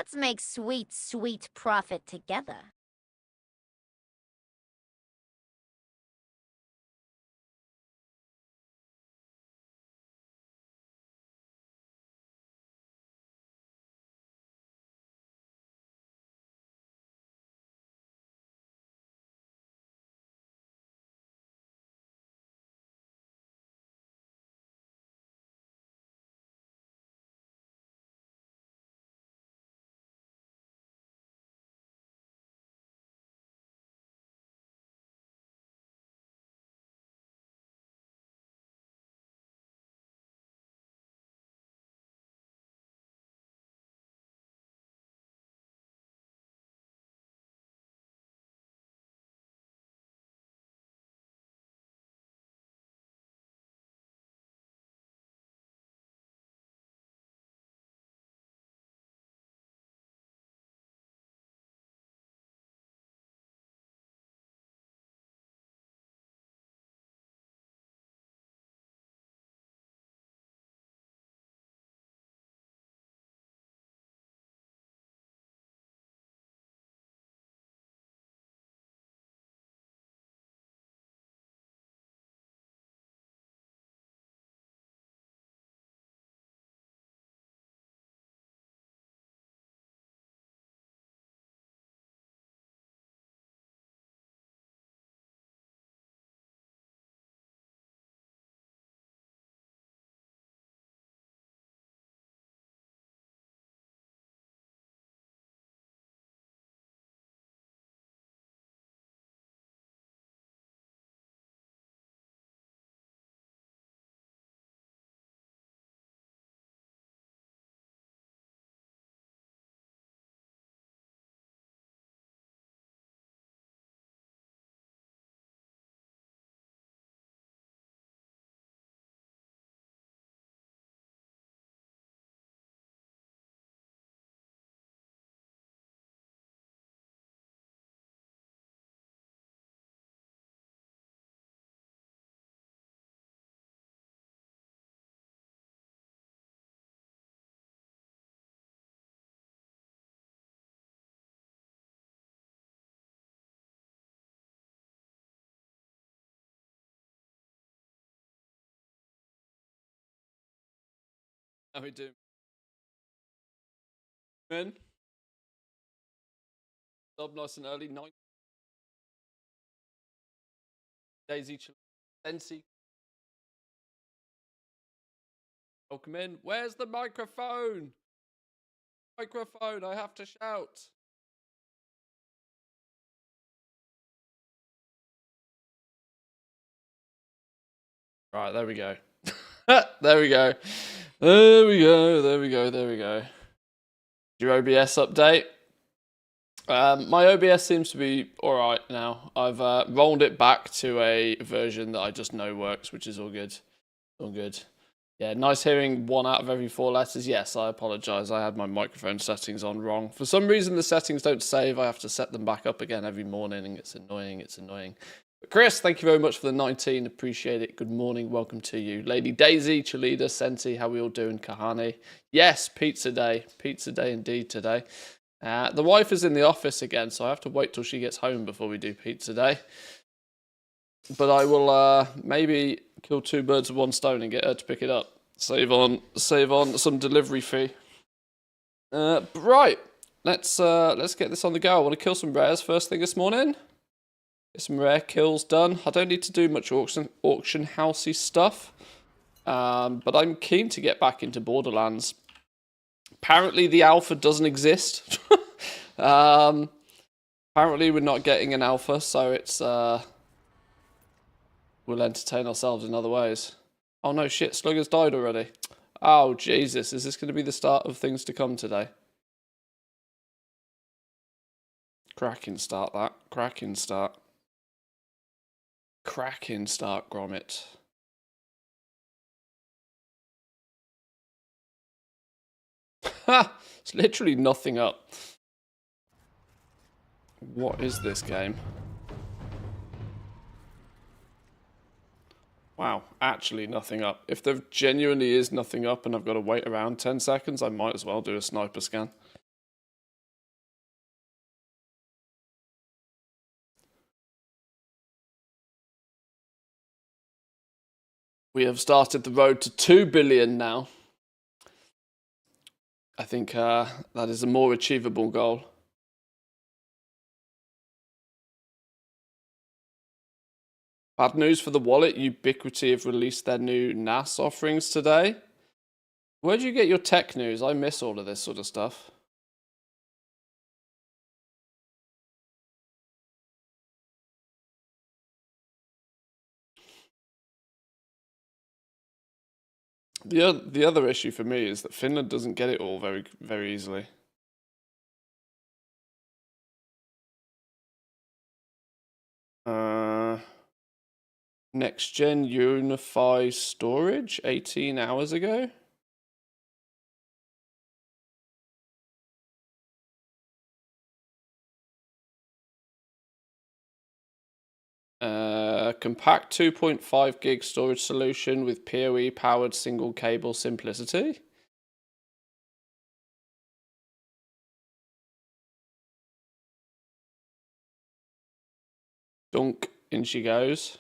Let's make sweet, sweet profit together. How we doing? Men, up nice and early. Night. Daisy, Sensi. Welcome in. Where's the microphone? Microphone. I have to shout. Right, there we go. There we go. There we go. There we go. There we go. Your OBS update. My OBS seems to be alright now. I've rolled it back to a version that I just know works, which is all good. All good. Yeah, nice hearing 1 out of every 4 letters. Yes, I apologise. I had my microphone settings on wrong. For some reason, the settings don't save. I have to set them back up again every morning, and it's annoying. It's annoying. But Chris, thank you very much for the 19. Appreciate it. Good morning. Welcome to you. Lady Daisy, Chalida, Senti, how we all doing? Kahani. Yes, pizza day. Pizza day indeed today. The wife is in the office again, so I have to wait till she gets home before we do pizza day. But I will maybe kill 2 birds with 1 stone and get her to pick it up. Save on some delivery fee. Right, let's get this on the go. I want to kill some rares first thing this morning. Get some rare kills done. I don't need to do much auction housey stuff, but I'm keen to get back into Borderlands. Apparently the alpha doesn't exist. Apparently we're not getting an alpha, so it's we'll entertain ourselves in other ways. Oh no, shit, Slugger's died already. Oh Jesus, is this going to be the start of things to come today? Cracking start that. Cracking start. Cracking start, Gromit. Ha! It's literally nothing up. What is this game? Wow, actually nothing up. If there genuinely is nothing up and I've got to wait around 10 seconds, I might as well do a sniper scan. We have started the road to 2 billion now. I think that is a more achievable goal. Bad news for the wallet. Ubiquity have released their new NAS offerings today. Where do you get your tech news? I miss all of this sort of stuff. The other issue for me is that Finland doesn't get it all very, very easily. Next gen Unify storage 18 hours ago. Compact 2.5 gig storage solution with PoE powered single cable simplicity. Dunk, in she goes.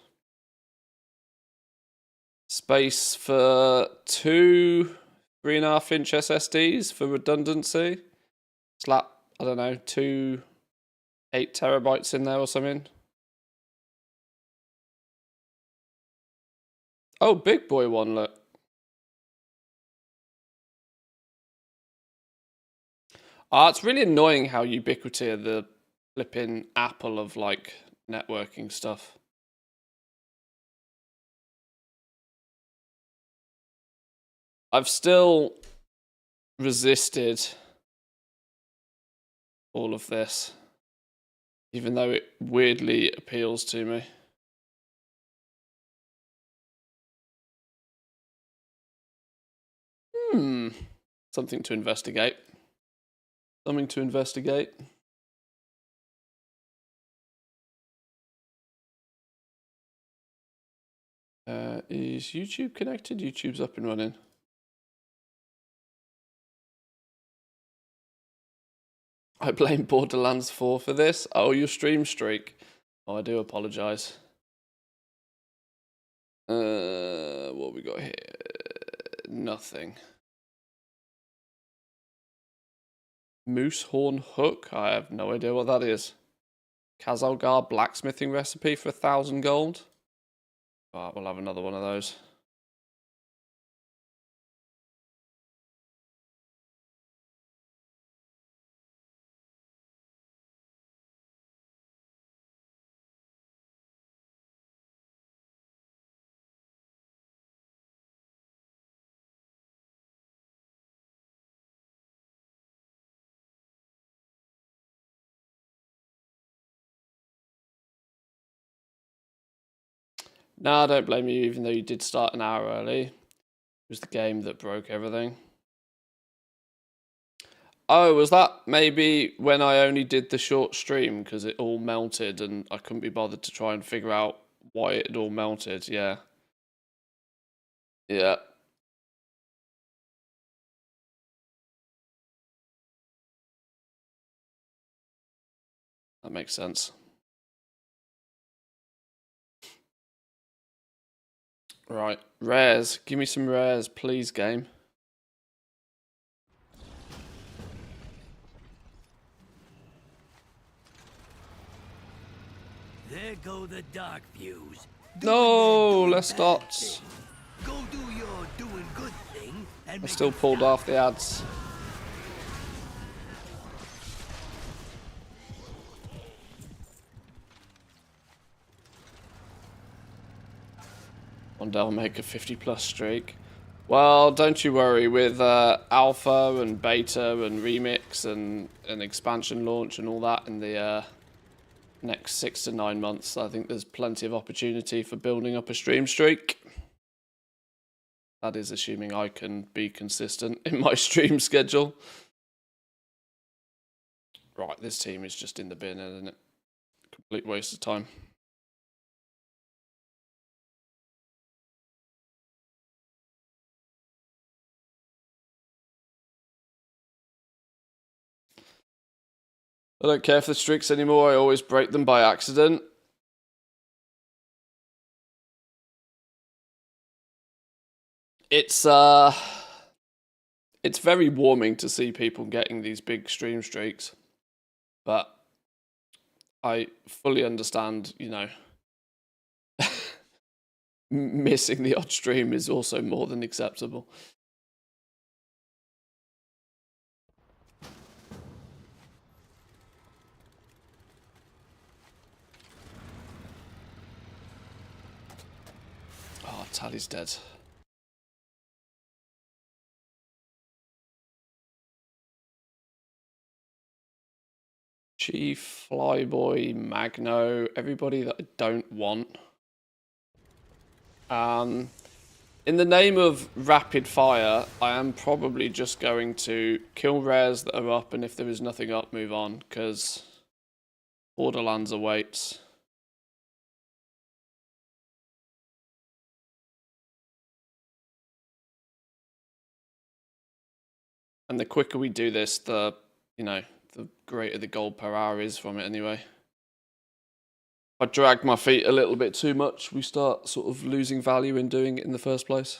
Space for two 3.5-inch SSDs for redundancy. Slap, I don't know, 8 terabytes in there or something. Oh, big boy one, look. It's really annoying how Ubiquity are the flipping Apple of like networking stuff. I've still resisted all of this, even though it weirdly appeals to me. Something to investigate. Something to investigate. Is YouTube connected? YouTube's up and running. I blame Borderlands 4 for this. Oh, your stream streak. Oh, I do apologise. What we got here? Nothing. Moose horn hook? I have no idea what that is. Kazalgar blacksmithing recipe for 1,000 gold. Right, we'll have another one of those. No, I don't blame you, even though you did start an hour early. It was the game that broke everything. Oh, was that maybe when I only did the short stream because it all melted and I couldn't be bothered to try and figure out why it had all melted? Yeah. Yeah. That makes sense. Right. Rares. Give me some rares, please, game. There go the dark views. No, less dots. Go do your doing good thing and I still pulled off the ads. One day I'll make a 50+ streak. Well, don't you worry. With alpha and beta and remix and an expansion launch and all that in the next 6 to 9 months, I think there's plenty of opportunity for building up a stream streak. That is assuming I can be consistent in my stream schedule. Right, this team is just in the bin, isn't it? Complete waste of time. I don't care for the streaks anymore. I always break them by accident. It's very warming to see people getting these big stream streaks, but I fully understand, you know, missing the odd stream is also more than acceptable. Oh, Tally's dead. Chief, Flyboy, Magno, everybody that I don't want. In the name of rapid fire, I am probably just going to kill rares that are up, and if there is nothing up, move on, because Borderlands awaits. And the quicker we do this, the greater the gold per hour is from it anyway. If I drag my feet a little bit too much, we start sort of losing value in doing it in the first place.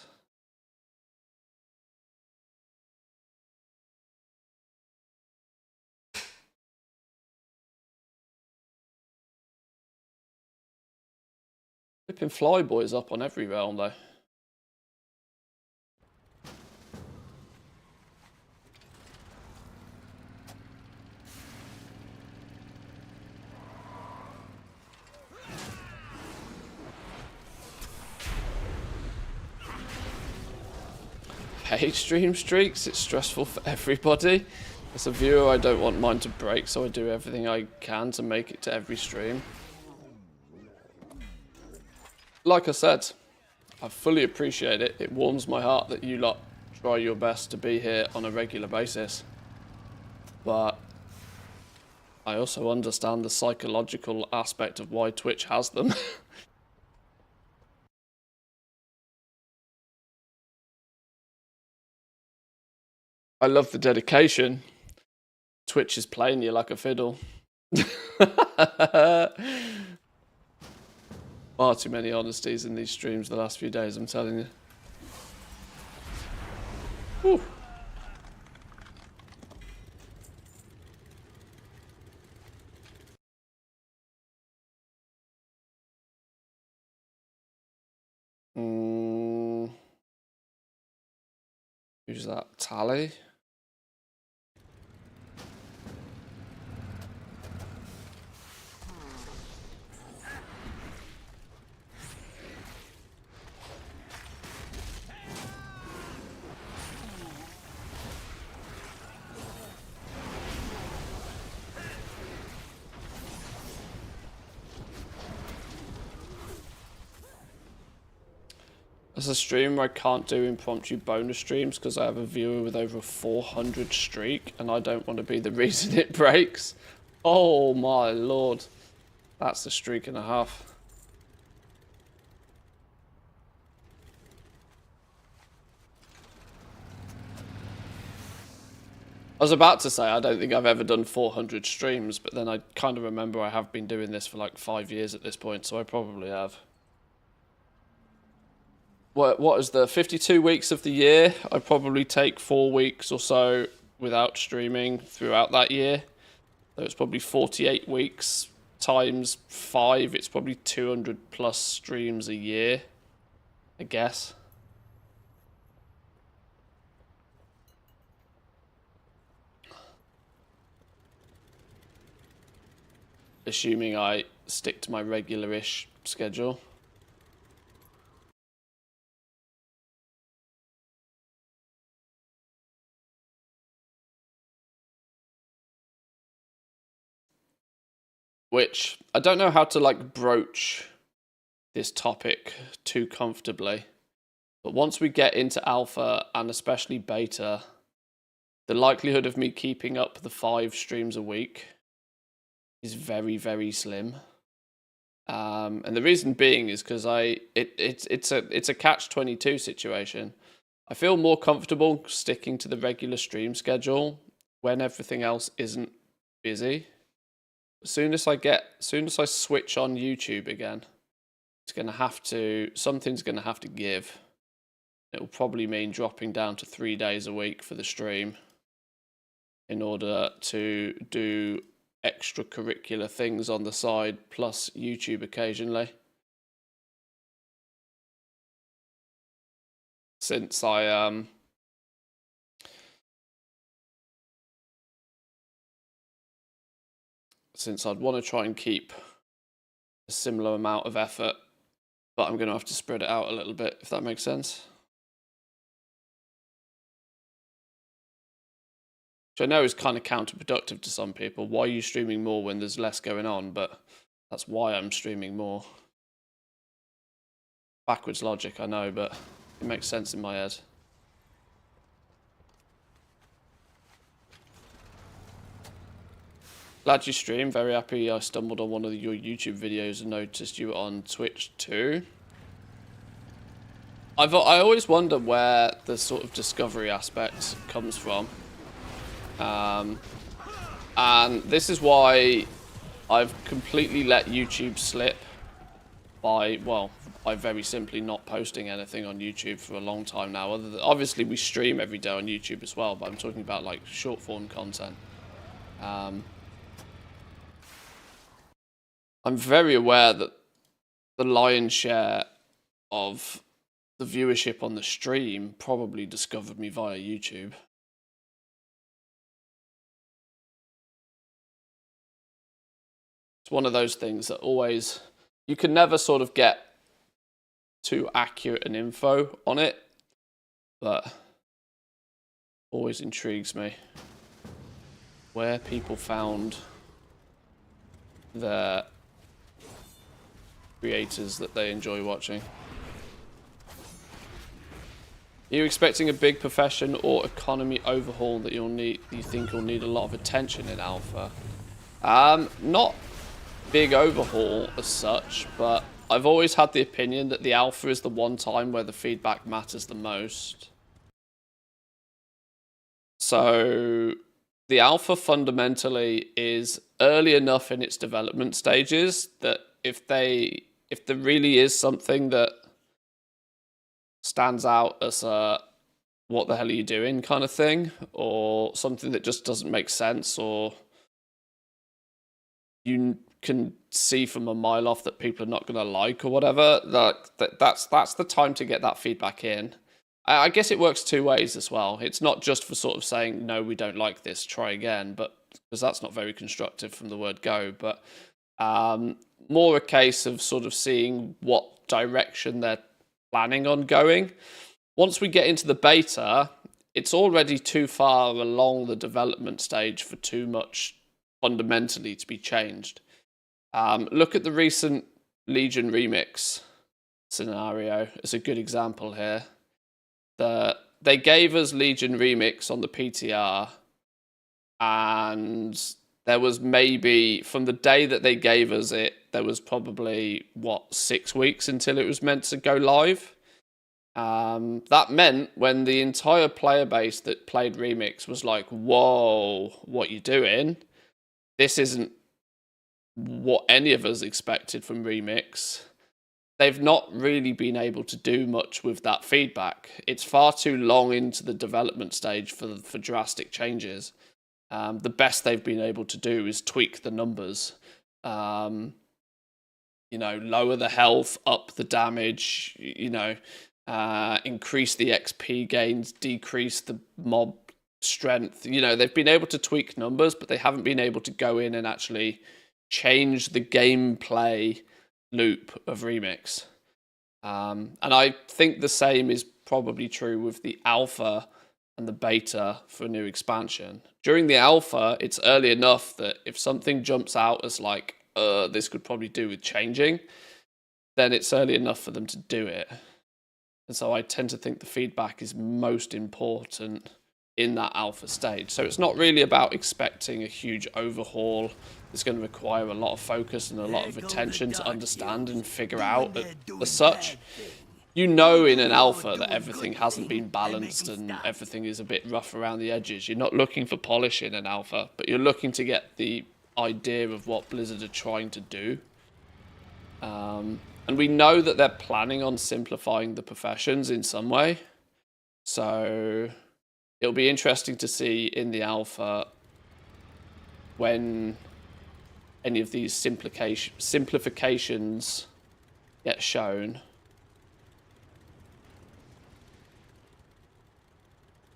Flipping Flyboy's up on every realm though. Hate stream streaks, it's stressful for everybody. As a viewer, I don't want mine to break, so I do everything I can to make it to every stream. Like I said, I fully appreciate it. It warms my heart that you lot try your best to be here on a regular basis. But I also understand the psychological aspect of why Twitch has them. I love the dedication. Twitch is playing you like a fiddle. Far too many honesties in these streams the last few days, I'm telling you. Whew. Who's that? Tally? As a streamer, I can't do impromptu bonus streams because I have a viewer with over a 400 streak and I don't want to be the reason it breaks. Oh my lord. That's a streak and a half. I was about to say I don't think I've ever done 400 streams, but then I kind of remember I have been doing this for like 5 years at this point, so I probably have. What is the 52 weeks of the year? I probably take 4 weeks or so without streaming throughout that year. So it's probably 48 weeks times 5. It's probably 200 plus streams a year, I guess. Assuming I stick to my regular-ish schedule. Which, I don't know how to like broach this topic too comfortably. But once we get into alpha and especially beta, the likelihood of me keeping up the 5 streams a week is very, very slim. And the reason being is because it's a catch-22 situation. I feel more comfortable sticking to the regular stream schedule when everything else isn't busy. As soon as I switch on YouTube again, something's gonna have to give. It will probably mean dropping down to 3 days a week for the stream in order to do extracurricular things on the side, plus YouTube occasionally. Since I'd want to try and keep a similar amount of effort, but I'm going to have to spread it out a little bit, if that makes sense. Which I know is kind of counterproductive to some people. Why are you streaming more when there's less going on? But that's why I'm streaming more. Backwards logic, I know, but it makes sense in my head. Glad you stream. Very happy I stumbled on one of your YouTube videos and noticed you were on Twitch too. I always wonder where the sort of discovery aspect comes from. And this is why I've completely let YouTube slip by very simply not posting anything on YouTube for a long time now. Obviously, we stream every day on YouTube as well, but I'm talking about like short form content. I'm very aware that the lion's share of the viewership on the stream probably discovered me via YouTube. It's one of those things that always, you can never sort of get too accurate an info on it, but always intrigues me where people found their creators that they enjoy watching. Are you expecting a big profession or economy overhaul that you think will need a lot of attention in alpha? Not big overhaul as such, but I've always had the opinion that the alpha is the one time where the feedback matters the most. So the alpha fundamentally is early enough in its development stages that if there really is something that stands out as a what the hell are you doing kind of thing, or something that just doesn't make sense, or you can see from a mile off that people are not going to like or whatever, that's the time to get that feedback in. I guess it works two ways as well. It's not just for sort of saying, no, we don't like this, try again, but because that's not very constructive from the word go, but more a case of sort of seeing what direction they're planning on going. Once we get into the beta, it's already too far along the development stage for too much fundamentally to be changed. Look at the recent Legion remix scenario as a good example here. They gave us Legion remix on the PTR, and there was maybe, from the day that they gave us it, there was probably, 6 weeks until it was meant to go live. That meant when the entire player base that played remix was like, whoa, what you doing? This isn't what any of us expected from remix. They've not really been able to do much with that feedback. It's far too long into the development stage for drastic changes. The best they've been able to do is tweak the numbers. Lower the health, up the damage, increase the XP gains, decrease the mob strength. They've been able to tweak numbers, but they haven't been able to go in and actually change the gameplay loop of remix. And I think the same is probably true with the alpha and the beta for a new expansion. During the alpha, it's early enough that if something jumps out as like, this could probably do with changing, then it's early enough for them to do it. And so I tend to think the feedback is most important in that alpha stage. So it's not really about expecting a huge overhaul. It's going to require a lot of focus and a lot of attention to understand and figure out as such. In an alpha that everything hasn't been balanced and everything is a bit rough around the edges. You're not looking for polish in an alpha, but you're looking to get the idea of what Blizzard are trying to do. And we know that they're planning on simplifying the professions in some way. So it'll be interesting to see in the alpha when any of these simplifications get shown.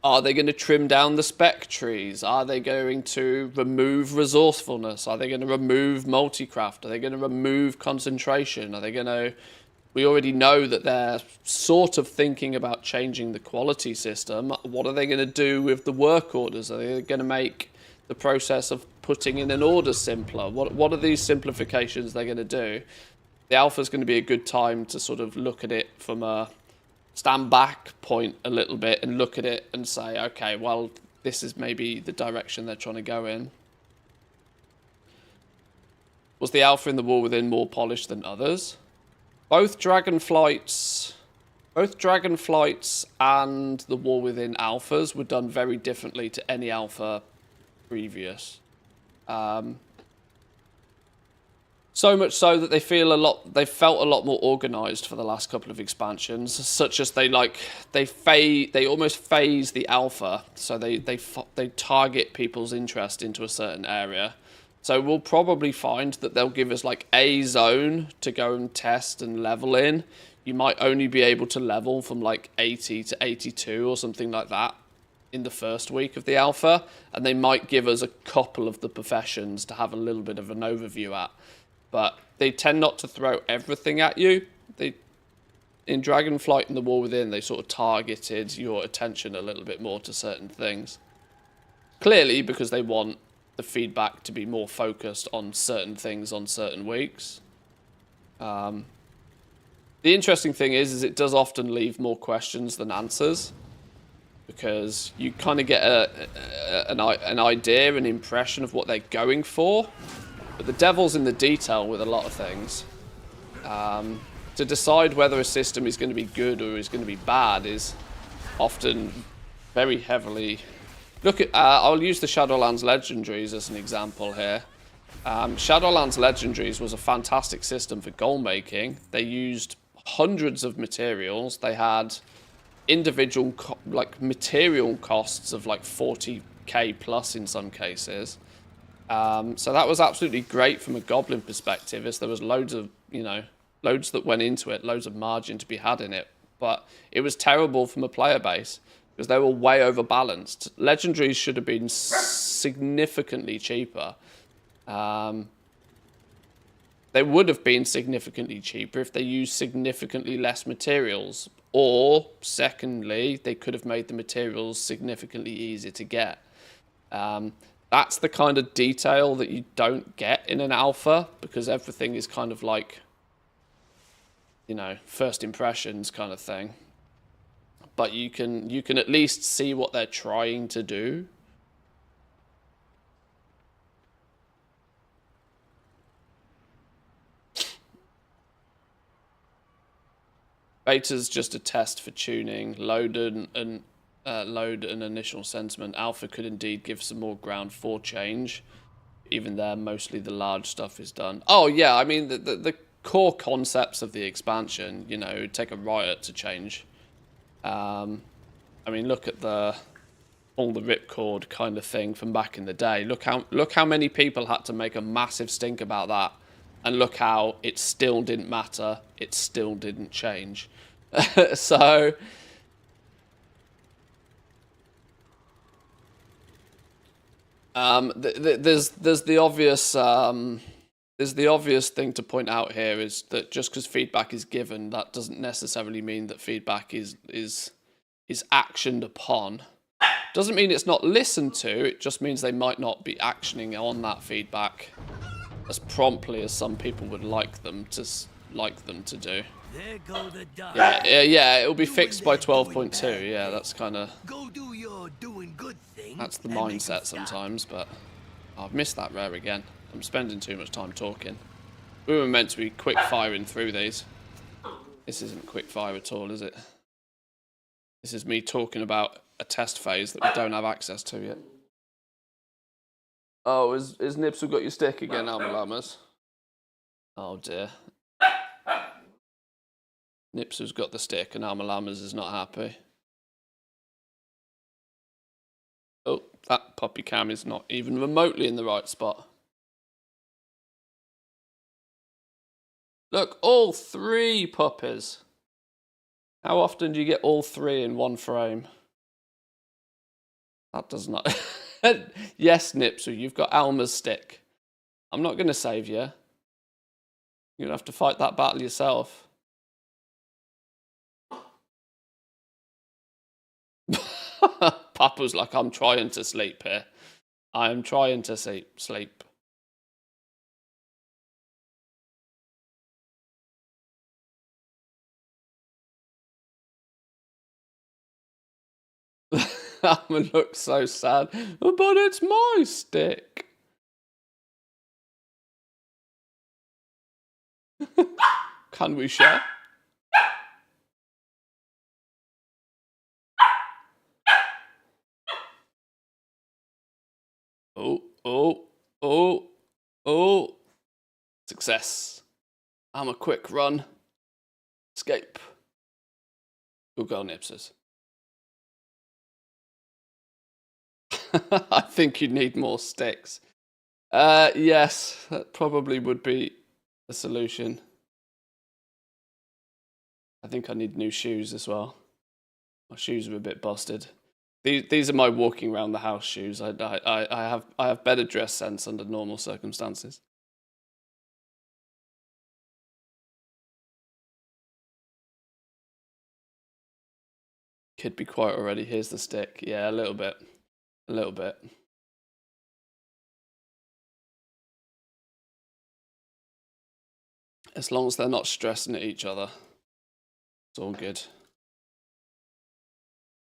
Are they going to trim down the spec trees? Are they going to remove resourcefulness? Are they going to remove multicraft? Are they going to remove concentration? Are they going to... We already know that they're sort of thinking about changing the quality system. What are they going to do with the work orders? Are they going to make the process of putting in an order simpler? What are these simplifications they're going to do? The alpha is going to be a good time to sort of look at it from a stand back point a little bit and look at it and say, okay, well, this is maybe the direction they're trying to go in. Was the alpha in the War Within more polished than others? Both Dragonflights and the War Within alphas were done very differently to any alpha previous. So much so that they felt a lot more organized for the last couple of expansions, such as they almost phase the alpha, so they target people's interest into a certain area. So we'll probably find that they'll give us like a zone to go and test and level in. You might only be able to level from like 80 to 82 or something like that in the first week of the alpha, and they might give us a couple of the professions to have a little bit of an overview at. But they tend not to throw everything at you. In Dragonflight and the War Within, they sort of targeted your attention a little bit more to certain things. Clearly, because they want the feedback to be more focused on certain things on certain weeks. The interesting thing is it does often leave more questions than answers, because you kind of get an idea, an impression of what they're going for. But the devil's in the detail with a lot of things. To decide whether a system is going to be good or is going to be bad is often very heavily... Look at... I'll use the Shadowlands Legendaries as an example here. Shadowlands Legendaries was a fantastic system for goal making. They used hundreds of materials. They had individual material costs of like 40k plus in some cases. So that was absolutely great from a Goblin perspective, as there was loads of, loads that went into it, loads of margin to be had in it. But it was terrible from a player base, because they were way overbalanced. Legendaries should have been significantly cheaper. They would have been significantly cheaper if they used significantly less materials. Or, secondly, they could have made the materials significantly easier to get. That's the kind of detail that you don't get in an alpha, because everything is kind of like, first impressions kind of thing. But you can at least see what they're trying to do. Beta's just a test for tuning. Load and initial sentiment. Alpha could indeed give some more ground for change. Even there, mostly the large stuff is done. Oh yeah, I mean the core concepts of the expansion. It'd take a riot to change. I mean, look at all the ripcord kind of thing from back in the day. Look how many people had to make a massive stink about that, and look how it still didn't matter. It still didn't change. So there's the obvious thing to point out here is that just because feedback is given, that doesn't necessarily mean that feedback is actioned upon. Doesn't mean it's not listened to. It just means they might not be actioning on that feedback as promptly as some people would like them to do. There go the dogs. Yeah, it'll be fixed by 12.2. Yeah, that's kind of... Go do your doing good thing. That's the and make 'em mindset stop. sometimes, but I've missed that rare again. I'm spending too much time talking. We were meant to be quick firing through these. This isn't quick fire at all, is it? This is me talking about a test phase that we don't have access to yet. Oh, is Nipsel got your stick again, Almalamas? Oh dear. Nipsel's got the stick and Almalamas is not happy. Oh, that puppy cam is not even remotely in the right spot. Look, all 3 puppies. How often do you get all 3 in one frame? That does not... Yes, Nipsu, you've got Alma's stick. I'm not going to save you. You're going to have to fight that battle yourself. Papa's like, I'm trying to sleep here. I am trying to sleep. Alma looks so sad. But it's my stick. Can we share? Oh. Success. I'm a quick run. Escape. Good girl, Nipses. I think you need more sticks. Yes, that probably would be a solution. I think I need new shoes as well. My shoes are a bit busted. These are my walking around the house shoes. I have better dress sense under normal circumstances. Kid, be quiet already. Here's the stick. Yeah, a little bit. A little bit. As long as they're not stressing at each other, it's all good.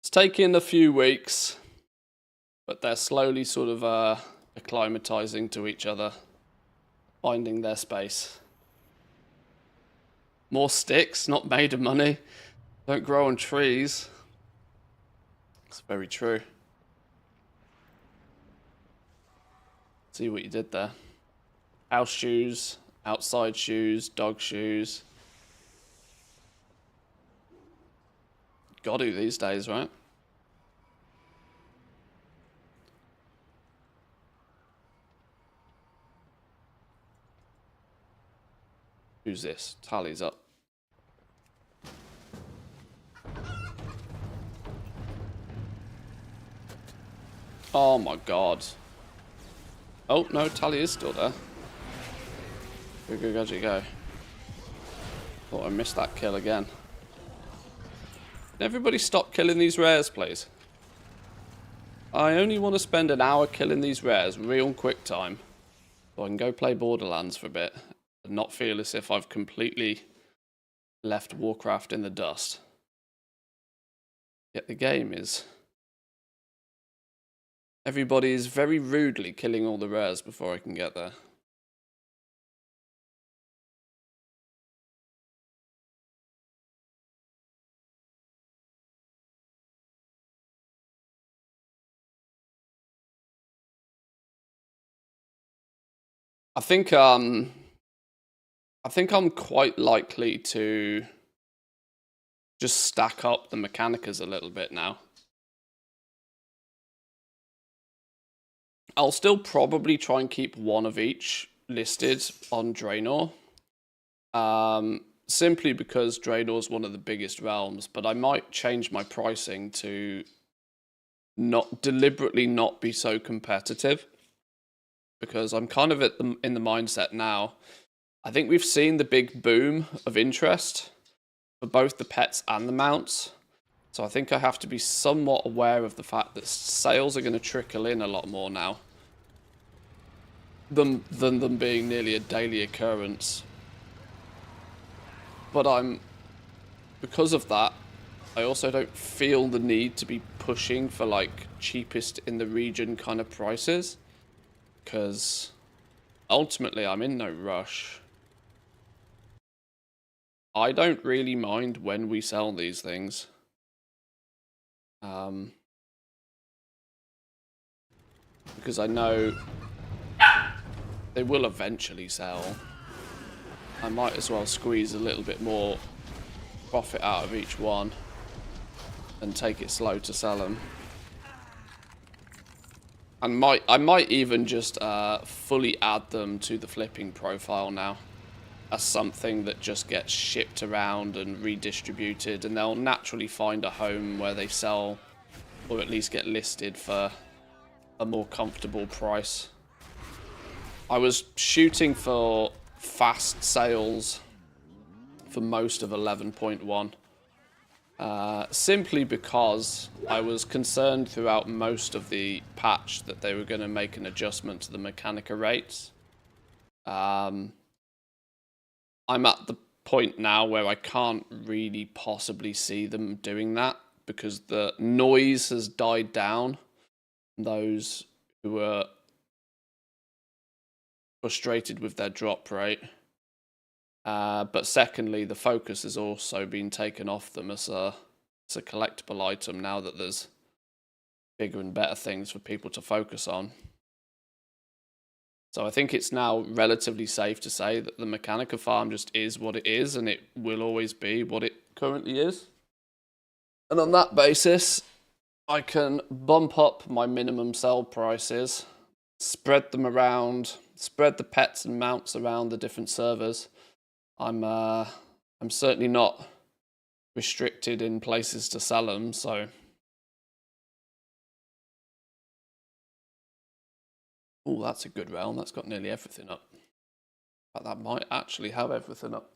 It's taking a few weeks, but they're slowly sort of acclimatizing to each other, finding their space. More sticks, not made of money. Don't grow on trees. It's very true. See what you did there. House shoes, outside shoes, dog shoes. Got to these days, right? Who's this? Tally's up. Oh my god. Oh no, Tally is still there. Go. Thought I missed that kill again. Can everybody stop killing these rares, please? I only want to spend an hour killing these rares real quick time, so I can go play Borderlands for a bit and not feel as if I've completely left Warcraft in the dust. Yet the game is... Everybody is very rudely killing all the rares before I can get there. I think I'm quite likely to just stack up the Mechanicas a little bit now. I'll still probably try and keep one of each listed on Draenor. Simply because Draenor is one of the biggest realms, but I might change my pricing to deliberately not be so competitive. Because I'm kind of in the mindset now. I think we've seen the big boom of interest for both the pets and the mounts. So I think I have to be somewhat aware of the fact that sales are going to trickle in a lot more now than them being nearly a daily occurrence. But because of that, I also don't feel the need to be pushing for like cheapest in the region kind of prices. Because ultimately I'm in no rush. I don't really mind when we sell these things. Because I know they will eventually sell. I might as well squeeze a little bit more profit out of each one and take it slow to sell them. I might even just fully add them to the flipping profile now as something that just gets shipped around and redistributed, and they'll naturally find a home where they sell, or at least get listed for a more comfortable price. I was shooting for fast sales for most of 11.1. Simply because I was concerned throughout most of the patch that they were going to make an adjustment to the Mechanica rates. I'm at the point now where I can't really possibly see them doing that because the noise has died down. Those who are frustrated with their drop rate. But secondly, the focus has also been taken off them as a collectible item now that there's bigger and better things for people to focus on. So I think it's now relatively safe to say that the Mechanica farm just is what it is, and it will always be what it currently is. And on that basis, I can bump up my minimum sell prices, spread them around, spread the pets and mounts around the different servers. I'm certainly not restricted in places to sell them, so... Oh, that's a good realm. That's got nearly everything up. But that might actually have everything up.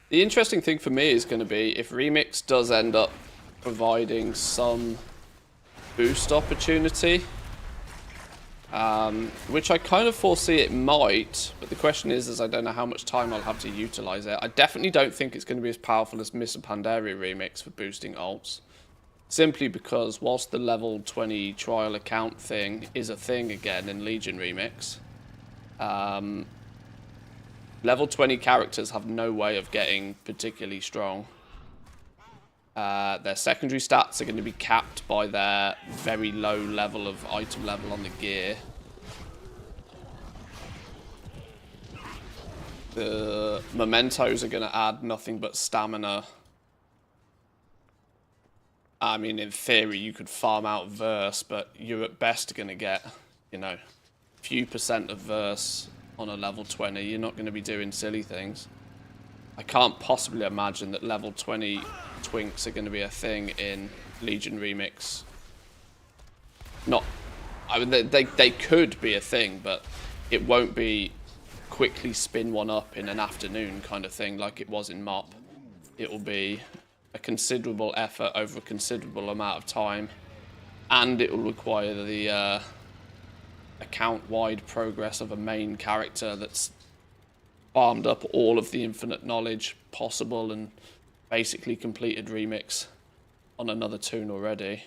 The interesting thing for me is going to be if Remix does end up providing some boost opportunity, which I kind of foresee it might, but the question is I don't know how much time I'll have to utilize it. I definitely don't think it's going to be as powerful as Mr. Pandaria Remix for boosting ults, simply because whilst the level 20 trial account thing is a thing again in Legion Remix, level 20 characters have no way of getting particularly strong. Their secondary stats are going to be capped by their very low level of item level on the gear. The mementos are going to add nothing but stamina. I mean, in theory, you could farm out verse, but you're at best going to get, you know, few percent of verse on a level 20. You're not going to be doing silly things. I can't possibly imagine that level 20 twinks are going to be a thing in Legion Remix. Not, I mean, they could be a thing, but it won't be quickly spin one up in an afternoon kind of thing like it was in MOP. It will be a considerable effort over a considerable amount of time, and it will require the account-wide progress of a main character that's farmed up all of the infinite knowledge possible and basically completed Remix on another toon already.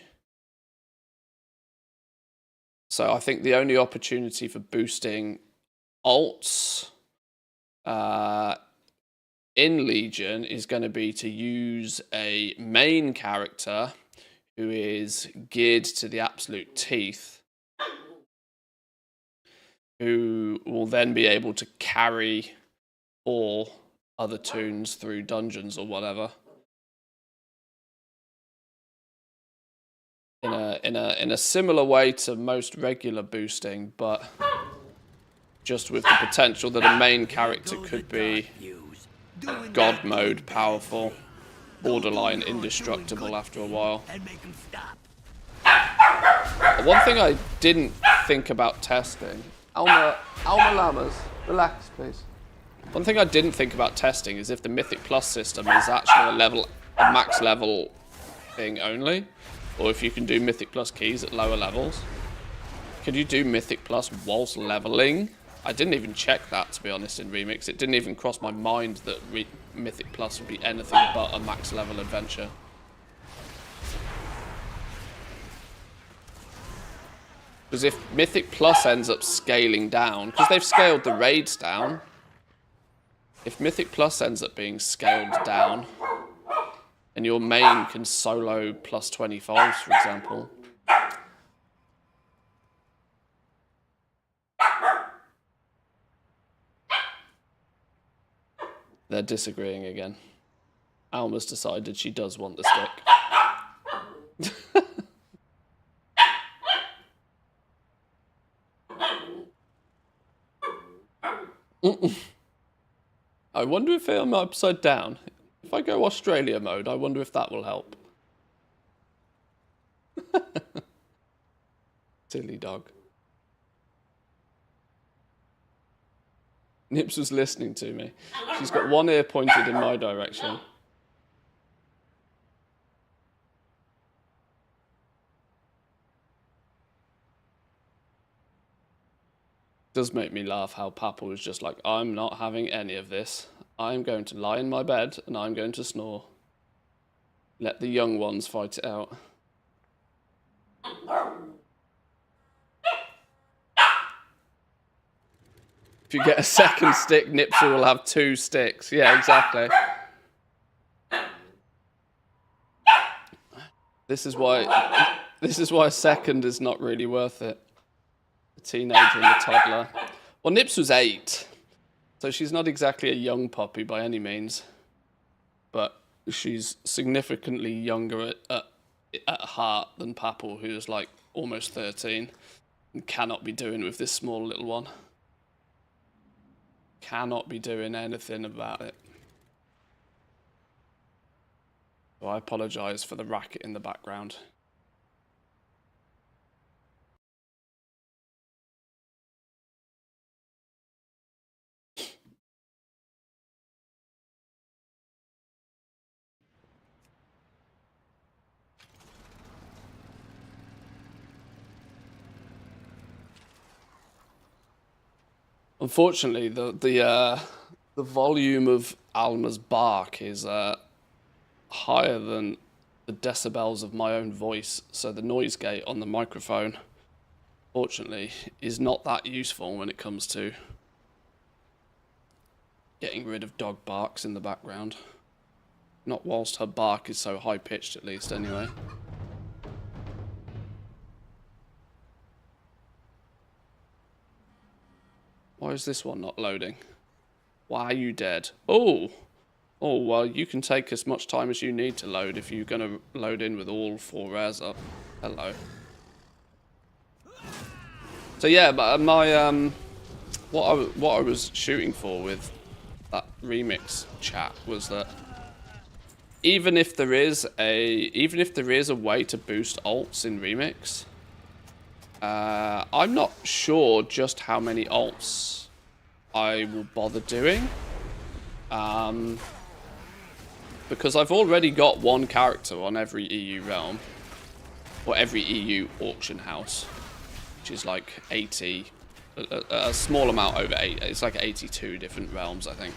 So I think the only opportunity for boosting ults in Legion is going to be to use a main character who is geared to the absolute teeth, who will then be able to carry all other toons through dungeons or whatever. In a similar way to most regular boosting, but just with the potential that a main character could be God mode powerful, borderline indestructible after a while. One thing I didn't think about testing, Alma Lamas, relax please. One thing I didn't think about testing is if the Mythic Plus system is actually a max level thing only, or if you can do Mythic Plus keys at lower levels. Could you do Mythic Plus whilst leveling? I didn't even check that, to be honest, in Remix. It didn't even cross my mind that Mythic Plus would be anything but a max level adventure. Because if Mythic Plus ends up scaling down, because they've scaled the raids down, If Mythic Plus ends up being scaled down, and your main can solo plus 25s, for example. They're disagreeing again. Alma's decided she does want the stick. I wonder if I'm upside down. If I go Australia mode, I wonder if that will help. Silly dog. Nips was listening to me. She's got one ear pointed in my direction. Does make me laugh how Papa was just like, I'm not having any of this. I'm going to lie in my bed and I'm going to snore. Let the young ones fight it out. If you get a second stick, Nipser will have 2 sticks. Yeah, exactly. This is why a second is not really worth it. A teenager and a toddler. Well, Nips was 8, so she's not exactly a young puppy by any means, but she's significantly younger at heart than Papal, who's like almost 13 and cannot be doing with this small little one. Cannot be doing anything about it. So I apologise for the racket in the background. Unfortunately, the volume of Alma's bark is higher than the decibels of my own voice, so the noise gate on the microphone, fortunately, is not that useful when it comes to getting rid of dog barks in the background. Not whilst her bark is so high-pitched, at least, anyway. Why is this one not loading? Why are you dead? Oh! Oh, well, you can take as much time as you need to load if you're going to load in with all 4 rares up. Hello. So yeah, but my what I was shooting for with that remix chat was that even if there is a way to boost alts in remix, I'm not sure just how many alts I will bother doing. Because I've already got one character on every EU realm, or every EU auction house, which is like 80, a small amount over 8. It's like 82 different realms, I think.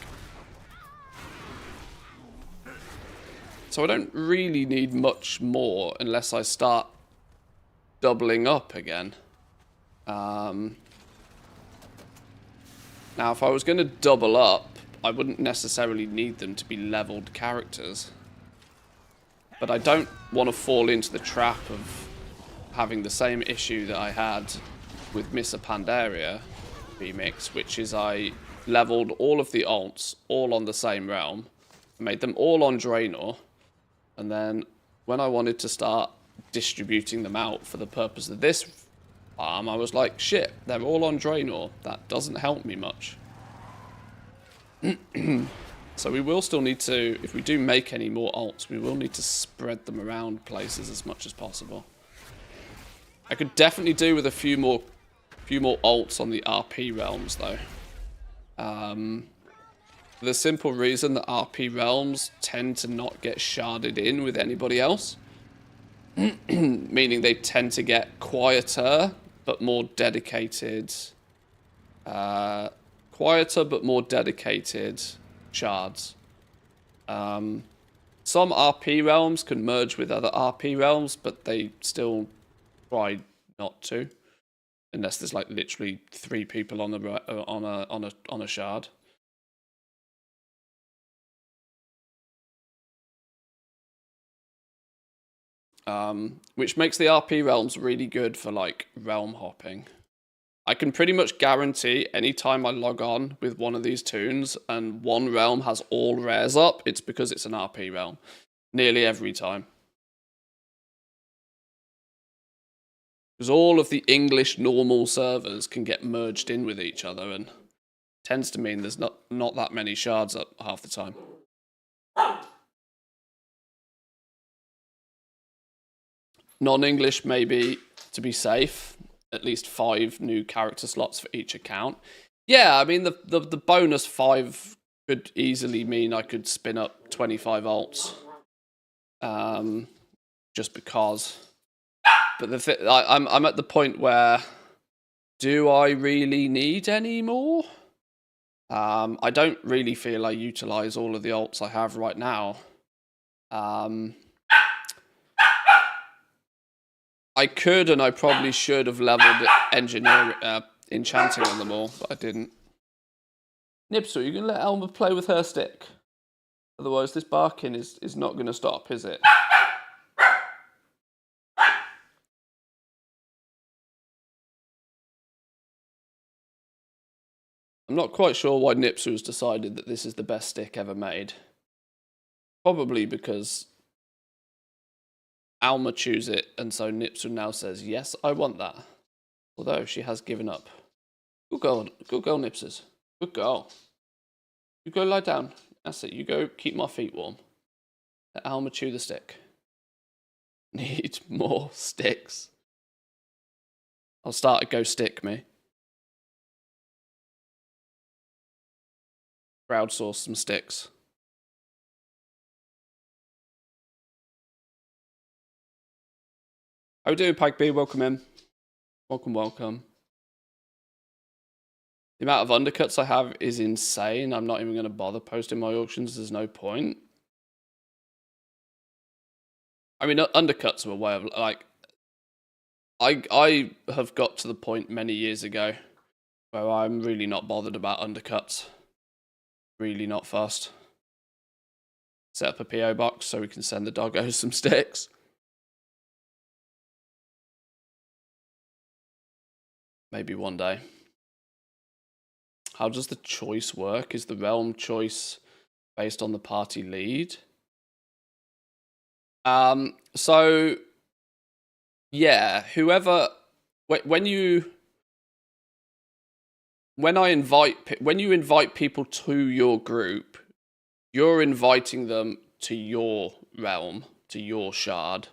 So I don't really need much more unless I start doubling up again. Now, if I was going to double up, I wouldn't necessarily need them to be leveled characters. But I don't want to fall into the trap of having the same issue that I had with Missa Pandaria remix, which is I leveled all of the alts all on the same realm, made them all on Draenor, and then when I wanted to start distributing them out for the purpose of this farm, I was like, shit, they're all on Draenor. That doesn't help me much. So we will still need to, if we do make any more alts, we will need to spread them around places as much as possible. I could definitely do with a few more alts on the RP realms though. For the simple reason that RP realms tend to not get sharded in with anybody else. Meaning they tend to get quieter but more dedicated shards. Some RP realms can merge with other RP realms, but they still try not to, unless there's like literally 3 people on a shard. which makes the RP realms really good for like realm hopping. I can pretty much guarantee anytime I log on with one of these toons and one realm has all rares up, it's because it's an RP realm. Nearly every time. Because all of the English normal servers can get merged in with each other, and tends to mean there's not that many shards up half the time. Non-English, maybe, to be safe, at least 5 new character slots for each account. Yeah, I mean, the bonus 5 could easily mean I could spin up 25 alts. Just because. But I'm at the point where, do I really need any more? I don't really feel I utilize all of the alts I have right now. I could, and I probably should have leveled engineering, enchanting on them all, but I didn't. Nipsel, you can let Elma play with her stick. Otherwise, this barking is not going to stop, is it? I'm not quite sure why Nipsu has decided that this is the best stick ever made. Probably because Alma chews it, and so Nipsu now says, yes, I want that. Although she has given up. Good girl, Nipsus. Good girl. You go lie down. That's it, you go keep my feet warm. Let Alma chew the stick. Need more sticks. I'll start a go stick me. Crowdsource some sticks. How you doing, Pike B? Welcome in. Welcome. The amount of undercuts I have is insane. I'm not even going to bother posting my auctions. There's no point. I mean, undercuts are a way of, like, I have got to the point many years ago where I'm really not bothered about undercuts. Really not fussed. Set up a PO box so we can send the doggos some sticks. Maybe one day. How does the choice work? Is the realm choice based on the party lead? So yeah, whoever when you invite people to your group, you're inviting them to your realm, to your shard.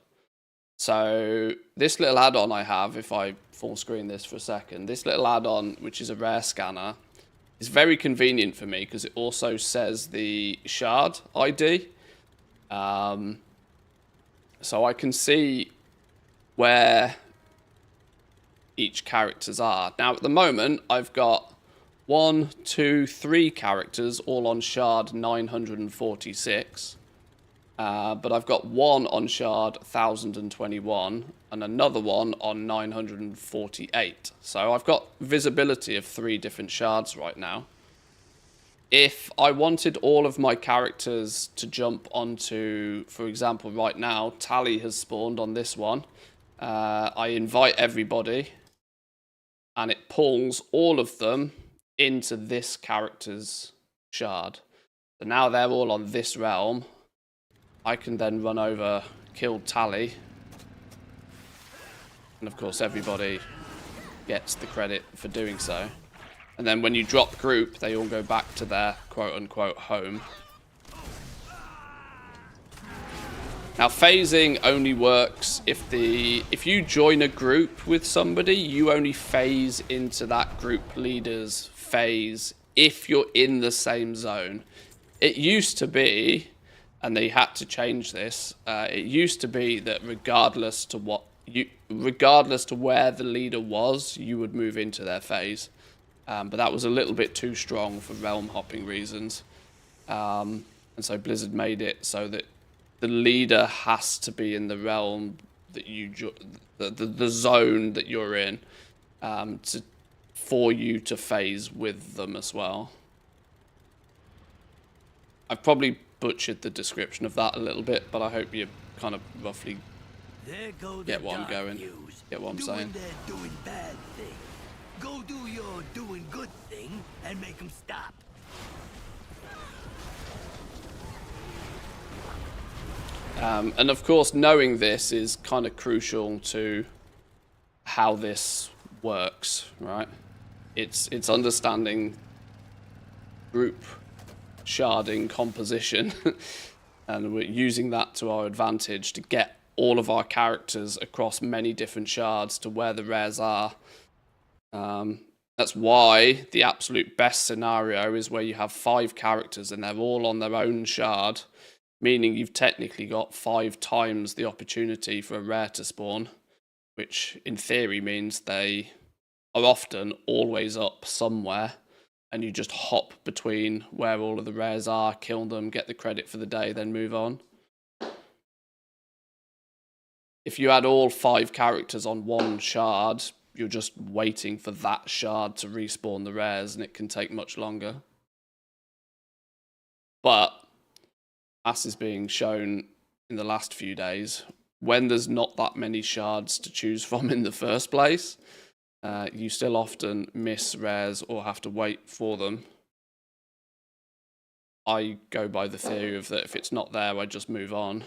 So this little add-on I have, if I full screen this for a second, this little add-on, which is a rare scanner, is very convenient for me because it also says the shard ID. So I can see where each characters are. Now at the moment, I've got 1, 2, 3 characters all on shard 946. But I've got one on shard 1021 and another one on 948. So I've got visibility of 3 different shards right now. If I wanted all of my characters to jump onto, for example, right now, Tally has spawned on this one. I invite everybody and it pulls all of them into this character's shard. So now they're all on this realm. I can then run over, kill Tally. And of course everybody gets the credit for doing so. And then when you drop group, they all go back to their quote-unquote home. Now phasing only works if you join a group with somebody, you only phase into that group leader's phase if you're in the same zone. It used to be, and they had to change this, it used to be that regardless to where the leader was, you would move into their phase. But that was a little bit too strong for realm hopping reasons. And so Blizzard made it so that the leader has to be in the realm that the zone that you're in, for you to phase with them as well. I've probably butchered the description of that a little bit, but I hope you kind of roughly There go the Get what I'm dark going. views. Get what I'm doing saying. their doing bad thing. Go do your doing good thing and make them stop. And of course, knowing this is kind of crucial to how this works, right? It's understanding group sharding composition and we're using that to our advantage to get all of our characters across many different shards to where the rares are. That's why the absolute best scenario is where you have 5 characters and they're all on their own shard, meaning you've technically got 5 times the opportunity for a rare to spawn, which in theory means they are often always up somewhere, and you just hop between where all of the rares are, kill them, get the credit for the day, then move on. If you had all 5 characters on one shard, you're just waiting for that shard to respawn the rares, and it can take much longer. But, as is being shown in the last few days, when there's not that many shards to choose from in the first place, you still often miss rares or have to wait for them. I go by the theory of that if it's not there, I just move on.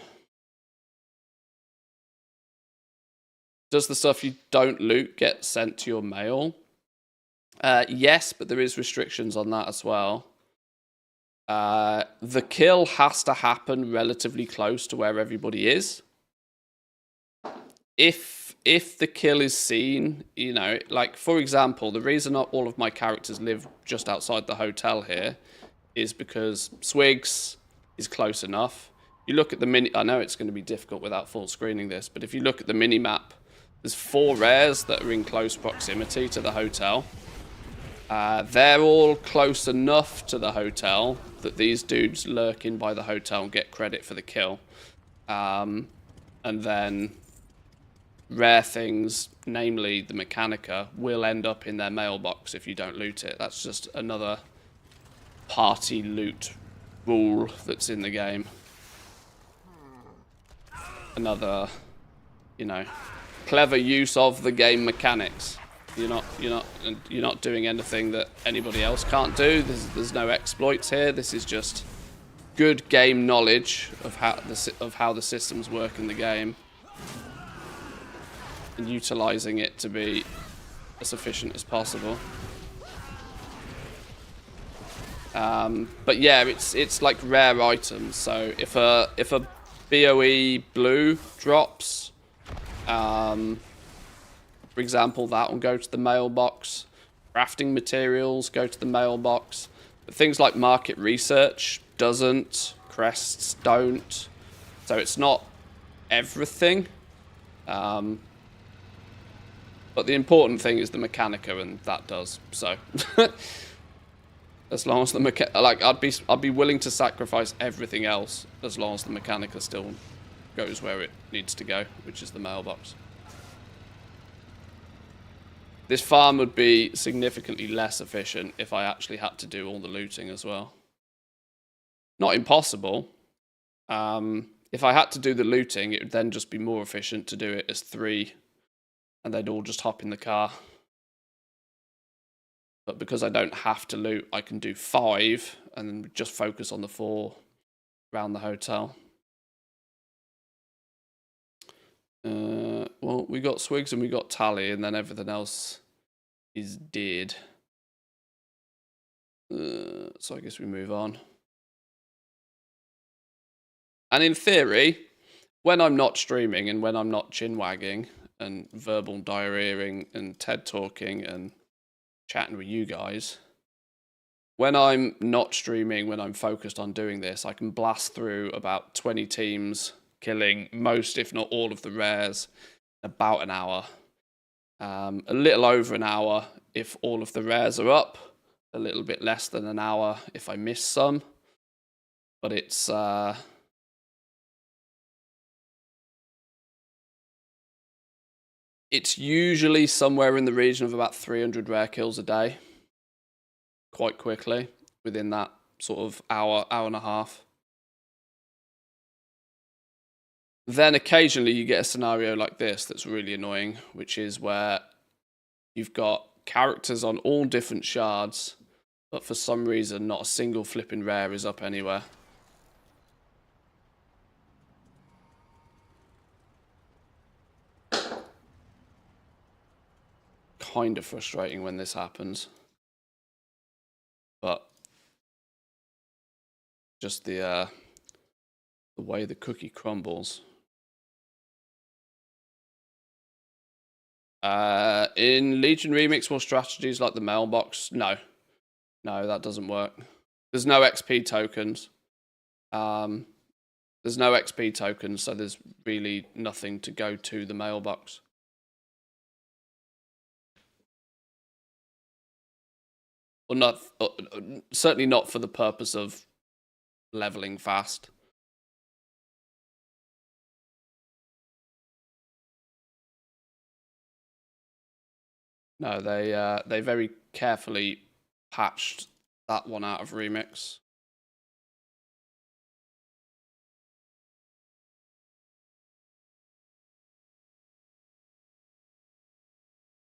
Does the stuff you don't loot get sent to your mail? Yes, but there is restrictions on that as well. The kill has to happen relatively close to where everybody is. If the kill is seen, you know, like for example, the reason not all of my characters live just outside the hotel here is because Swigs is close enough. You look at the mini, I know it's going to be difficult without full screening this, but if you look at the mini map, there's 4 rares that are in close proximity to the hotel. They're all close enough to the hotel that these dudes lurk in by the hotel and get credit for the kill. And then rare things, namely the Mechanica, will end up in their mailbox if you don't loot it. That's just another party loot rule that's in the game. Another, you know, clever use of the game mechanics. You're not doing anything that anybody else can't do. There's no exploits here. This is just good game knowledge of how the systems work in the game, and utilizing it to be as efficient as possible. But yeah, it's like rare items. So if a BOE blue drops, for example, that will go to the mailbox. Crafting materials go to the mailbox. But things like market research doesn't. Crests don't. So it's not everything. But the important thing is the Mechanica, and that does. So as long as the I'd be willing to sacrifice everything else as long as the Mechanica still goes where it needs to go, which is the mailbox. This farm would be significantly less efficient if I actually had to do all the looting as well. Not impossible. If I had to do the looting, it would then just be more efficient to do it as 3, and they'd all just hop in the car. But because I don't have to loot, I can do 5, and then just focus on the 4 around the hotel. Well, we got Swigs and we got Tally, and then everything else is dead. So I guess we move on. And in theory, when I'm not streaming and when I'm not chin-wagging and verbal diarrheaing and TED talking and chatting with you guys, when I'm not streaming, when I'm focused on doing this, I can blast through about 20 teams, killing most, if not all, of the rares in about an hour. A little over an hour if all of the rares are up, a little bit less than an hour if I miss some. But it's usually somewhere in the region of about 300 rare kills a day, quite quickly, within that sort of hour and a half. Then occasionally you get a scenario like this that's really annoying, which is where you've got characters on all different shards, but for some reason not a single flipping rare is up anywhere. Kind of frustrating when this happens. But just the way the cookie crumbles. In Legion Remix or strategies like the mailbox, no, that doesn't work. There's no XP tokens. There's no XP tokens, so there's really nothing to go to the mailbox. Or not, certainly not for the purpose of leveling fast. No, they very carefully patched that one out of Remix.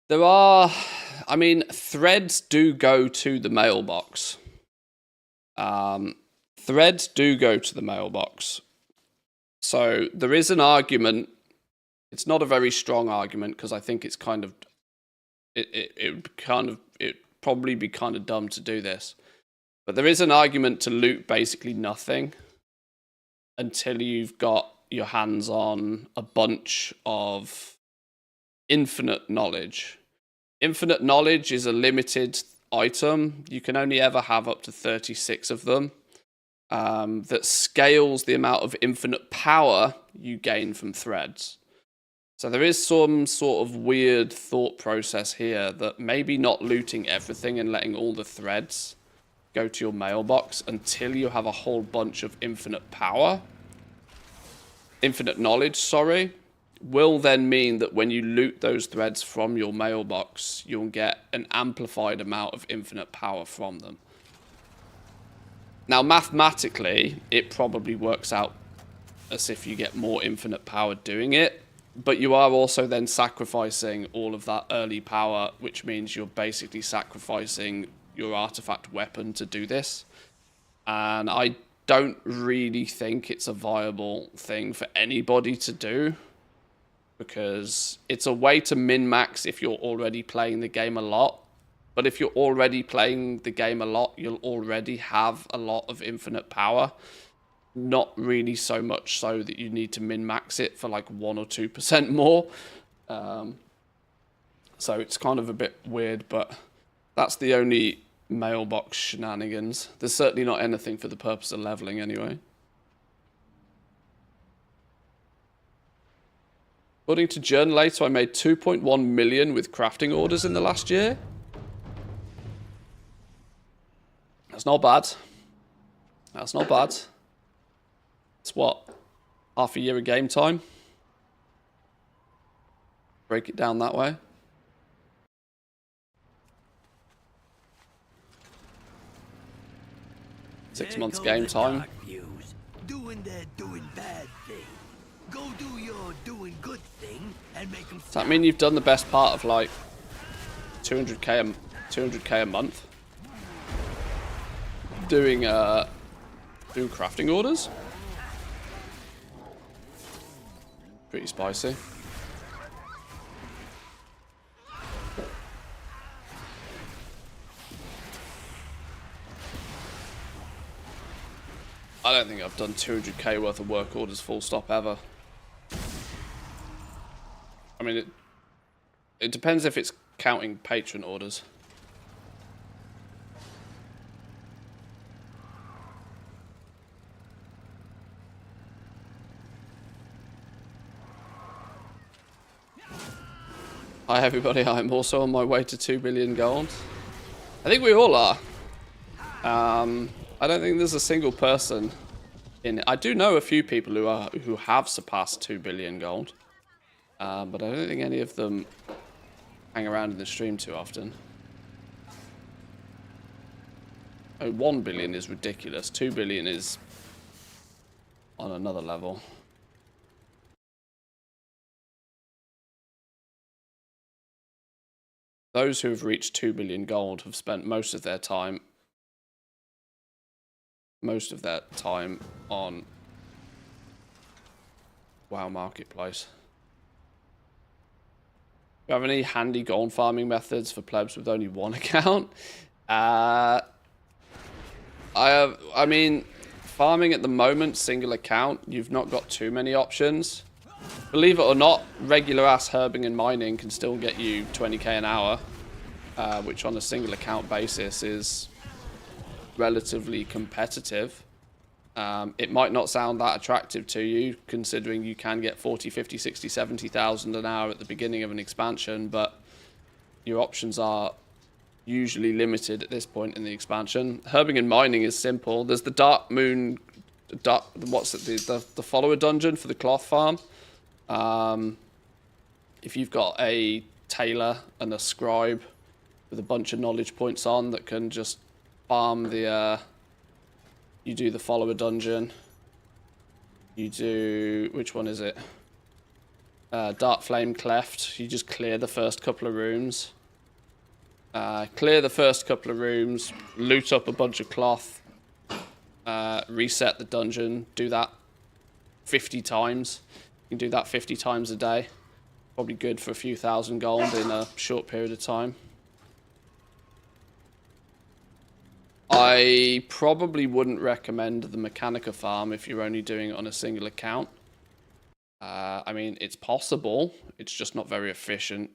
There are, I mean, threads do go to the mailbox. Threads do go to the mailbox. So there is an argument. It's not a very strong argument because I think it's kind of, it'd probably be kind of dumb to do this. But there is an argument to loot basically nothing until you've got your hands on a bunch of infinite knowledge. Infinite knowledge is a limited item. You can only ever have up to 36 of them. That scales the amount of infinite power you gain from threads. So there is some sort of weird thought process here that maybe not looting everything and letting all the threads go to your mailbox until you have a whole bunch of infinite power. Infinite knowledge, sorry. Will then mean that when you loot those threads from your mailbox, you'll get an amplified amount of infinite power from them. Now, mathematically, it probably works out as if you get more infinite power doing it, but you are also then sacrificing all of that early power, which means you're basically sacrificing your artifact weapon to do this. And I don't really think it's a viable thing for anybody to do, because it's a way to min-max if you're already playing the game a lot. But if you're already playing the game a lot, you'll already have a lot of infinite power. Not really so much so that you need to min-max it for like 1 or 2% more. So it's kind of a bit weird, but that's the only mailbox shenanigans. There's certainly not anything for the purpose of leveling anyway. According to Journalator, I made 2.1 million with crafting orders in the last year. That's not bad. That's not bad. It's what? Half a year of game time? Break it down that way. Six months game time. Doing their doing bad thing. Go do your doing good thing and make them. Does that mean you've done the best part of like 200k a month doing crafting orders? Pretty spicy. I don't think I've done 200k worth of work orders full stop ever. I mean, it depends if it's counting patron orders. Hi everybody, I'm also on my way to 2 billion gold. I think we all are. I don't think there's a single person in it. I do know a few people who have surpassed 2 billion gold. But I don't think any of them hang around in the stream too often. Oh, 1 billion is ridiculous. 2 billion is on another level. those who have reached 2 billion gold have spent most of their time on WoW Marketplace. Do you have any handy gold farming methods for plebs with only one account? I mean, farming at the moment, single account, you've not got too many options. Believe it or not, regular ass herbing and mining can still get you 20k an hour, which on a single account basis is relatively competitive. It might not sound that attractive to you, considering you can get 40, 50, 60, 70,000 an hour at the beginning of an expansion, but your options are usually limited at this point in the expansion. Herbing and mining is simple. There's the Dark Moon, the follower dungeon for the cloth farm. If you've got a tailor and a scribe with a bunch of knowledge points on that can just farm the you do the follower dungeon. You do, which one is it? Dark Flame Cleft. You just clear the first couple of rooms. Clear the first couple of rooms, loot up a bunch of cloth, reset the dungeon, do that 50 times. You can do that 50 times a day. Probably good for a few thousand gold in a short period of time. I probably wouldn't recommend the Mechanica farm if you're only doing it on a single account. I mean, it's possible. It's just not very efficient.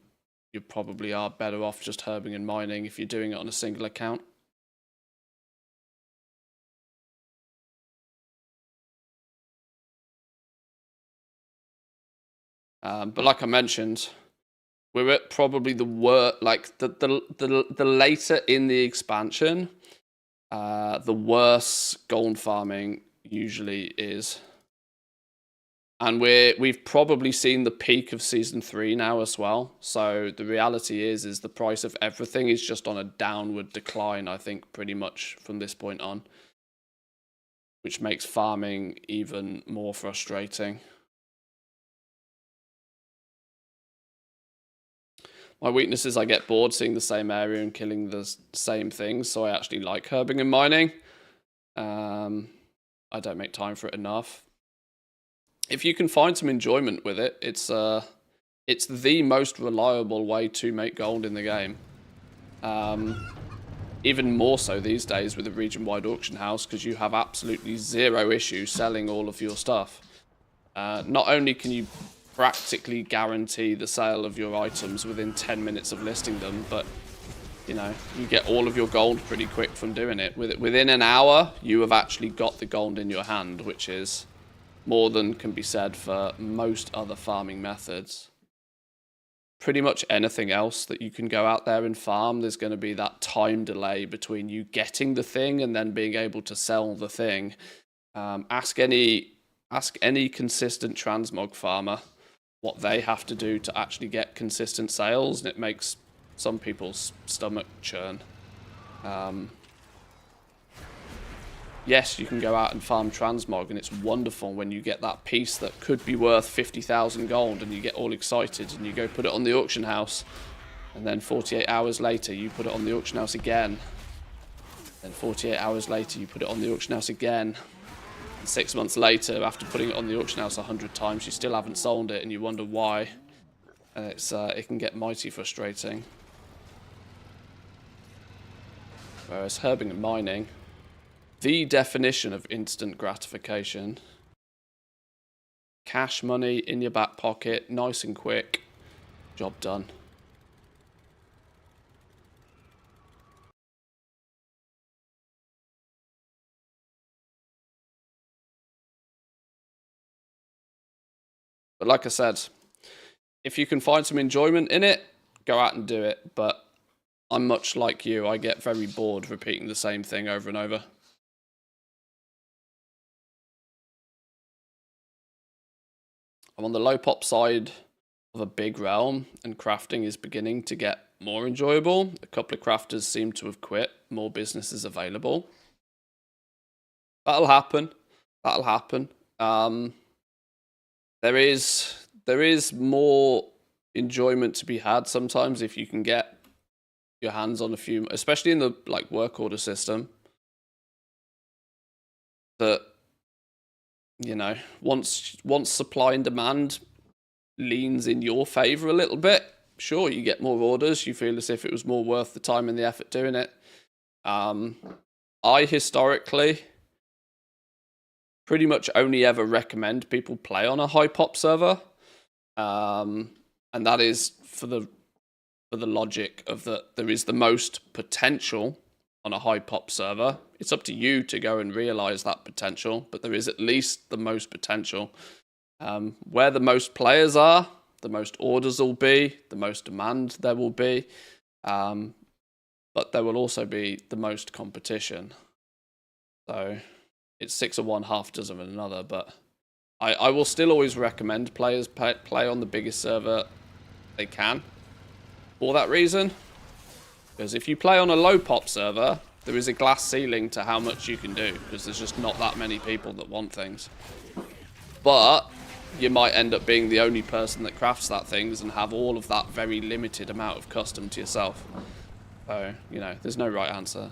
You probably are better off just herbing and mining if you're doing it on a single account. But like I mentioned, we're at probably the worst, like the later in the expansion, the worse gold farming usually is. And we've probably seen the peak of Season 3 now as well. So the reality is the price of everything is just on a downward decline, I think, pretty much from this point on. Which makes farming even more frustrating. My weakness is I get bored seeing the same area and killing the same things, so I actually like herbing and mining. I don't make time for it enough. If you can find some enjoyment with it, it's the most reliable way to make gold in the game. Even more so these days with the region-wide auction house, because you have absolutely zero issue selling all of your stuff. Not only can you practically guarantee the sale of your items within 10 minutes of listing them, but you know, you get all of your gold pretty quick from doing it. Within an hour, you have actually got the gold in your hand, which is more than can be said for most other farming methods. Pretty much anything else that you can go out there and farm, there's going to be that time delay between you getting the thing and then being able to sell the thing. Ask any consistent transmog farmer what they have to do to actually get consistent sales, and it makes some people's stomach churn. Yes, you can go out and farm transmog, and it's wonderful when you get that piece that could be worth 50,000 gold, and you get all excited, and you go put it on the auction house, and then 48 hours later, you put it on the auction house again. Then 48 hours later, you put it on the auction house again. And 6 months later, after putting it on the auction house 100 times, you still haven't sold it, and you wonder why. And it can get mighty frustrating. Whereas herbing and mining, the definition of instant gratification. Cash money in your back pocket, nice and quick, job done. But like I said, if you can find some enjoyment in it, go out and do it. But I'm much like you, I get very bored repeating the same thing over and over. I'm on the low pop side of a big realm, and crafting is beginning to get more enjoyable. A couple of crafters seem to have quit, more businesses available. That'll happen. That'll happen. There is more enjoyment to be had sometimes if you can get your hands on a few, especially in the like work order system, that, you know, once supply and demand leans in your favor a little bit, sure, you get more orders, you feel as if it was more worth the time and the effort doing it. I historically pretty much only ever recommend people play on a high pop server, and that is for the logic of that there is the most potential on a high pop server. It's up to you to go and realize that potential, but there is at least the most potential. Where the most players are, the most orders will be, the most demand there will be, but there will also be the most competition. So it's 6 of one, half dozen of another, but I will still always recommend players play on the biggest server they can for that reason. Because if you play on a low pop server, there is a glass ceiling to how much you can do, because there's just not that many people that want things. But you might end up being the only person that crafts that things and have all of that very limited amount of custom to yourself. So, you know, there's no right answer.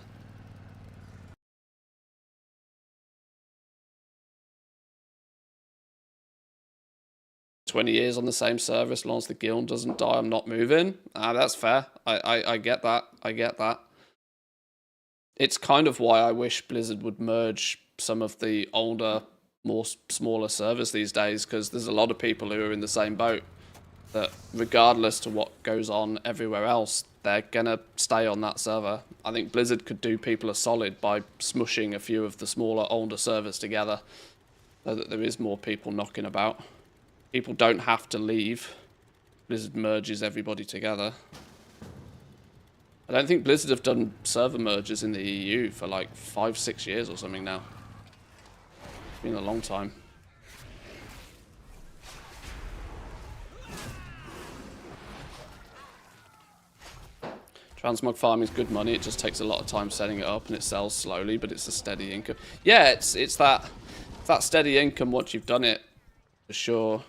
"20 years on the same server, as long as the guild doesn't die, I'm not moving." That's fair. I get that. I get that. It's kind of why I wish Blizzard would merge some of the older, more smaller servers these days, because there's a lot of people who are in the same boat that regardless to what goes on everywhere else, they're gonna stay on that server. I think Blizzard could do people a solid by smushing a few of the smaller, older servers together so that there is more people knocking about. People don't have to leave. Blizzard merges everybody together. I don't think Blizzard have done server mergers in the EU for like 5-6 years or something now. It's been a long time. Transmog farming is good money. It just takes a lot of time setting it up, and it sells slowly, but it's a steady income. Yeah, it's that steady income once you've done it, for sure.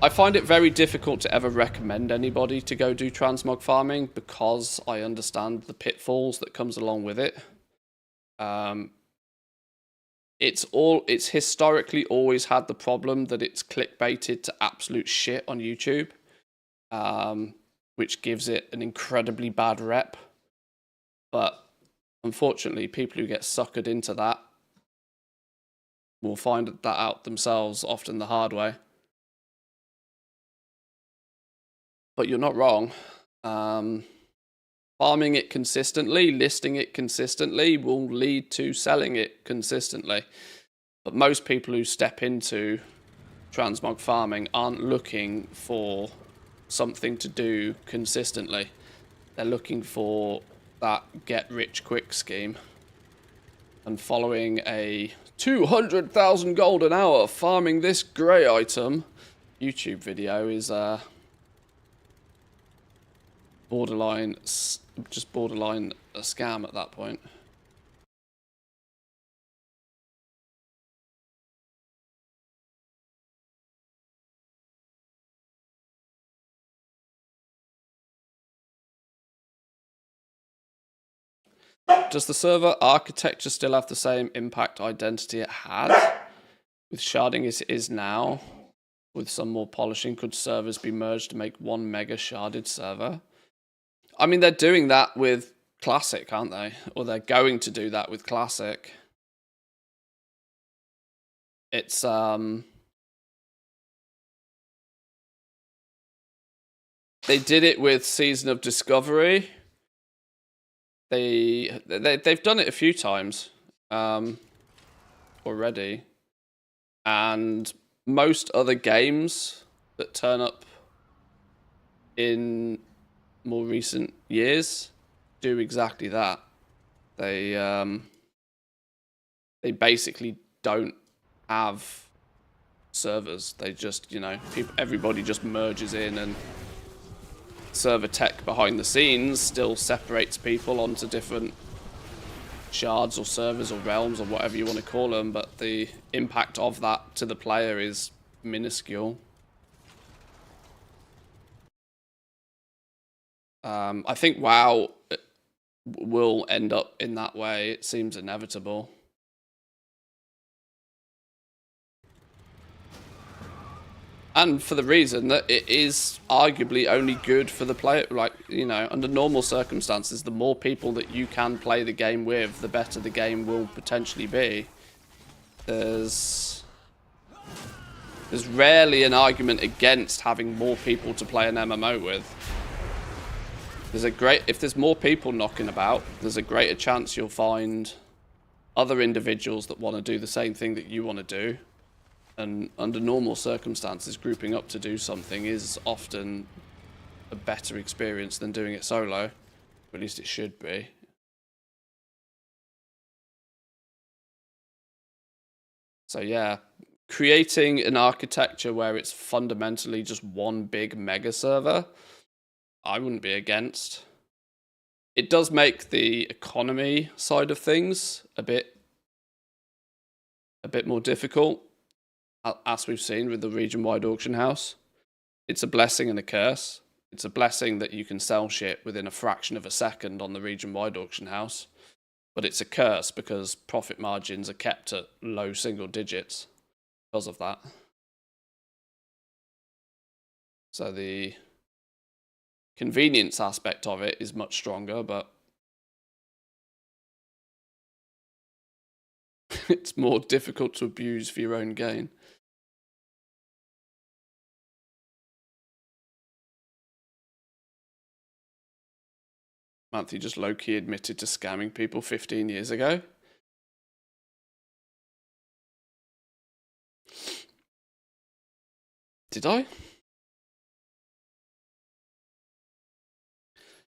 I find it very difficult to ever recommend anybody to go do transmog farming because I understand the pitfalls that comes along with it. It's historically always had the problem that it's clickbaited to absolute shit on YouTube, which gives it an incredibly bad rep. But unfortunately, people who get suckered into that will find that out themselves, often the hard way. But you're not wrong. Farming it consistently, listing it consistently will lead to selling it consistently. But most people who step into transmog farming aren't looking for something to do consistently. They're looking for that get-rich-quick scheme. And following a 200,000 gold an hour farming this grey item YouTube video is borderline a scam at that point. Does the server architecture still have the same impact identity it had? With sharding as it is now, with some more polishing, could servers be merged to make one mega sharded server? I mean, they're doing that with Classic, aren't they? Or they're going to do that with Classic. It's they did it with Season of Discovery. They've done it a few times already, and most other games that turn up in more recent years do exactly that. They basically don't have servers. They just, you know, everybody just merges in, and server tech behind the scenes still separates people onto different shards or servers or realms or whatever you want to call them, but the impact of that to the player is minuscule. I think WoW will end up in that way. It seems inevitable. And for the reason that it is arguably only good for the player. Like, you know, under normal circumstances, the more people that you can play the game with, the better the game will potentially be. There's rarely an argument against having more people to play an MMO with. If there's more people knocking about, there's a greater chance you'll find other individuals that want to do the same thing that you want to do. And under normal circumstances, grouping up to do something is often a better experience than doing it solo. Or at least it should be. So yeah, creating an architecture where it's fundamentally just one big mega server, I wouldn't be against. It does make the economy side of things a bit more difficult, as we've seen with the region-wide auction house. It's a blessing and a curse. It's a blessing that you can sell shit within a fraction of a second on the region-wide auction house, but it's a curse because profit margins are kept at low single digits because of that. So the convenience aspect of it is much stronger, but it's more difficult to abuse for your own gain. Manthe just low-key admitted to scamming people 15 years ago. Did I?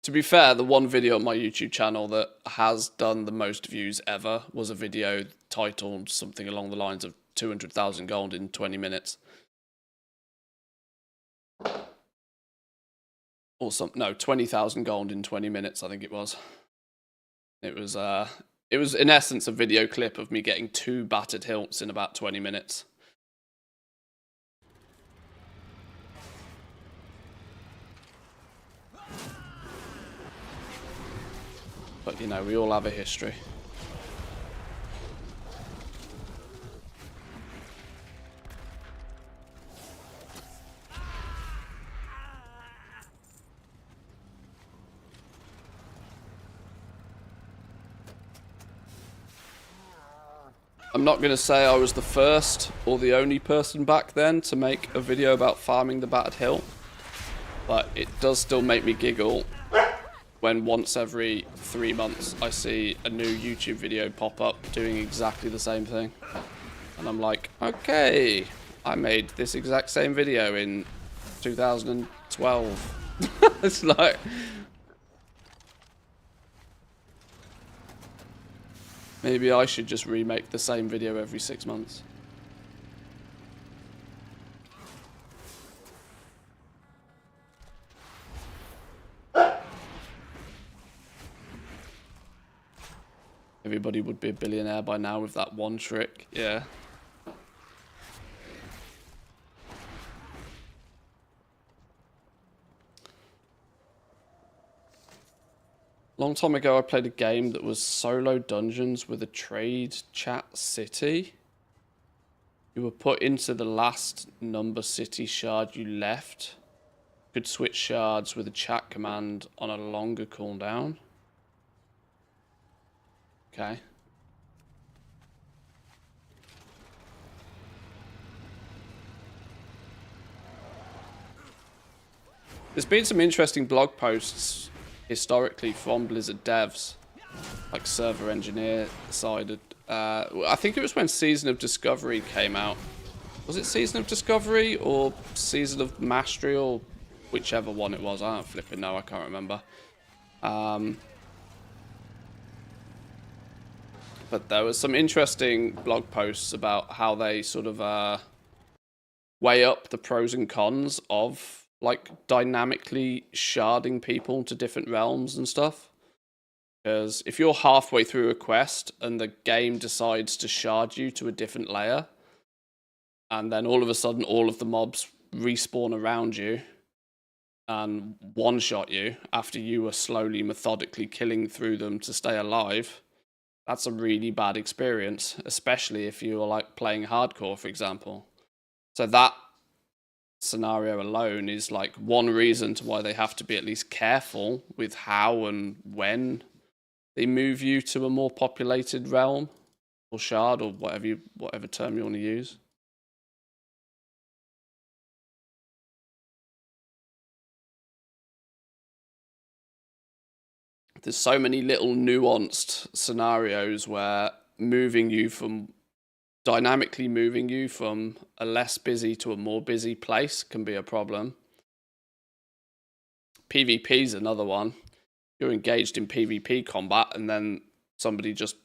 To be fair, the one video on my YouTube channel that has done the most views ever was a video titled something along the lines of 200,000 gold in 20 minutes. Or no, 20,000 gold in 20 minutes, I think it was. It was in essence a video clip of me getting 2 battered hilts in about 20 minutes. But, you know, we all have a history. I'm not going to say I was the first or the only person back then to make a video about farming the battered hilt, but it does still make me giggle when once every 3 months I see a new YouTube video pop up doing exactly the same thing. And I'm like, okay, I made this exact same video in 2012. It's like... maybe I should just remake the same video every 6 months. Everybody would be a billionaire by now with that one trick, yeah. Long time ago, I played a game that was solo dungeons with a trade chat city. You were put into the last number city shard you left. You could switch shards with a chat command on a longer cooldown. Okay. There's been some interesting blog posts historically from Blizzard devs, like server engineer sided. I think it was when Season of Discovery came out. Was it Season of Discovery or Season of Mastery, or whichever one it was? I don't flipping know, I can't remember. But there was some interesting blog posts about how they sort of weigh up the pros and cons of like dynamically sharding people to different realms and stuff. Because if you're halfway through a quest and the game decides to shard you to a different layer, and then all of a sudden all of the mobs respawn around you, and one-shot you after you were slowly, methodically killing through them to stay alive, that's a really bad experience, especially if you are like playing hardcore, for example. So that scenario alone is like one reason to why they have to be at least careful with how and when they move you to a more populated realm or shard or whatever term you want to use. There's so many little nuanced scenarios where dynamically moving you from a less busy to a more busy place can be a problem. PvP is another one. You're engaged in PvP combat and then somebody just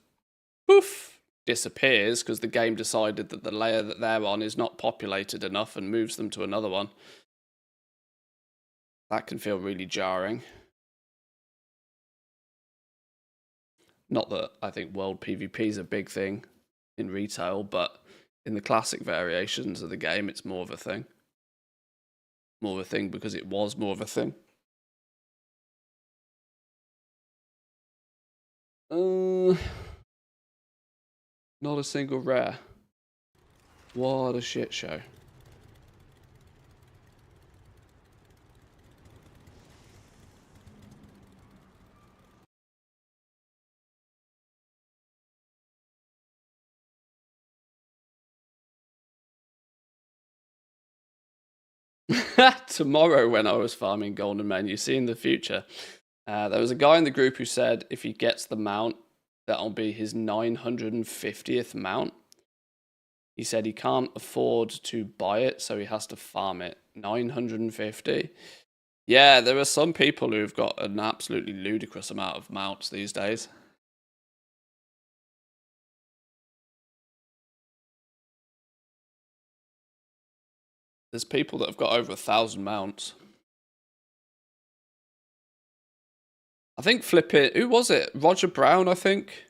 poof disappears because the game decided that the layer that they're on is not populated enough and moves them to another one. That can feel really jarring. Not that I think world PvP is a big thing in retail, but in the classic variations of the game, it's more of a thing. More of a thing because it was more of a thing. Not a single rare. What a shit show. Tomorrow when I was farming golden men, you see in the future, there was a guy in the group who said if he gets the mount, that'll be his 950th mount. He said he can't afford to buy it, so he has to farm it. 950. Yeah, there are some people who've got an absolutely ludicrous amount of mounts these days. There's people that have got over 1,000 mounts. I think flipping, who was it? Roger Brown, I think,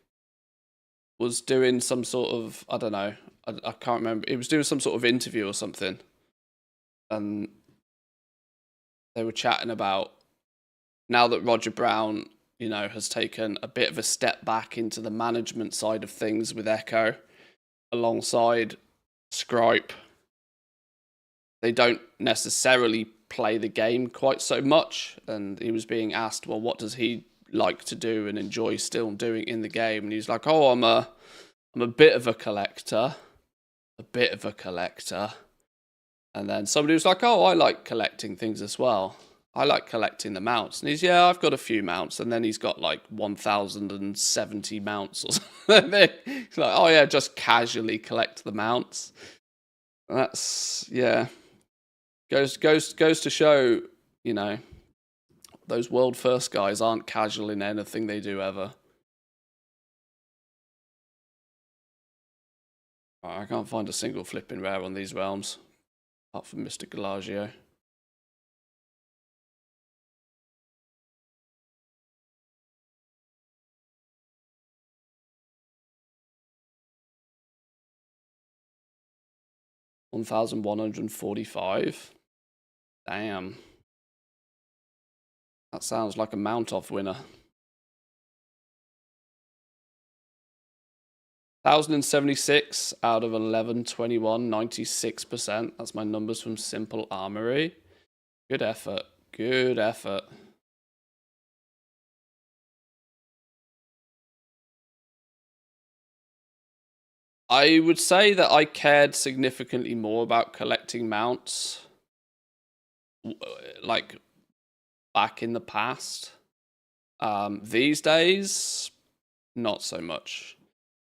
was doing some sort of, I don't know, I can't remember. He was doing some sort of interview or something. And they were chatting about now that Roger Brown, you know, has taken a bit of a step back into the management side of things with Echo alongside Scripe. They don't necessarily play the game quite so much, and he was being asked, well, what does he like to do and enjoy still doing in the game? And he's like, oh, I'm a bit of a collector. And then somebody was like, oh, I like collecting things as well. I like collecting the mounts. And he's, yeah, I've got a few mounts. And then he's got like 1,070 mounts or something. He's like, oh yeah, just casually collect the mounts. And that's, yeah. Goes to show, you know, those world first guys aren't casual in anything they do ever. I can't find a single flipping rare on these realms, apart from Mr. Galagio. $1,145. Damn. That sounds like a mount-off winner. 1,076 out of 1,121, 96%. That's my numbers from Simple Armory. Good effort. Good effort. I would say that I cared significantly more about collecting mounts, like, back in the past. These days, not so much.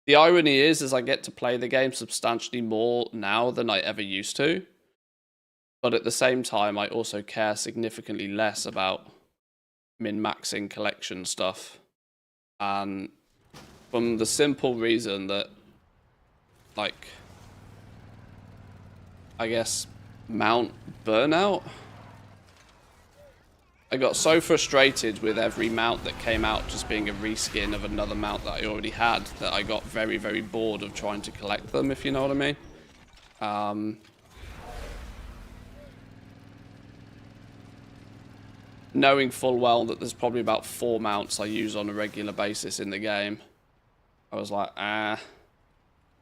The irony is I get to play the game substantially more now than I ever used to. But at the same time, I also care significantly less about min-maxing collection stuff. And from the simple reason that, like, I guess, mount burnout. I got so frustrated with every mount that came out just being a reskin of another mount that I already had that I got very, very bored of trying to collect them, if you know what I mean. knowing full well that there's probably about 4 mounts I use on a regular basis in the game, I was like,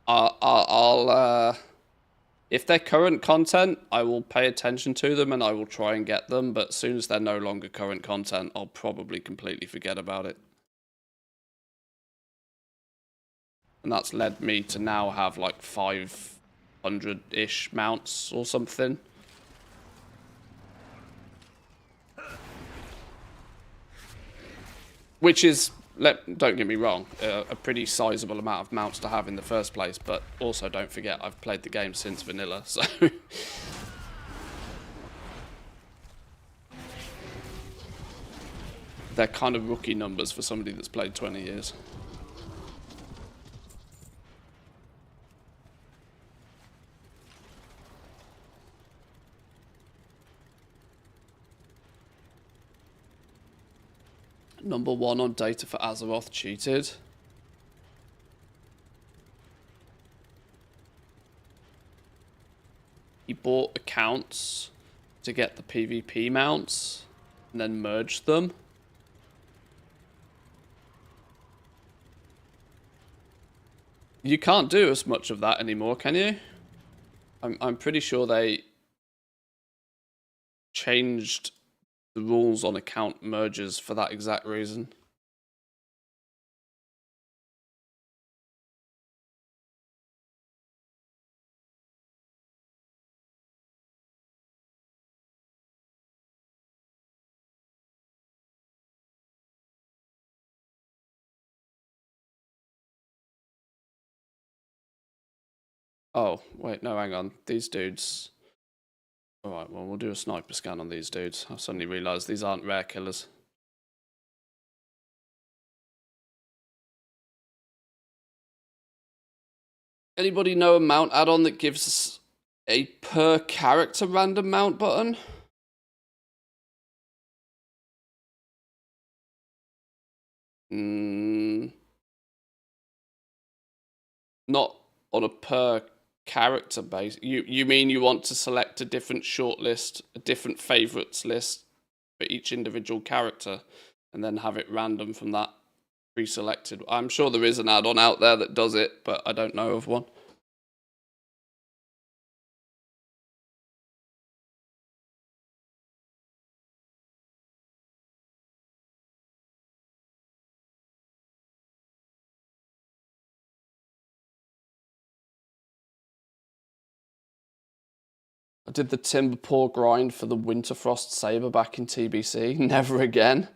I'll if they're current content, I will pay attention to them and I will try and get them, but as soon as they're no longer current content, I'll probably completely forget about it. And that's led me to now have like 500-ish mounts or something. Which is, don't get me wrong, a pretty sizable amount of mounts to have in the first place, but also don't forget I've played the game since vanilla, so... They're kind of rookie numbers for somebody that's played 20 years. Number 1 on data for Azeroth cheated. He bought accounts to get the PvP mounts and then merged them. You can't do as much of that anymore, can you? I'm pretty sure they changed the rules on account mergers for that exact reason. Oh, wait, no, hang on. These dudes... Alright, well, we'll do a sniper scan on these dudes. I suddenly realised these aren't rare killers. Anybody know a mount add-on that gives us a per character random mount button? Not on a per character base. You mean you want to select a different shortlist, a different favorites list for each individual character, and then have it random from that pre-selected? I'm sure there is an add-on out there that does it, but I don't know of one. I did the Timberpaw grind for the Winterfrost Saber back in TBC. Never again.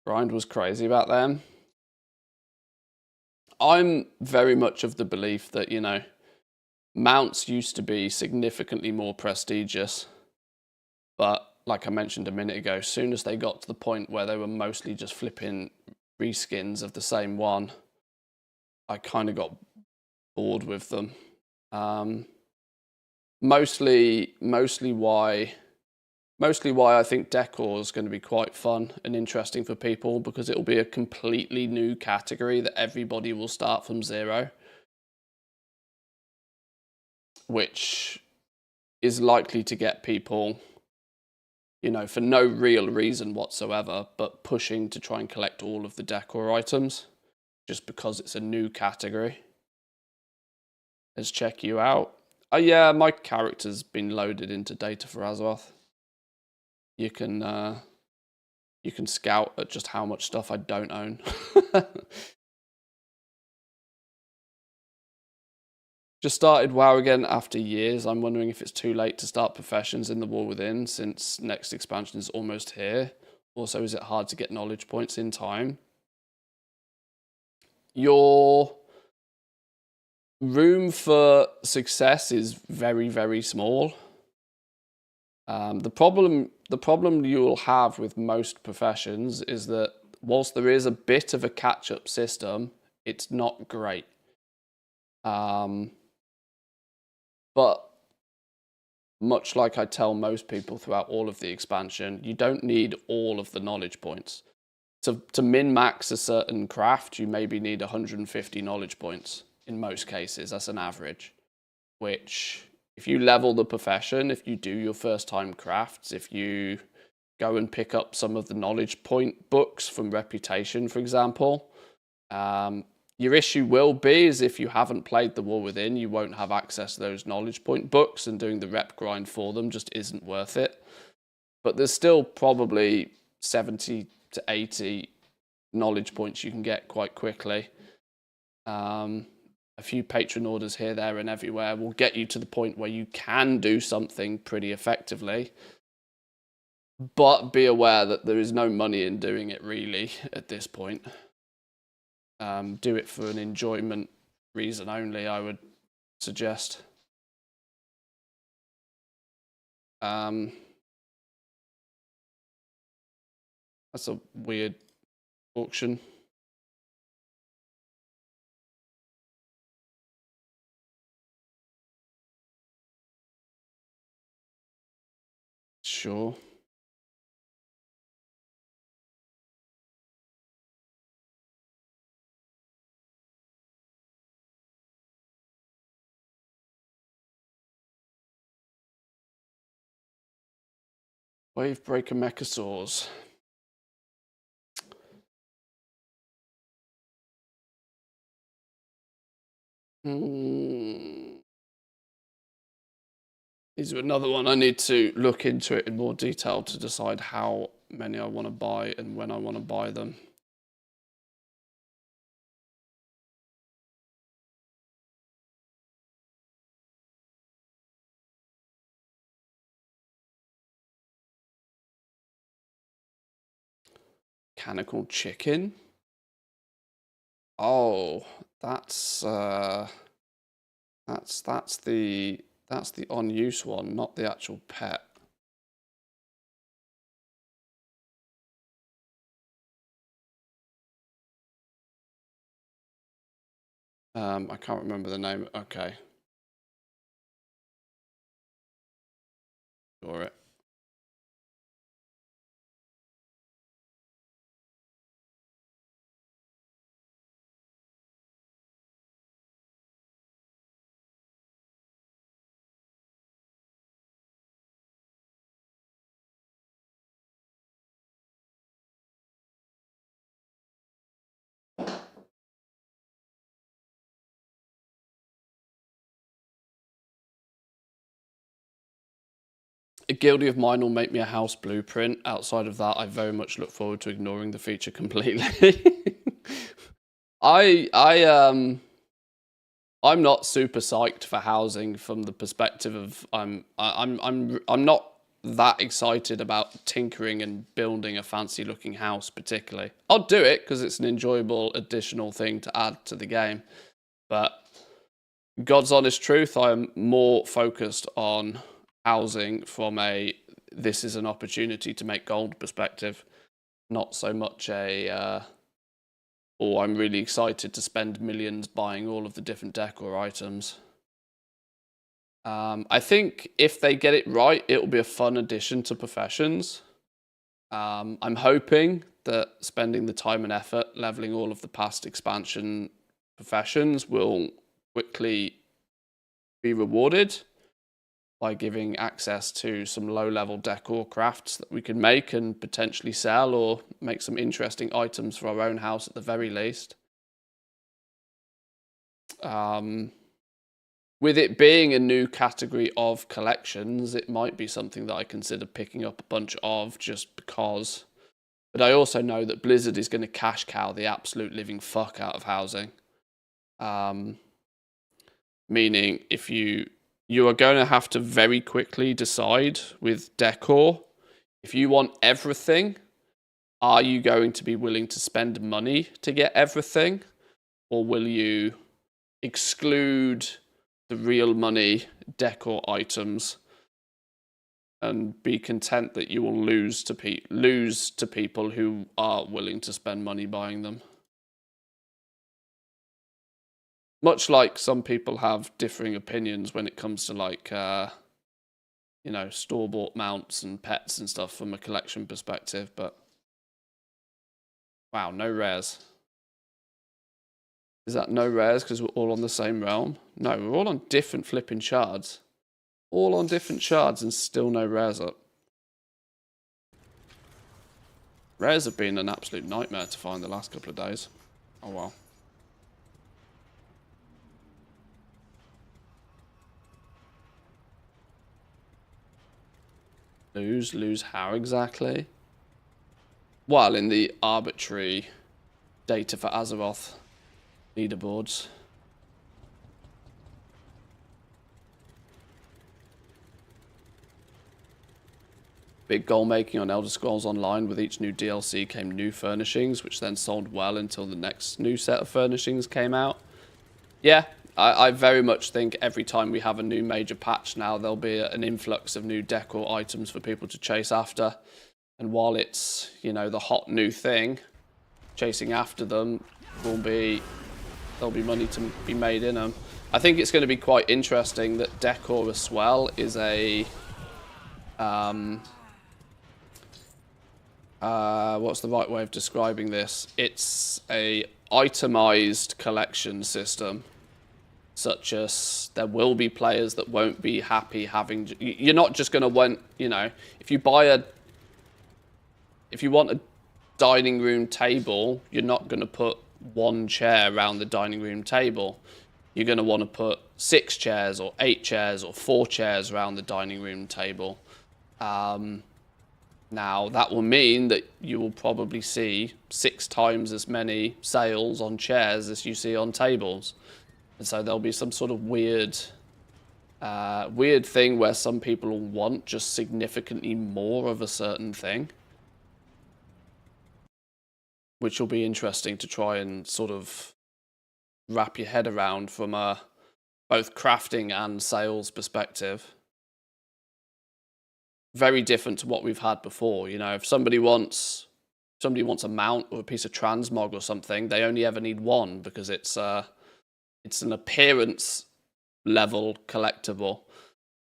Grind was crazy about them. I'm very much of the belief that, you know, mounts used to be significantly more prestigious. But like I mentioned a minute ago, as soon as they got to the point where they were mostly just flipping reskins of the same one, I kind of got bored with them. Mostly why I think decor is going to be quite fun and interesting for people, because it'll be a completely new category that everybody will start from zero, which is likely to get people, you know, for no real reason whatsoever, but pushing to try and collect all of the decor items just because it's a new category. Let's check you out. Oh yeah, my character's been loaded into data for Azeroth. You can scout at just how much stuff I don't own. Just started WoW again after years. I'm wondering if it's too late to start professions in the War Within, since next expansion is almost here. Also, is it hard to get knowledge points in time? Your room for success is very, very small. The problem you'll have with most professions is that whilst there is a bit of a catch-up system, it's not great. But much like I tell most people throughout all of the expansion, you don't need all of the knowledge points. To min-max a certain craft, you maybe need 150 knowledge points in most cases. That's an average, which if you level the profession, if you do your first time crafts, if you go and pick up some of the knowledge point books from Reputation, for example. Your issue will be is if you haven't played The War Within, you won't have access to those knowledge point books, and doing the rep grind for them just isn't worth it. But there's still probably 70 to 80 knowledge points you can get quite quickly. A few patron orders here, there, and everywhere will get you to the point where you can do something pretty effectively. But be aware that there is no money in doing it really at this point. Do it for an enjoyment reason only, I would suggest. That's a weird auction. Sure. Wavebreaker Mechasaurs. These are another one. I need to look into it in more detail to decide how many I want to buy and when I want to buy them. Mechanical Chicken. Oh, that's the on use one, not the actual pet. I can't remember the name. Okay. Sure it. A guildie of mine will make me a house blueprint. Outside of that, I very much look forward to ignoring the feature completely. I'm not super psyched for housing from the perspective of I'm not that excited about tinkering and building a fancy looking house particularly. I'll do it because it's an enjoyable additional thing to add to the game. But God's honest truth, I am more focused on housing from a this is an opportunity to make gold perspective, not so much a or I'm really excited to spend millions buying all of the different decor items. I think if they get it right, it'll be a fun addition to Professions. I'm hoping that spending the time and effort leveling all of the past expansion Professions will quickly be rewarded by giving access to some low-level decor crafts that we can make and potentially sell, or make some interesting items for our own house at the very least. With it being a new category of collections, it might be something that I consider picking up a bunch of just because. But I also know that Blizzard is going to cash cow the absolute living fuck out of housing. Meaning if you are going to have to very quickly decide with decor, if you want everything, are you going to be willing to spend money to get everything? Or will you exclude the real money decor items and be content that you will lose to people who are willing to spend money buying them? Much like some people have differing opinions when it comes to like, you know, store-bought mounts and pets and stuff from a collection perspective, but wow, no rares. Is that no rares because we're all on the same realm? No, we're all on different flipping shards. All on different shards and still no rares up. Rares have been an absolute nightmare to find the last couple of days. Oh well. Lose how exactly? Well, in the arbitrary data for Azeroth leaderboards. Big goal making on Elder Scrolls Online. With each new DLC came new furnishings, which then sold well until the next new set of furnishings came out. Yeah, I very much think every time we have a new major patch now, there'll be an influx of new decor items for people to chase after. And while it's, you know, the hot new thing, chasing after them there'll be money to be made in them. I think it's going to be quite interesting that decor as well is a what's the right way of describing this? It's a itemized collection system, such as there will be players that won't be happy having. You're not just going to want, you know, if you want a dining room table, you're not going to put one chair around the dining room table. You're going to want to put 6 chairs or 8 chairs or 4 chairs around the dining room table. Now, that will mean that you will probably see 6 times as many sales on chairs as you see on tables. And so there'll be some sort of weird thing where some people will want just significantly more of a certain thing, which will be interesting to try and sort of wrap your head around from a both crafting and sales perspective. Very different to what we've had before. You know, if somebody wants a mount or a piece of transmog or something, they only ever need one because it's an appearance level collectible.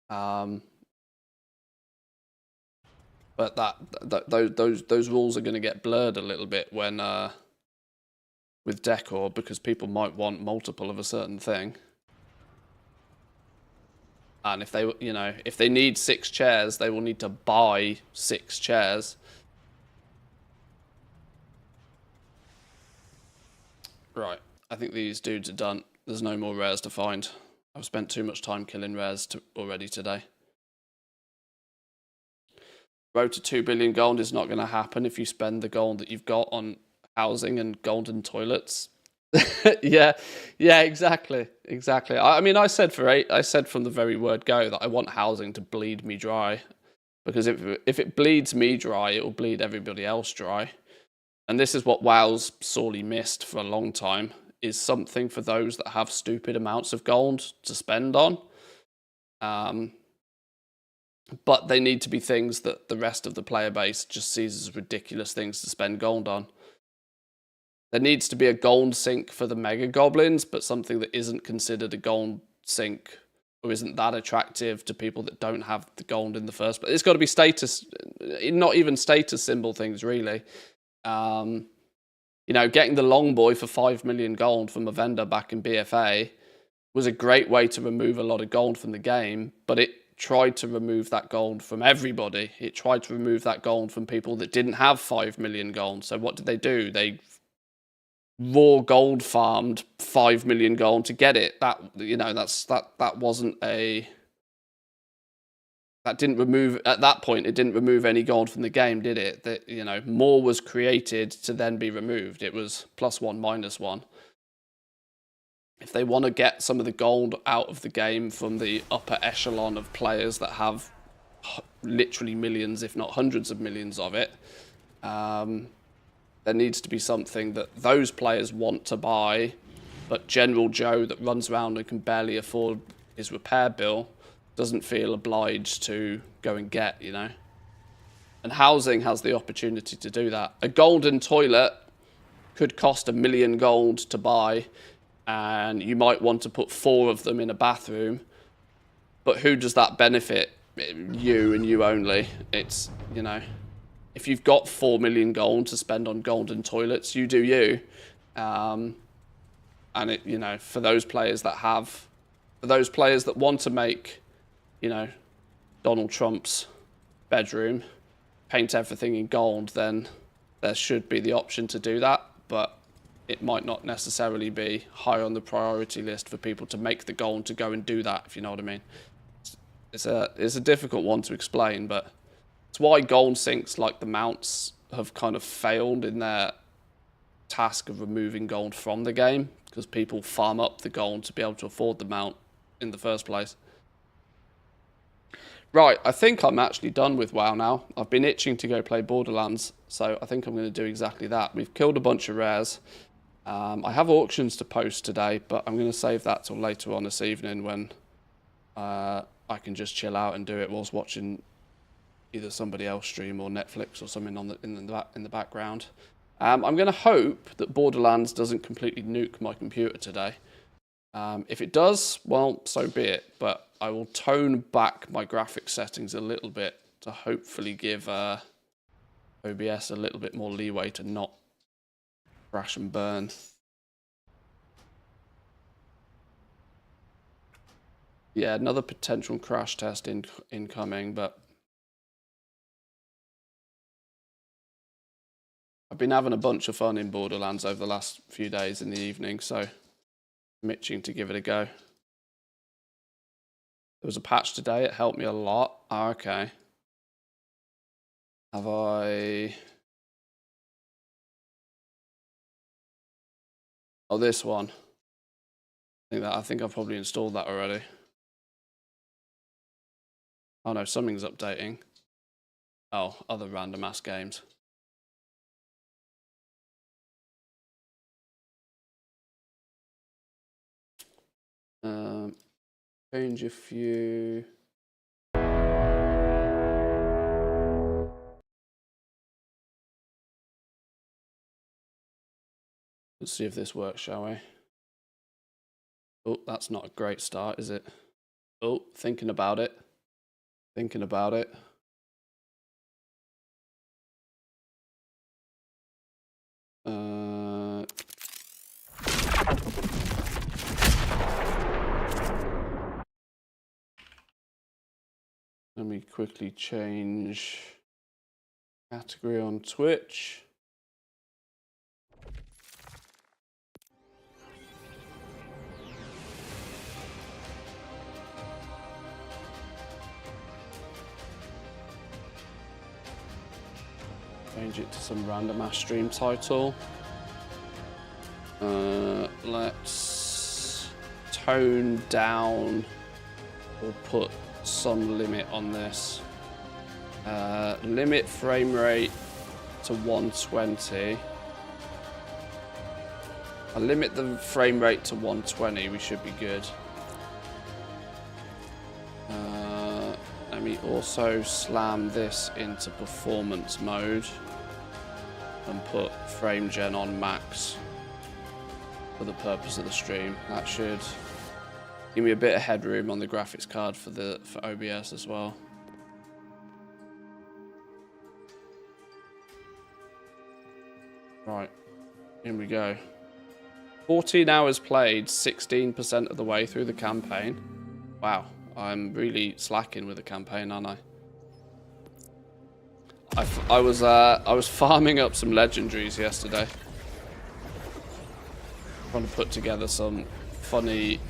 But those rules are going to get blurred a little bit when with decor, because people might want multiple of a certain thing. And if they need 6 chairs, they will need to buy 6 chairs. Right, I think these dudes are done. There's no more rares to find. I've spent too much time killing rares already today. Road to 2 billion gold is not going to happen if you spend the gold that you've got on housing and golden toilets. yeah, exactly. I mean, I said from the very word go that I want housing to bleed me dry, because if it bleeds me dry, it will bleed everybody else dry. And this is what WoW's sorely missed for a long time, is something for those that have stupid amounts of gold to spend on. But they need to be things that the rest of the player base just sees as ridiculous things to spend gold on. There needs to be a gold sink for the mega goblins, but something that isn't considered a gold sink or isn't that attractive to people that don't have the gold in the first place. It's got to be status, not even status symbol things, really. You know, getting the long boy for 5 million gold from a vendor back in BFA was a great way to remove a lot of gold from the game, but it tried to remove that gold from everybody. It tried to remove that gold from people that didn't have 5 million gold. So what did they do? They raw gold farmed 5 million gold to get it. That, you know, that wasn't a... That didn't remove, at that point, it didn't remove any gold from the game, did it? That, you know, more was created to then be removed. It was +1, -1. If they want to get some of the gold out of the game from the upper echelon of players that have literally millions, if not hundreds of millions of it, there needs to be something that those players want to buy, but General Joe that runs around and can barely afford his repair bill doesn't feel obliged to go and get, you know? And housing has the opportunity to do that. A golden toilet could cost 1 million gold to buy, and you might want to put 4 of them in a bathroom, but who does that benefit? You and you only. It's, you know, if you've got 4 million gold to spend on golden toilets, you do you. And it, you know, for those players that want to make, you know, Donald Trump's bedroom, paint everything in gold, then there should be the option to do that, but it might not necessarily be high on the priority list for people to make the goal and to go and do that, if you know what I mean. It's a difficult one to explain, but it's why gold sinks like the mounts have kind of failed in their task of removing gold from the game, because people farm up the gold to be able to afford the mount in the first place. Right, I think I'm actually done with WoW now. I've been itching to go play Borderlands, so I think I'm going to do exactly that. We've killed a bunch of rares. I have auctions to post today, but I'm going to save that till later on this evening when I can just chill out and do it whilst watching either somebody else stream or Netflix or something in the background. I'm going to hope that Borderlands doesn't completely nuke my computer today. If it does, well, so be it. But I will tone back my graphics settings a little bit to hopefully give OBS a little bit more leeway to not crash and burn. Yeah, another potential crash test incoming, but I've been having a bunch of fun in Borderlands over the last few days in the evening, so I'm itching to give it a go. There was a patch today, it helped me a lot. Oh, okay. Have I... Oh, this one. I think I've probably installed that already. Oh no, something's updating. Oh, other random ass games. Change a few. Let's see if this works, shall we? Oh, that's not a great start, is it? Oh, thinking about it. Thinking about it. Let me quickly change category on Twitch. Change it to some random ass stream title. Let's tone down or put some limit on this. Limit frame rate to 120. I'll limit the frame rate to 120, we should be good. Let me also slam this into performance mode and put frame gen on max for the purpose of the stream. That should give me a bit of headroom on the graphics card for OBS as well. Right, in we go. 14 hours played, 16% of the way through the campaign. Wow, I'm really slacking with the campaign, aren't I? I was farming up some legendaries yesterday, trying to put together some funny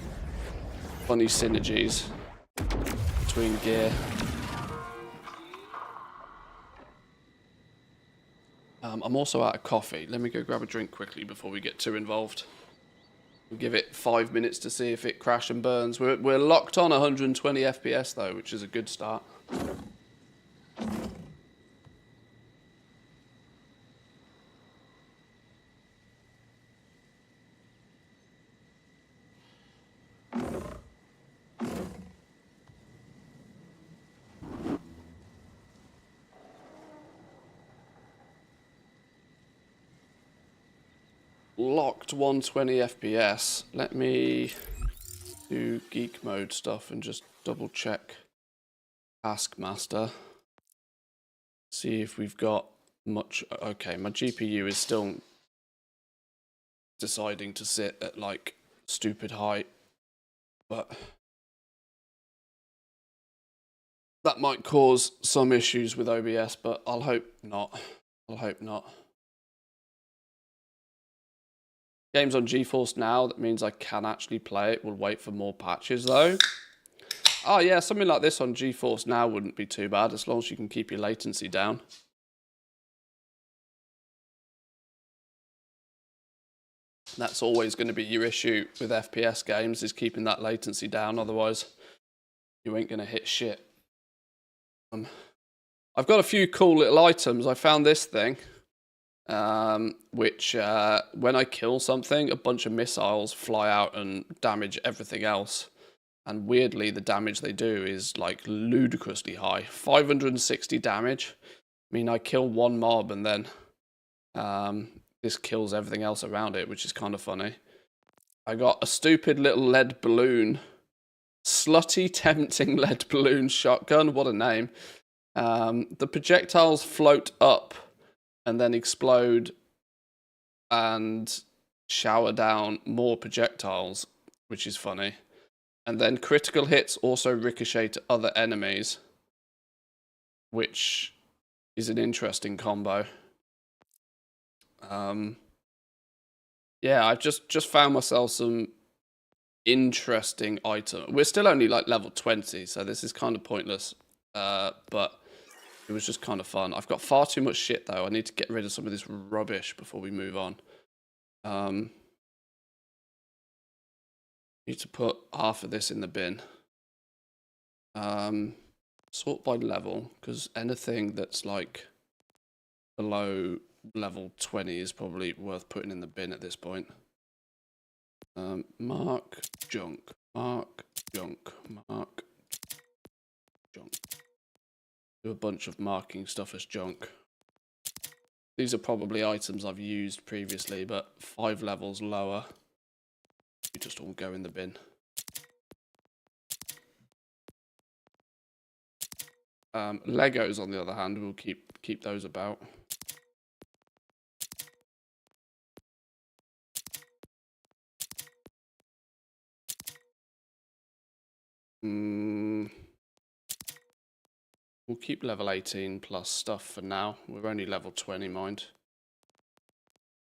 synergies between gear. I'm also out of coffee. Let me go grab a drink quickly before we get too involved. We'll give it 5 minutes to see if it crash and burns. We're locked on 120 FPS though, which is a good start. Locked 120 FPS. Let me do geek mode stuff and just double check Taskmaster. See if we've got much. Okay, my GPU is still deciding to sit at like stupid height, but that might cause some issues with OBS, but I'll hope not. I'll hope not. Games on GeForce Now, that means I can actually play it. We'll wait for more patches though. Oh yeah, something like this on GeForce Now wouldn't be too bad as long as you can keep your latency down. That's always going to be your issue with FPS games, is keeping that latency down, otherwise you ain't going to hit shit. I've got a few cool little items. I found this thing, which when I kill something, a bunch of missiles fly out and damage everything else. And weirdly, the damage they do is like ludicrously high. 560 damage. I mean, I kill one mob and then this kills everything else around it, which is kind of funny. I got a stupid little lead balloon. Slutty, tempting lead balloon shotgun. What a name. The projectiles float up and then explode and shower down more projectiles, which is funny. And then critical hits also ricochet to other enemies, which is an interesting combo. Yeah, I've just found myself some interesting item. We're still only like level 20, so this is kind of pointless. But it was just kind of fun. I've got far too much shit though. I need to get rid of some of this rubbish before we move on. Need to put half of this in the bin. Sort by level, because anything that's like below level 20 is probably worth putting in the bin at this point. Mark junk, mark junk, mark junk. Do a bunch of marking stuff as junk. These are probably items I've used previously, but 5 levels lower. You just all go in the bin. Legos, on the other hand, we'll keep those about. We'll keep level 18 plus stuff for now. We're only level 20, mind.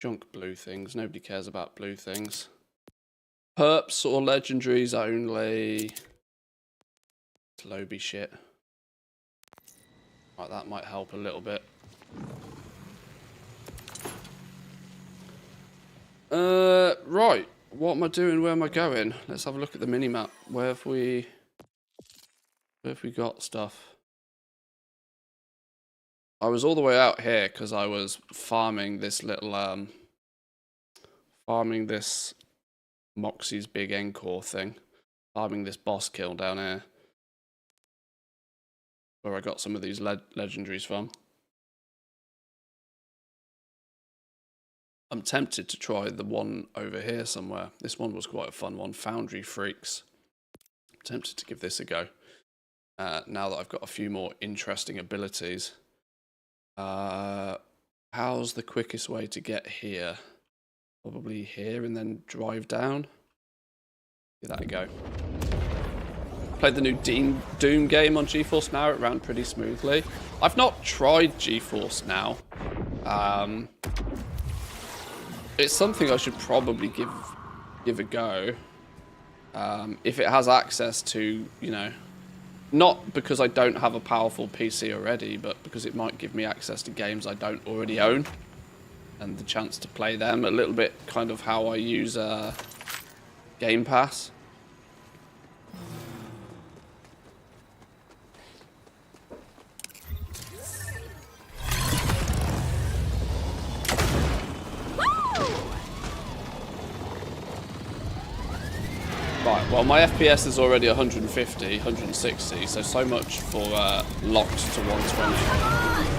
Junk blue things. Nobody cares about blue things. Perps or legendaries only. Lobby shit. Right, that might help a little bit. Right. What am I doing? Where am I going? Let's have a look at the minimap. Where have we got stuff? I was all the way out here because I was farming this little farming this Moxie's big encore thing. Farming this boss kill down here. Where I got some of these legendaries from. I'm tempted to try the one over here somewhere. This one was quite a fun one. Foundry Freaks. I'm tempted to give this a go. Now that I've got a few more interesting abilities. How's the quickest way to get here? Probably here and then drive down. Give that a go. Played the new Doom game on GeForce Now. It ran pretty smoothly. I've not tried GeForce Now. It's something I should probably give a go. If it has access to, you know, not because I don't have a powerful PC already, but because it might give me access to games I don't already own. And the chance to play them, a little bit kind of how I use Game Pass. Right, well my FPS is already 150, 160, so much for locked to 120.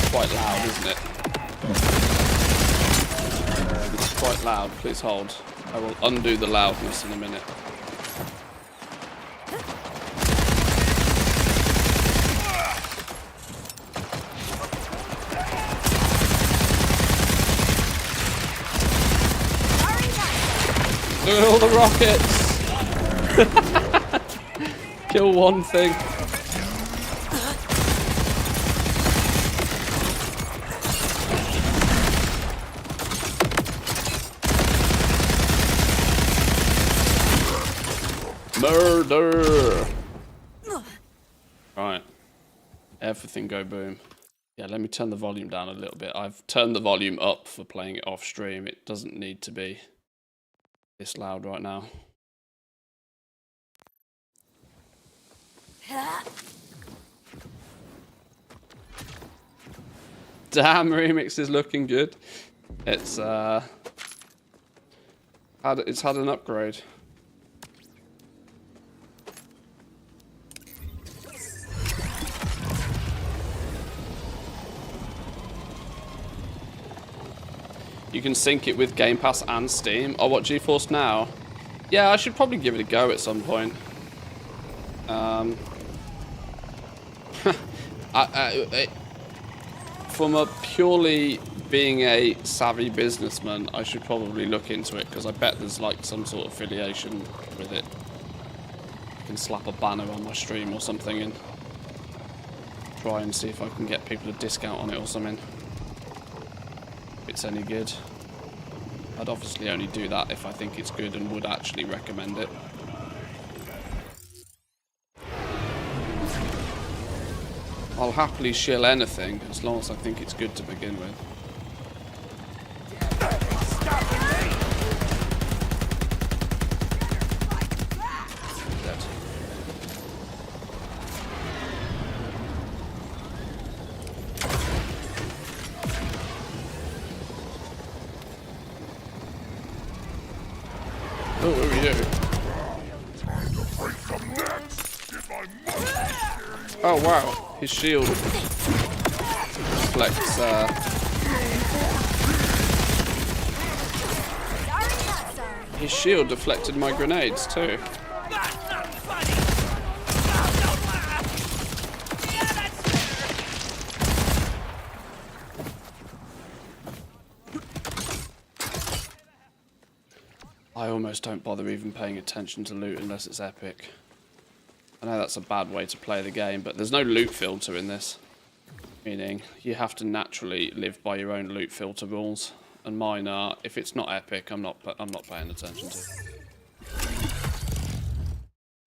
Quite loud, isn't it? It's quite loud. Please hold. I will undo the loudness in a minute. Look at all the rockets! Kill one thing. Murder! Right. Everything go boom. Yeah, let me turn the volume down a little bit. I've turned the volume up for playing it off stream. It doesn't need to be this loud right now. Damn, remix is looking good. It's had an upgrade. You can sync it with Game Pass and Steam. Oh, what, GeForce Now? Yeah, I should probably give it a go at some point. From a purely being a savvy businessman, I should probably look into it, because I bet there's like some sort of affiliation with it. I can slap a banner on my stream or something and try and see if I can get people a discount on it or something. If it's any good. I'd obviously only do that if I think it's good and would actually recommend it. I'll happily shill anything as long as I think it's good to begin with. Dead. Oh, what are we doing? Oh wow, his shield deflects his shield deflected my grenades too. I almost don't bother even paying attention to loot unless it's epic. I know that's a bad way to play the game, but there's no loot filter in this. Meaning, you have to naturally live by your own loot filter rules. And mine are, if it's not epic, I'm not paying attention to.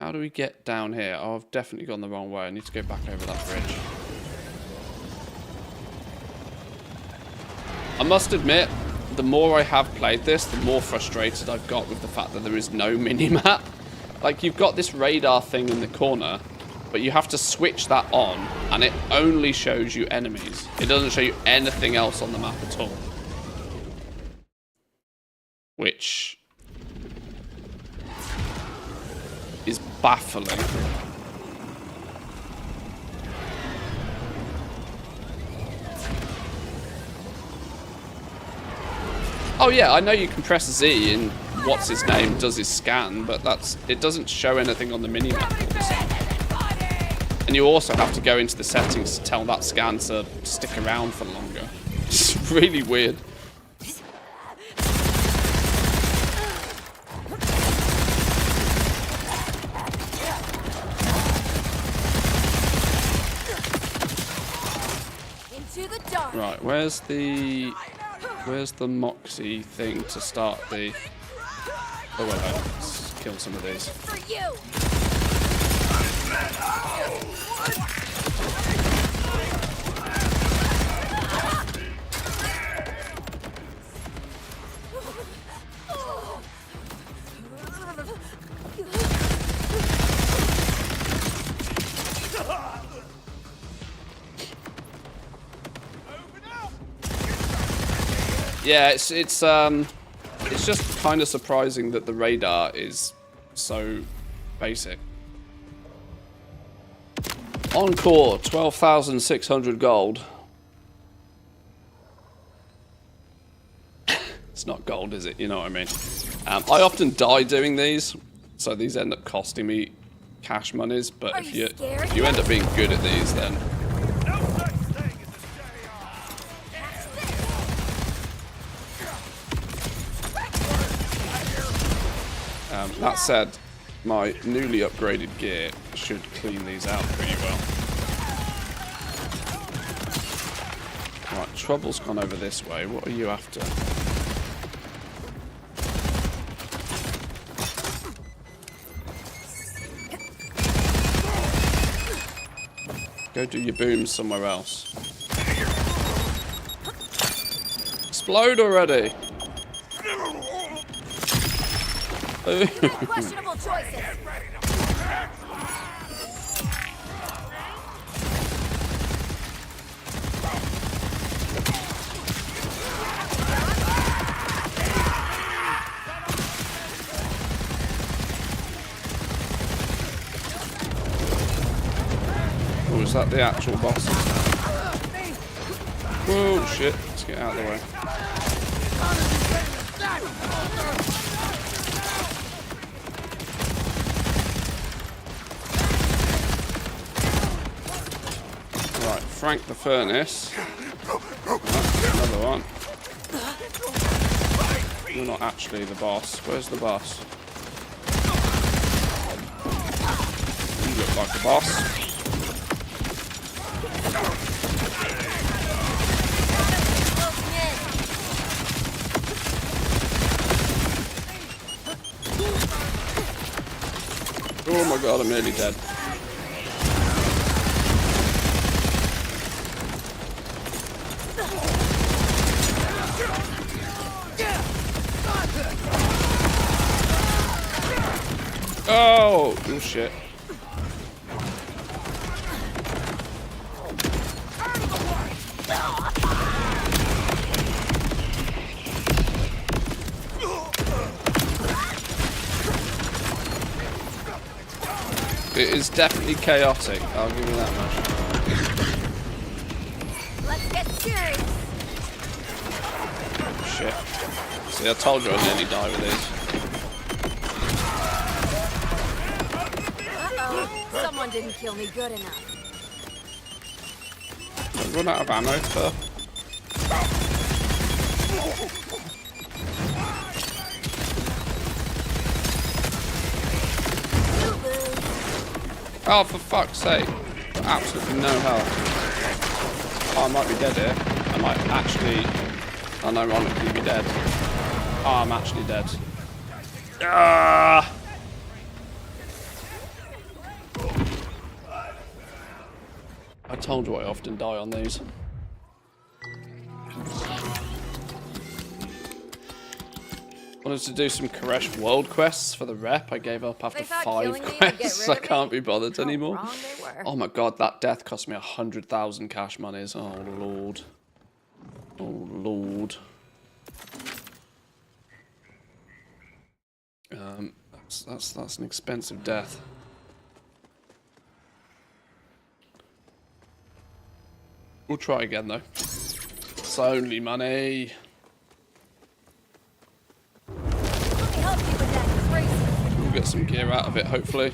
How do we get down here? Oh, I've definitely gone the wrong way. I need to go back over that bridge. I must admit, the more I have played this, the more frustrated I've got with the fact that there is no mini-map. Like, you've got this radar thing in the corner, but you have to switch that on, and it only shows you enemies. It doesn't show you anything else on the map at all. Which is baffling. Oh yeah, I know you can press Z and what's his name does his scan, but it doesn't show anything on the minimap. And you also have to go into the settings to tell that scan to stick around for longer. It's really weird. Right, where's the Moxie thing to start the... Oh wait, let's kill some of these. Yeah, it's just kind of surprising that the radar is so basic. Encore, 12,600 gold. It's not gold, is it? You know what I mean? I often die doing these, so these end up costing me cash monies. But if you end up being good at these, then That said, my newly upgraded gear should clean these out pretty well. Right, Trouble's gone over this way. What are you after? Go do your booms somewhere else. Explode already! Questionable choices. Oh, is that the actual boss? Oh shit, let's get out of the way. Right, Frank the Furnace. Right, another one. You're not actually the boss. Where's the boss? You look like the boss. Oh my god, I'm nearly dead. Oh shit. It is definitely chaotic, I'll give you that much. Let's get serious. Shit. See, I told you I'd nearly die with these. Uh-oh. Someone didn't kill me good enough. I've run out of ammo for... Oh, for fuck's sake. Got absolutely no health. Oh, I might be dead here. I might actually, unironically be dead. Oh, I'm actually dead. Ah! I told you I often die on these. Wanted to do some Koresh world quests for the rep. I gave up after 5 quests. I can't be bothered anymore. Oh my god, that death cost me 100,000 cash monies. Oh lord. Oh lord. That's an expensive death. We'll try again though. It's only money. We'll get some gear out of it, hopefully.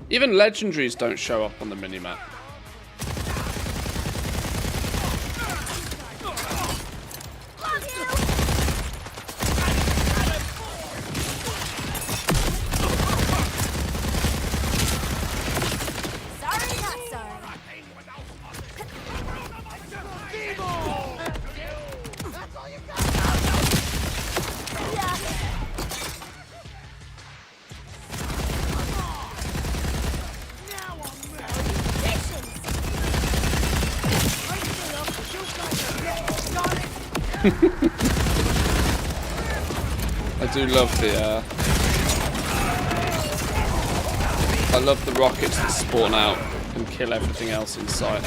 Even legendaries don't show up on the minimap. I do love the I love the rockets that spawn out and kill everything else in sight.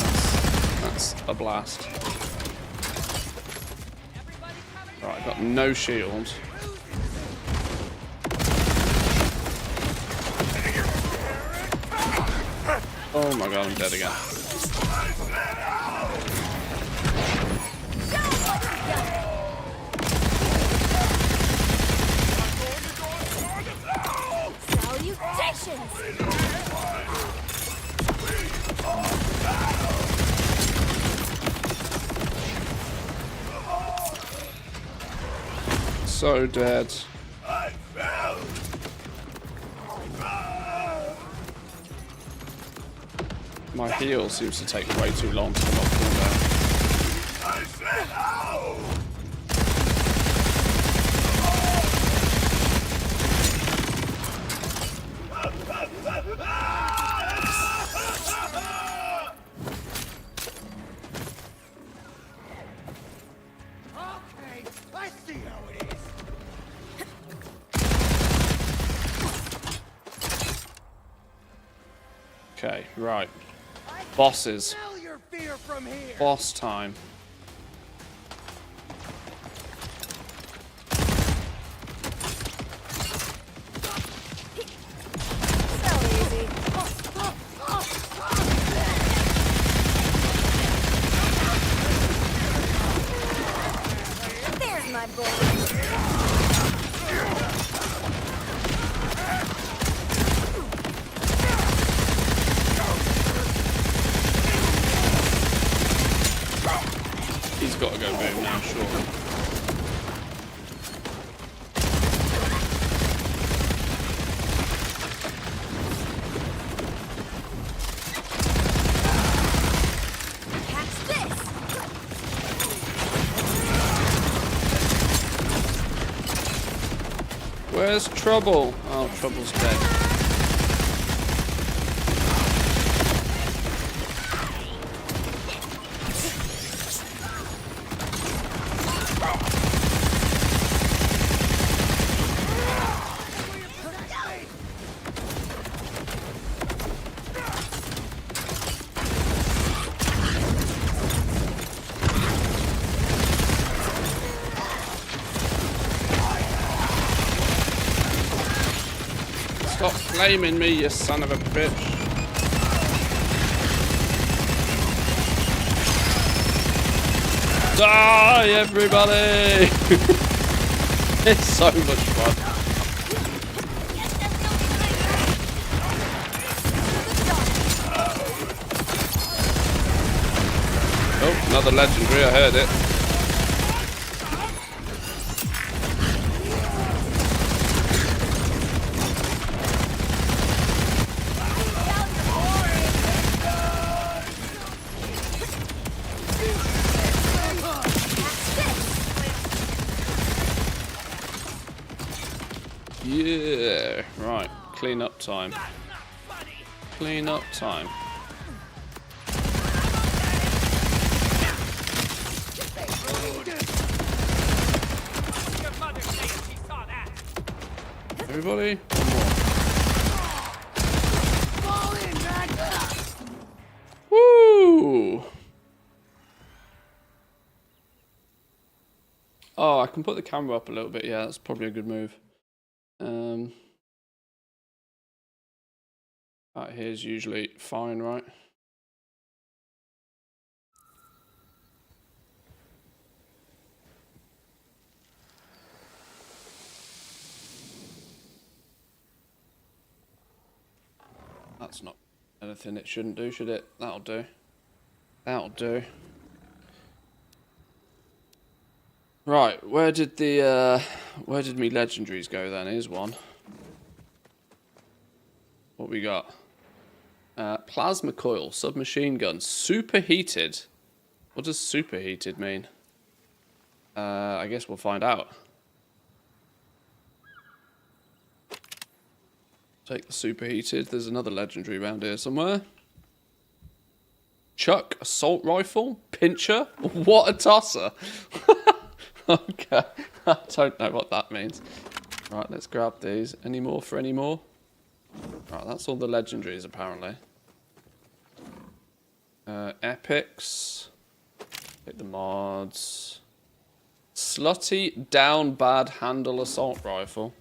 That's a blast. Right, I've got no shield. Oh my god, I'm dead again. Salutations! So dead. My heal seems to take way too long to come up cooldown. Okay, I see how it is. Okay, right. Bosses. Smell your fear from here. Boss time. So easy. There's my boy. He's got to go boom now, surely. Catch this! Where's Trouble? Oh, Trouble's dead. Stop flaming me, you son of a bitch. Die, everybody! It's so much fun. Oh, another legendary, I heard it. Yeah, right. Clean up time. Clean up time. Everybody, one more. Woo! Oh, I can put the camera up a little bit. Yeah, that's probably a good move. Right here's usually fine, right? That's not anything it shouldn't do, should it? That'll do. That'll do. Right, where did me legendaries go then? Here's one. What we got? Plasma coil, submachine gun, superheated. What does superheated mean? I guess we'll find out. Take the superheated. There's another legendary around here somewhere. Chuck, assault rifle, pincher. What a tosser! Okay, I don't know what that means. Right, let's grab these. Any more for any more? Right, that's all the legendaries apparently. Epics. Hit the mods. Slutty down bad handle assault rifle.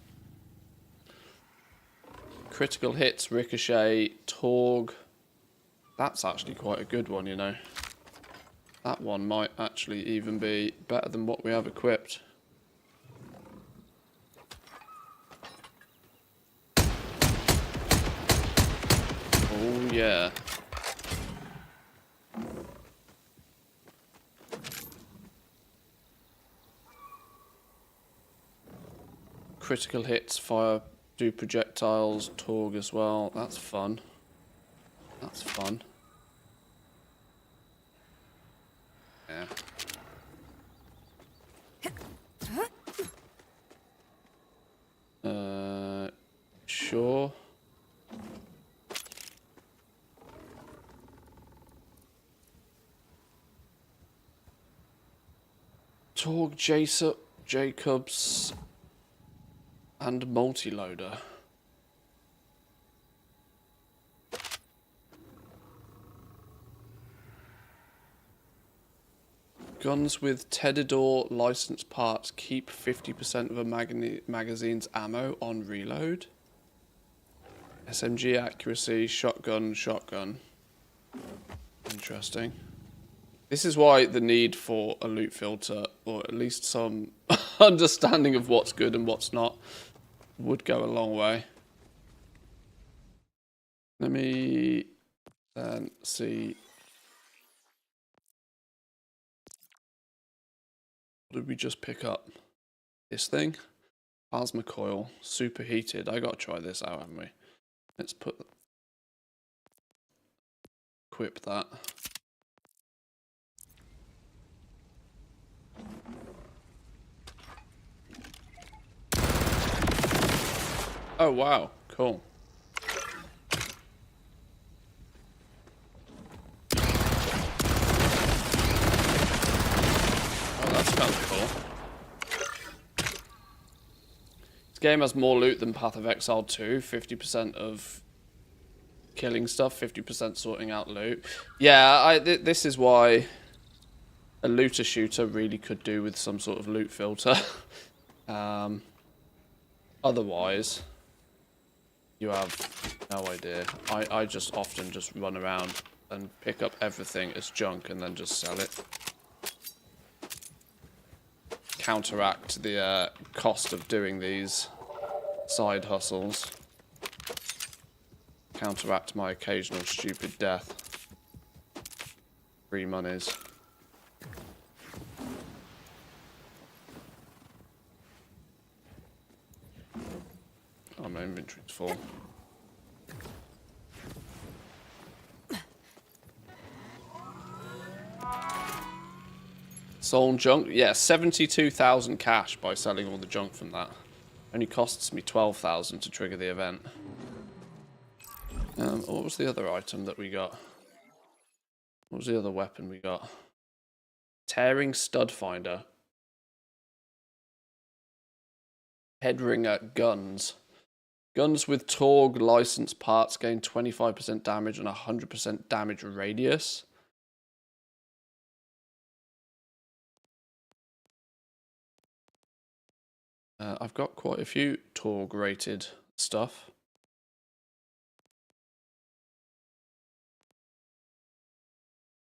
Critical hits, ricochet, Torg. That's actually quite a good one, you know. That one might actually even be better than what we have equipped. Oh, yeah. Critical hits, fire, do projectiles, Torg as well. That's fun. That's fun. Yeah. Sure. Torg, Jacobs, and multi-loader. Guns with Tedidor license parts keep 50% of a magazine's ammo on reload. SMG accuracy, shotgun. Interesting. This is why the need for a loot filter, or at least some understanding of what's good and what's not, would go a long way. Let me then see. What did we just pick up? This thing? Plasma coil, superheated. I gotta try this out, haven't we? Let's equip that. Oh wow, cool. Oh, that's kind of cool. This game has more loot than Path of Exile 2. 50% of killing stuff, 50% sorting out loot. Yeah, this is why a looter shooter really could do with some sort of loot filter. Otherwise, you have no idea. I just often just run around and pick up everything as junk and then just sell it. Counteract the cost of doing these side hustles. Counteract my occasional stupid death. Free monies. Oh, my inventory's full. Sold junk? Yeah, 72,000 cash by selling all the junk from that. Only costs me 12,000 to trigger the event. What was the other item that we got? What was the other weapon we got? Tearing stud finder. Headringer guns. Guns with Torg license parts gain 25% damage and 100% damage radius. I've got quite a few Torg rated stuff.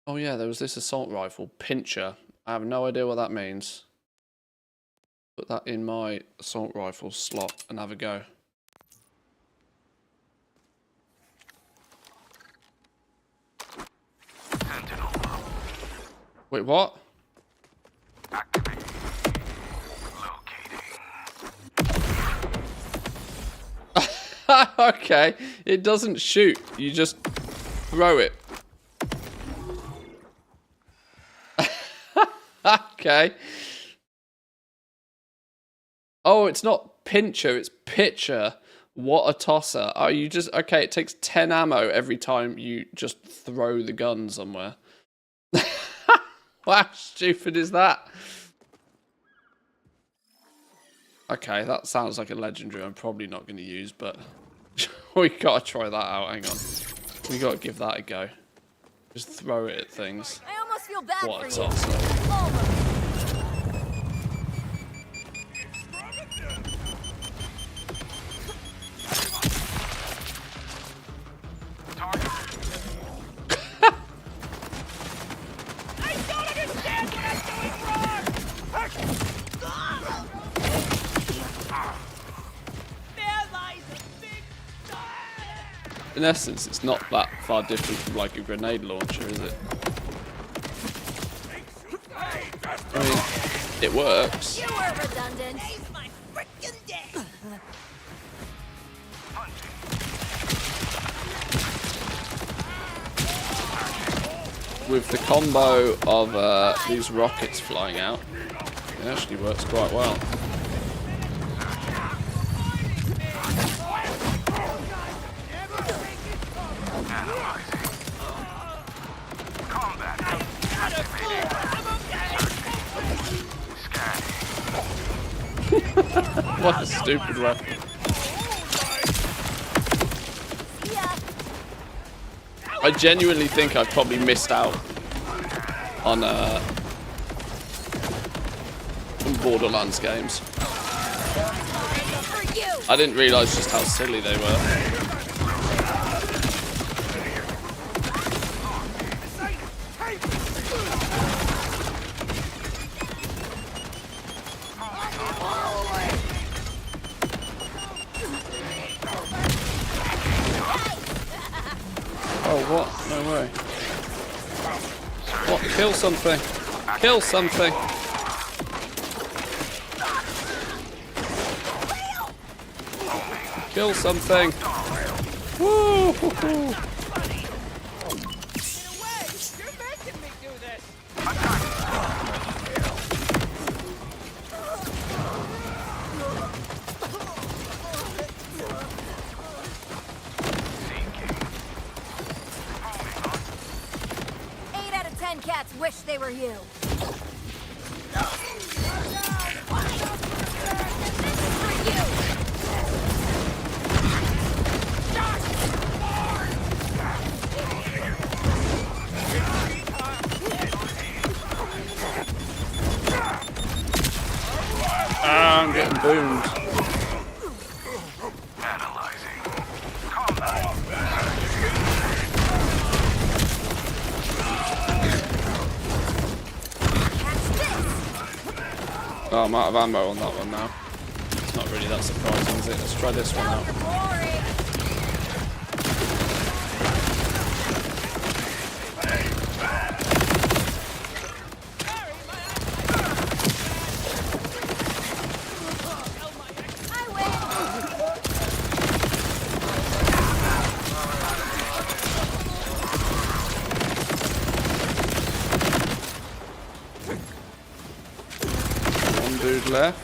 Oh yeah, there was this assault rifle, Pincher. I have no idea what that means. Put that in my assault rifle slot and have a go. Wait, what? Okay, it doesn't shoot. You just throw it. Okay. Oh, it's not pincher, it's pitcher. What a tosser. Oh, you just... Okay, it takes 10 ammo every time you just throw the gun somewhere. How stupid is that? Okay, that sounds like a legendary I'm probably not going to use, but we gotta try that out. Hang on. We gotta give that a go. Just throw it at things. I almost feel bad What a for you. tosser. Almost. in essence, it's not that far different from like a grenade launcher, is it? I mean, it works. You were redundant. Save my frickin' day. With the combo of these rockets flying out, it actually works quite well. What a stupid weapon. Yeah. I genuinely think I probably missed out on some Borderlands games. For you. I didn't realise just how silly they were. Oh, what? No way. What? Kill something. Kill something. Kill something. Woo! Cats wish they were you. Ah, I'm getting boomed. Oh, I'm out of ammo on that one now. It's not really that surprising, is it? Let's try this one out. Dude left.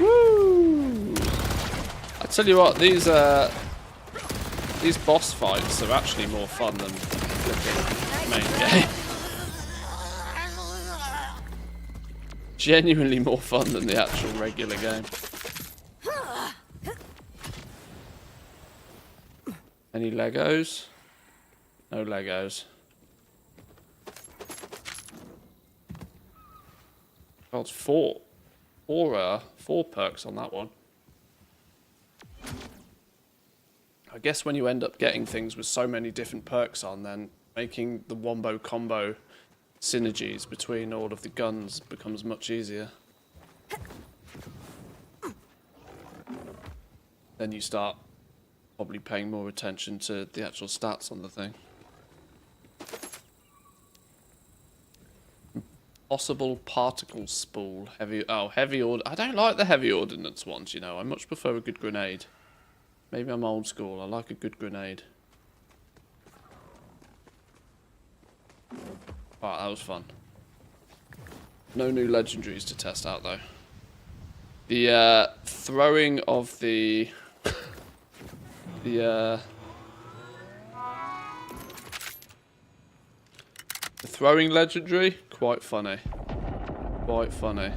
Woo! I tell you what, these boss fights are actually more fun than the main game. Genuinely more fun than the actual regular game. Any Legos? No Legos. Oh, it's four perks on that one. I guess when you end up getting things with so many different perks on, then making the wombo combo synergies between all of the guns becomes much easier. Then you start probably paying more attention to the actual stats on the thing. Possible particle spool. Heavy order. I don't like the heavy ordnance ones, you know. I much prefer a good grenade. Maybe I'm old school. I like a good grenade. Alright, that was fun. No new legendaries to test out though. The throwing of the throwing legendary, quite funny. Quite funny.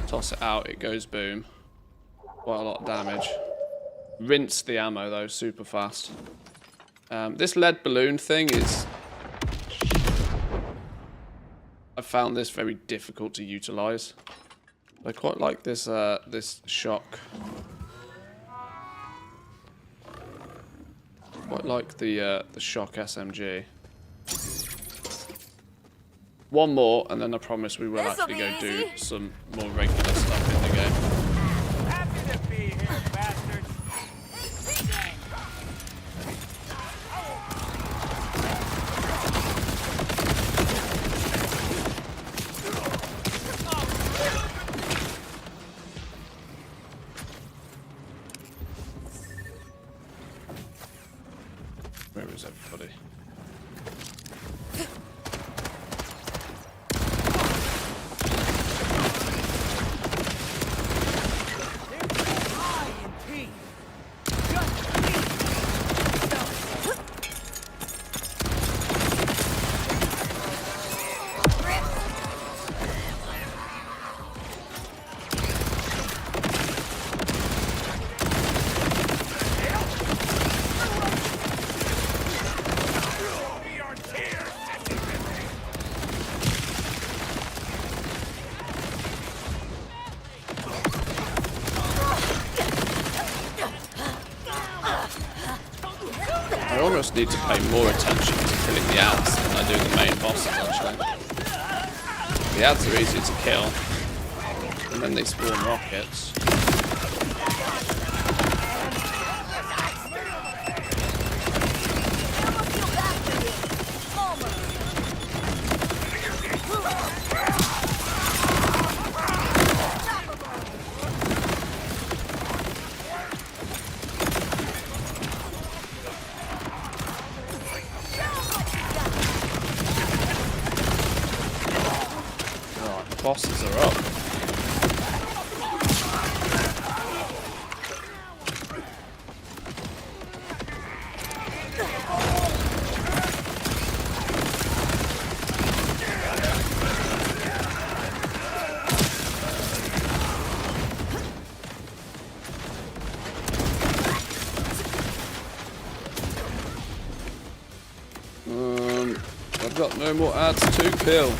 Toss it out, it goes boom. Quite a lot of damage. Rinse the ammo though, super fast. This lead balloon thing is... I found this very difficult to utilize. I quite like this this shock. Quite like the shock SMG. One more, and then I promise we will This'll actually be go do easy. some more regular stuff in the game. Happy to be here, bastards. Where is everybody? I almost need to pay more attention to killing the ads than I do the main bosses, actually. The ads are easy to kill, and then they spawn rockets. Bosses are up. I've got no more ads to kill.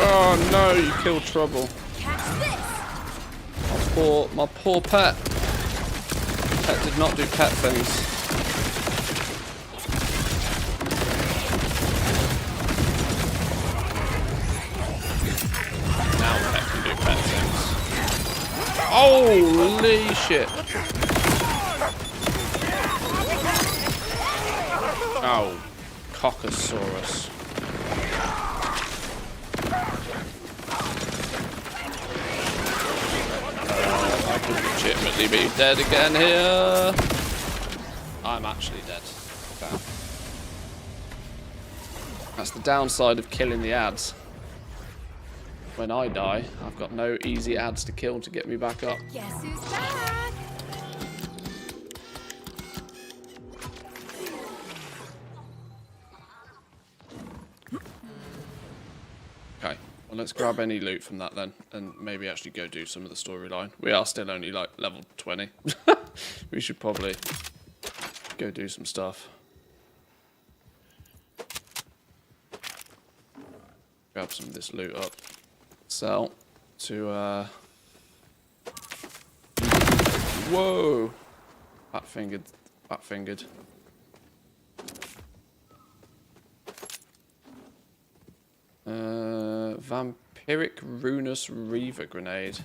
Oh no, you killed Trouble. Catch this. My poor pet. Pet did not do pet things. Now Pet can do pet things. Holy shit. Oh, Cockosaurus. I could legitimately be dead again here. I'm actually dead. Okay. That's the downside of killing the ads. When I die, I've got no easy ads to kill to get me back up. Guess who's back? Okay, well let's grab any loot from that then, and maybe actually go do some of the storyline. We are still only like level 20. We should probably go do some stuff. Grab some of this loot up. Sell to whoa! Fat-fingered. Vampiric Runus Reaver Grenade.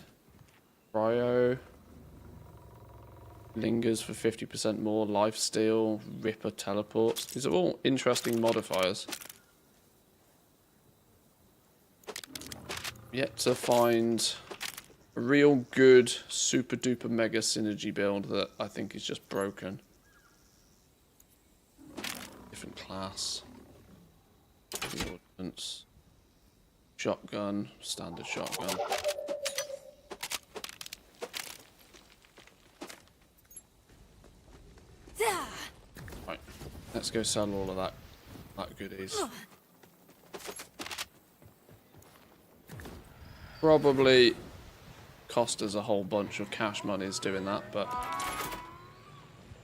Cryo. Lingers for 50% more. Lifesteal. Ripper Teleports. These are all interesting modifiers. Yet to find a real good super duper mega synergy build that I think is just broken. Different class. The ordnance. Shotgun. Standard shotgun. Let's go sell all of that goodies. Probably cost us a whole bunch of cash monies doing that, but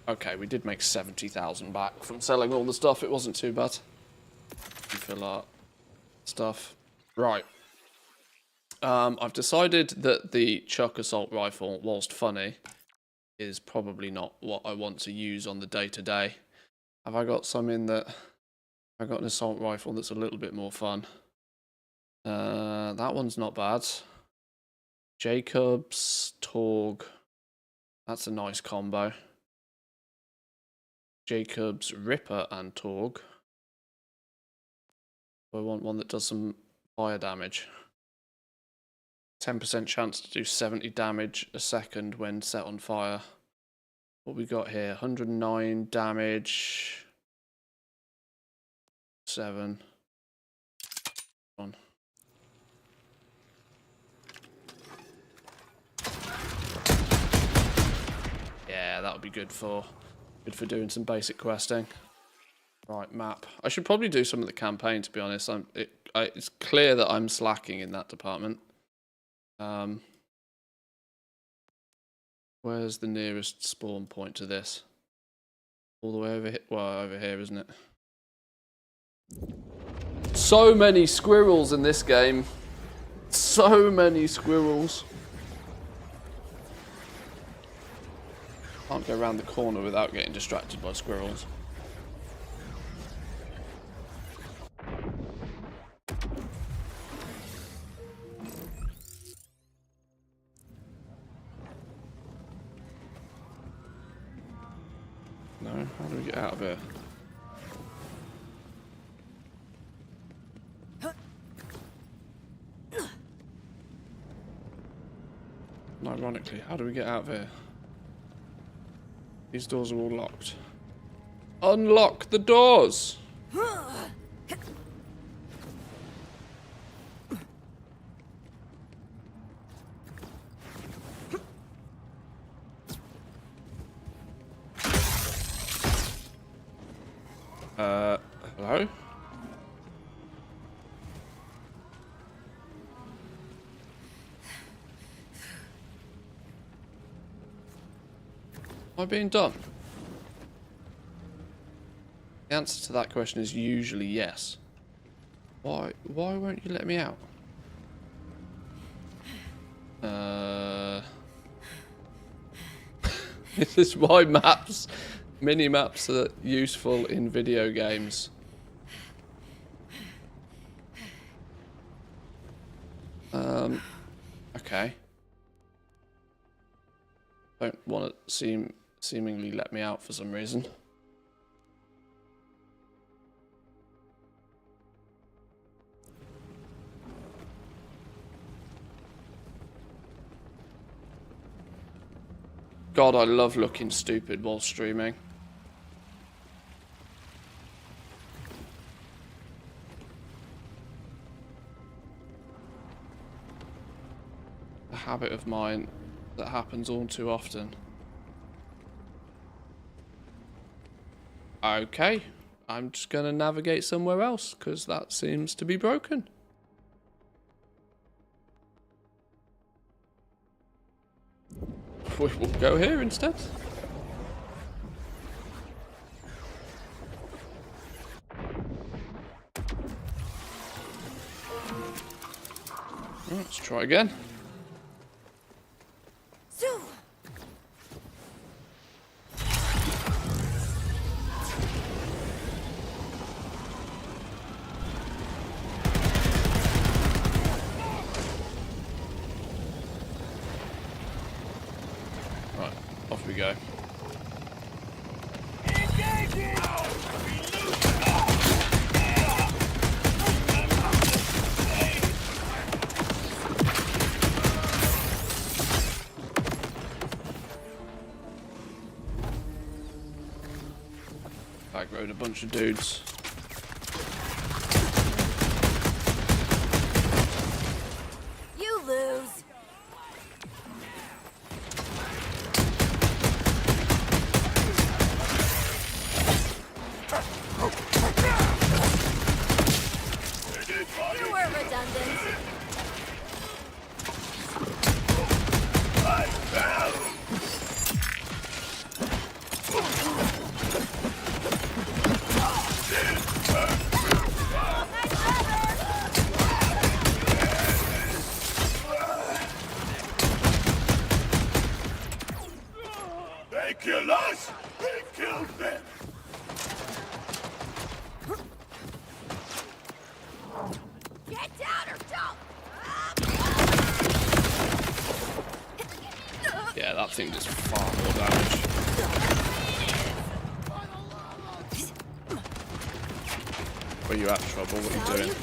okay, we did make 70,000 back from selling all the stuff. It wasn't too bad. Fill art stuff. Right. I've decided that the Chuck assault rifle, whilst funny, is probably not what I want to use on the day-to-day. Have I got some in that... I got an assault rifle that's a little bit more fun. That one's not bad. Jacobs, Torg. That's a nice combo. Jacobs, Ripper, and Torg. I want one that does some fire damage. 10% chance to do 70 damage a second when set on fire. What we got here? 109 damage. 7. On. Yeah, that would be good for doing some basic questing. Right, map. I should probably do some of the campaign, to be honest. It's clear that I'm slacking in that department. Where's the nearest spawn point to this? All the way over here. Well, over here, isn't it? So many squirrels in this game. So many squirrels. Can't go around the corner without getting distracted by squirrels. No, how do we get out of here? And ironically, how do we get out of here? These doors are all locked. Unlock the doors! Hello? Am I being done? The answer to that question is usually yes. Why won't you let me out? This is why mini-maps are useful in video games. Okay. Don't want to seemingly let me out for some reason. God, I love looking stupid while streaming. A habit of mine that happens all too often. Okay, I'm just gonna navigate somewhere else because that seems to be broken. We will go here instead. Let's try again. Right, off we go. Back road, a bunch of dudes. You lose. kill us, we kill them. Get down or don't! Yeah, that thing does far more damage. Where you at, Trouble? What are you doing?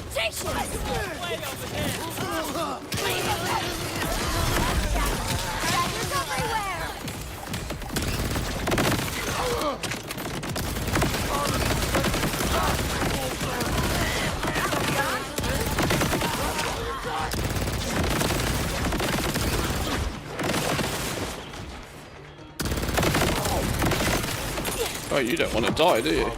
Oh, you don't want to die, do you?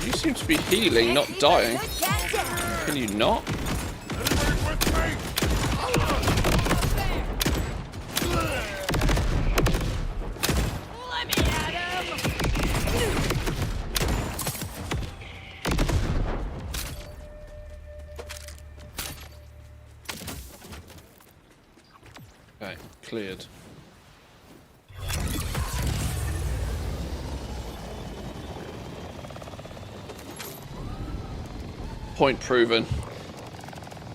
You seem to be healing, not dying. Can you not? Okay, cleared. Point proven.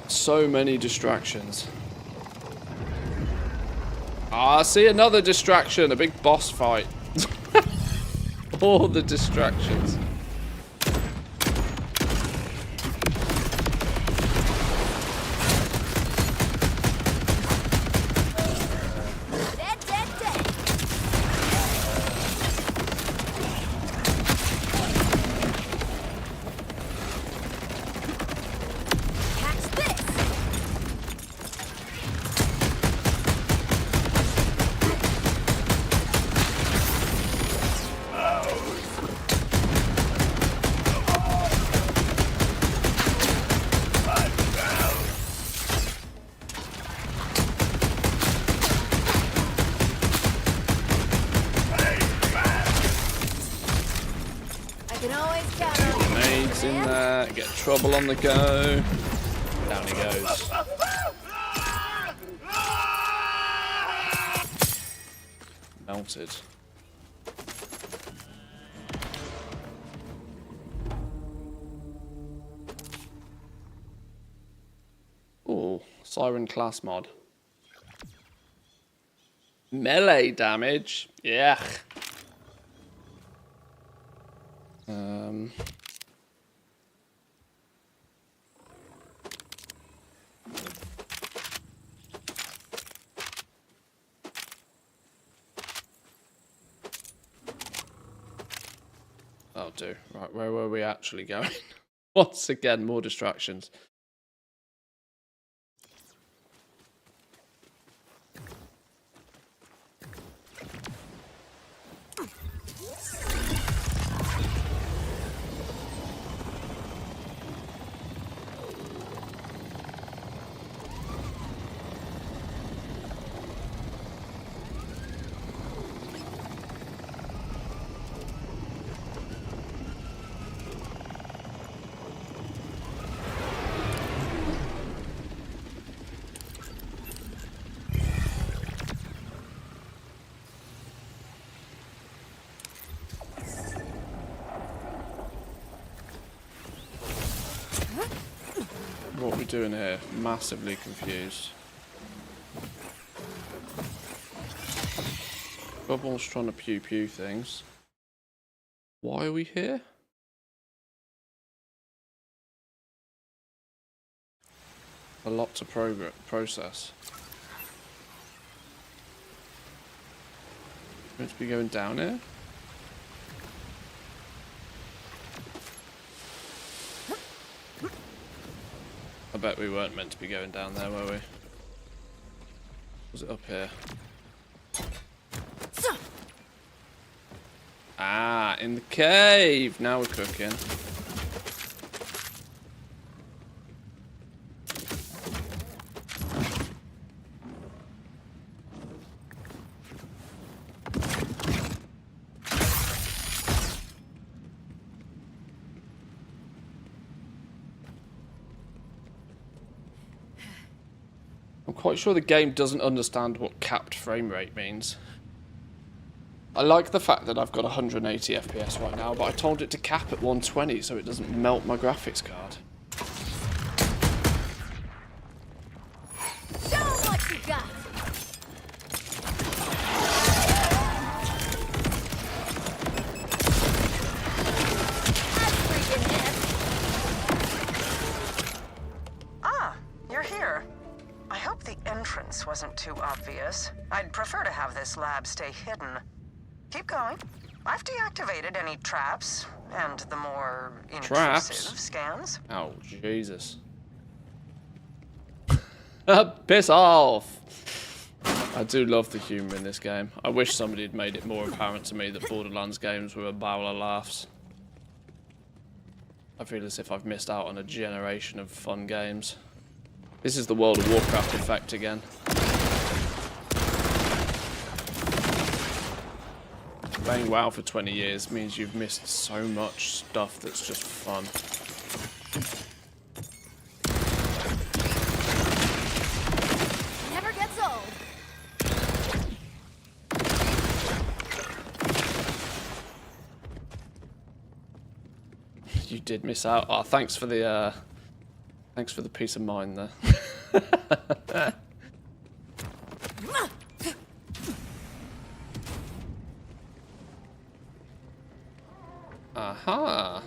So many distractions. Ah, see another distraction, a big boss fight. All the distractions. Grenades in there, get Trouble on the go. Down he goes. Melted. Ooh, Siren class mod. Melee damage? Yeah. That'll do. Right, where were we actually going? Once again, more distractions. What are we doing here? Massively confused. Bubble's trying to pew pew things. Why are we here? A lot to process. Meant to be going down here? I bet we weren't meant to be going down there, were we? Was it up here? Ah, in the cave! Now we're cooking. I'm quite sure the game doesn't understand what capped frame rate means. I like the fact that I've got 180 FPS right now, but I told it to cap at 120 so it doesn't melt my graphics card. Show 'em what you got. That's freaking it. Ah, you're here. I hope the entrance wasn't too obvious. I'd prefer to have this lab stay hidden. Keep going. I've deactivated any traps and the more intrusive scans. Oh, Jesus. Piss off! I do love the humour in this game. I wish somebody had made it more apparent to me that Borderlands games were a barrel of laughs. I feel as if I've missed out on a generation of fun games. This is the World of Warcraft effect again. Playing WoW for 20 years means you've missed so much stuff that's just fun. Never gets old. You did miss out. Oh, thanks for the peace of mind there. Aha.